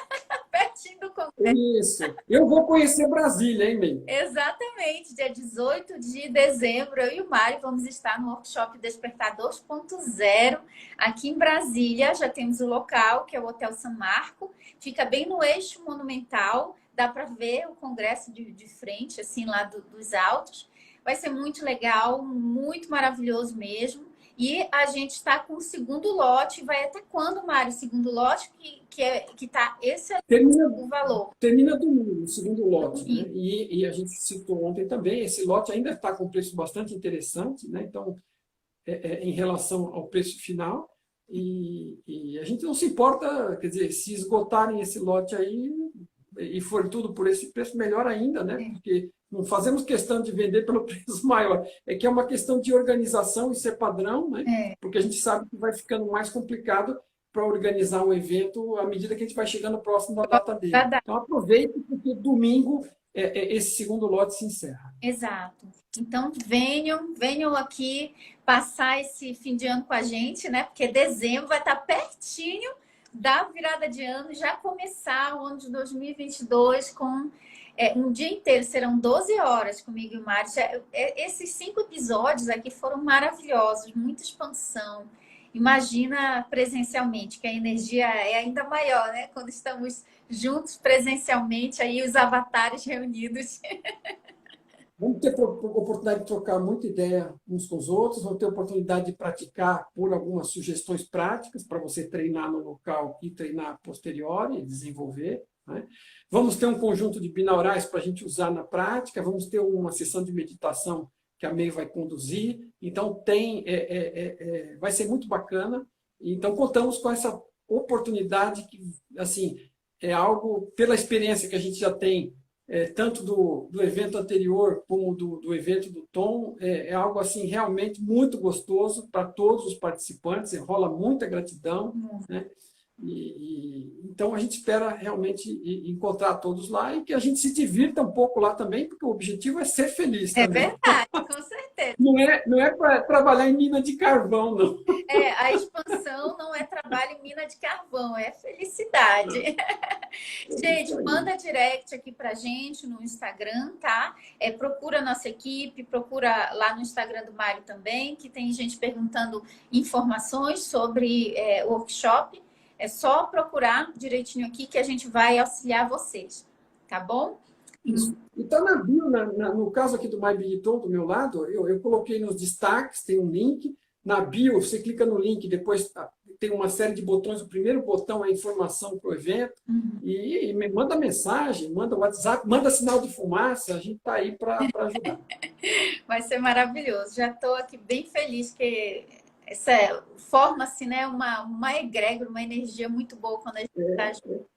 pertinho do Congresso. Isso. Eu vou conhecer Brasília, hein, May? Exatamente. Dia 18 de dezembro, eu e o Mário vamos estar no workshop Despertar 2.0 aqui em Brasília. Já temos o local, que é o Hotel San Marco. Fica bem no eixo monumental. Dá para ver o Congresso de frente, assim, lá dos altos. Vai ser muito legal, muito maravilhoso mesmo. E a gente está com o segundo lote. Vai até quando, Mário? O segundo lote que tá esse é o valor. Termina domingo, o segundo lote. Né? E a gente citou ontem também, esse lote ainda está com um preço bastante interessante, né? Então, em relação ao preço final. E a gente não se importa, quer dizer, se esgotarem esse lote aí e for tudo por esse preço, melhor ainda, né? Porque não fazemos questão de vender pelo preço maior. É que é uma questão de organização e ser padrão, né? Porque a gente sabe que vai ficando mais complicado para organizar um evento à medida que a gente vai chegando próximo da data dele. Então, aproveite, porque domingo esse segundo lote se encerra. Exato. Então, venham aqui passar esse fim de ano com a gente, né? Porque dezembro vai estar pertinho da virada de ano, já começar o ano de 2022 com um dia inteiro. Serão 12 horas comigo e o Mário. Esses 5 episódios aqui foram maravilhosos, muita expansão. Imagina presencialmente, que a energia é ainda maior, né? Quando estamos juntos presencialmente, aí os avatares reunidos. Vamos ter oportunidade de trocar muita ideia uns com os outros, vamos ter oportunidade de praticar por algumas sugestões práticas para você treinar no local e treinar a posteriori e desenvolver, né? Vamos ter um conjunto de binaurais para a gente usar na prática, vamos ter uma sessão de meditação que a MEI vai conduzir, então vai ser muito bacana. Então, contamos com essa oportunidade que, assim, é algo, pela experiência que a gente já tem, tanto do evento anterior como do evento do Tom, é algo assim realmente muito gostoso para todos os participantes, rola muita gratidão, né? Então a gente espera realmente encontrar todos lá e que a gente se divirta um pouco lá também, porque o objetivo é ser feliz também. É verdade, com certeza. Não é para trabalhar em mina de carvão, não. A expansão não é trabalho em mina de carvão, é felicidade. Gente, manda direct aqui pra gente no Instagram, tá? Procura a nossa equipe, procura lá no Instagram do Mário também, que tem gente perguntando informações sobre o workshop. É só procurar direitinho aqui que a gente vai auxiliar vocês, tá bom? Isso. E está na bio, no caso aqui do MyBigTom, do meu lado, eu coloquei nos destaques, tem um link. Na bio, você clica no link, depois tem uma série de botões. O primeiro botão é informação para o evento. E me manda mensagem, manda WhatsApp, manda sinal de fumaça. A gente está aí para ajudar. Vai ser maravilhoso. Já estou aqui bem feliz que forma-se, né, uma egrégora, uma energia muito boa quando a gente está junto.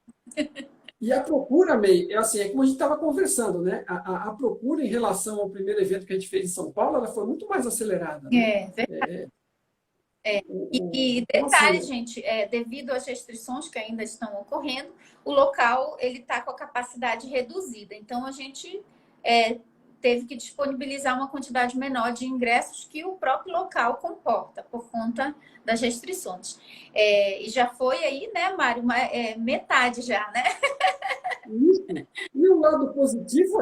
E a procura, May, é como a gente estava conversando, né? A procura em relação ao primeiro evento que a gente fez em São Paulo, ela foi muito mais acelerada. Né? Verdade. E detalhe, gente, devido às restrições que ainda estão ocorrendo, o local ele está com a capacidade reduzida. Então, a gente teve que disponibilizar uma quantidade menor de ingressos que o próprio local comporta, por conta das restrições. E já foi aí, né, Mário, metade já, né? Isso. E o lado positivo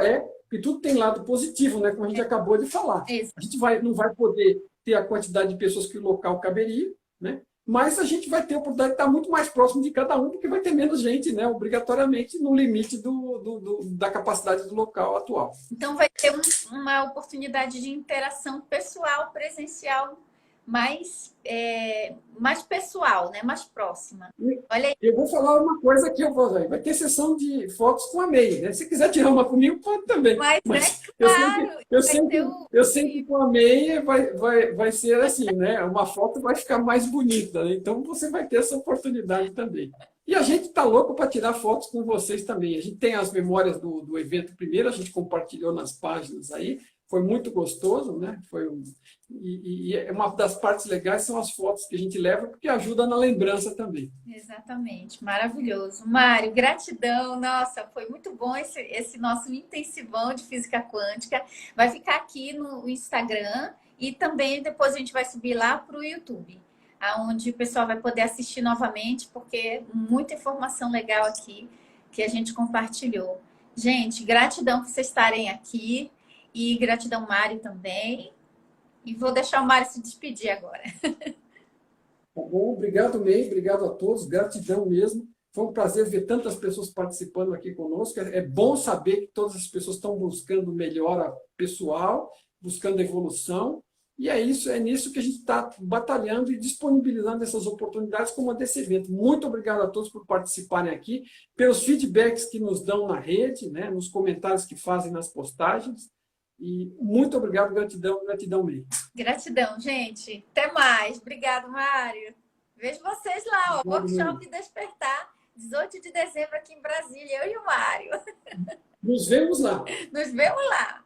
que tudo tem lado positivo, né? Como a gente acabou de falar. Isso. A gente não vai poder ter a quantidade de pessoas que o local caberia, né? Mas a gente vai ter a oportunidade de estar muito mais próximo de cada um, porque vai ter menos gente, né? Obrigatoriamente, no limite da capacidade do local atual. Então, vai ter uma oportunidade de interação pessoal, presencial, mais pessoal, né? Mais próxima. Olha aí. Eu vou falar uma coisa que vai ter sessão de fotos com a MEI, né? Se quiser tirar uma comigo, pode também. Mas claro, eu sei que com a MEI vai ser assim, né? Uma foto vai ficar mais bonita, né? Então você vai ter essa oportunidade também. E a gente está louco para tirar fotos com vocês também. A gente tem as memórias do evento primeiro, a gente compartilhou nas páginas aí. Foi muito gostoso, né? E uma das partes legais são as fotos que a gente leva, porque ajuda na lembrança também. Exatamente, maravilhoso. Mário, gratidão. Nossa, foi muito bom esse nosso intensivão de física quântica. Vai ficar aqui no Instagram e também depois a gente vai subir lá para o YouTube, onde o pessoal vai poder assistir novamente, porque muita informação legal aqui que a gente compartilhou. Gente, gratidão por vocês estarem aqui. E gratidão, Mário, também. E vou deixar o Mário se despedir agora. Tá bom, obrigado, May, obrigado a todos, gratidão mesmo. Foi um prazer ver tantas pessoas participando aqui conosco. É bom saber que todas as pessoas estão buscando melhora pessoal, buscando evolução. E é nisso que a gente está batalhando e disponibilizando essas oportunidades como a desse evento. Muito obrigado a todos por participarem aqui, pelos feedbacks que nos dão na rede, né, nos comentários que fazem nas postagens. E muito obrigado, gratidão, May. Gratidão, gente. Até mais. Obrigado, Mário. Vejo vocês lá, Workshop Despertar, 18 de dezembro aqui em Brasília, eu e o Mário. Nos vemos lá. Nos vemos lá.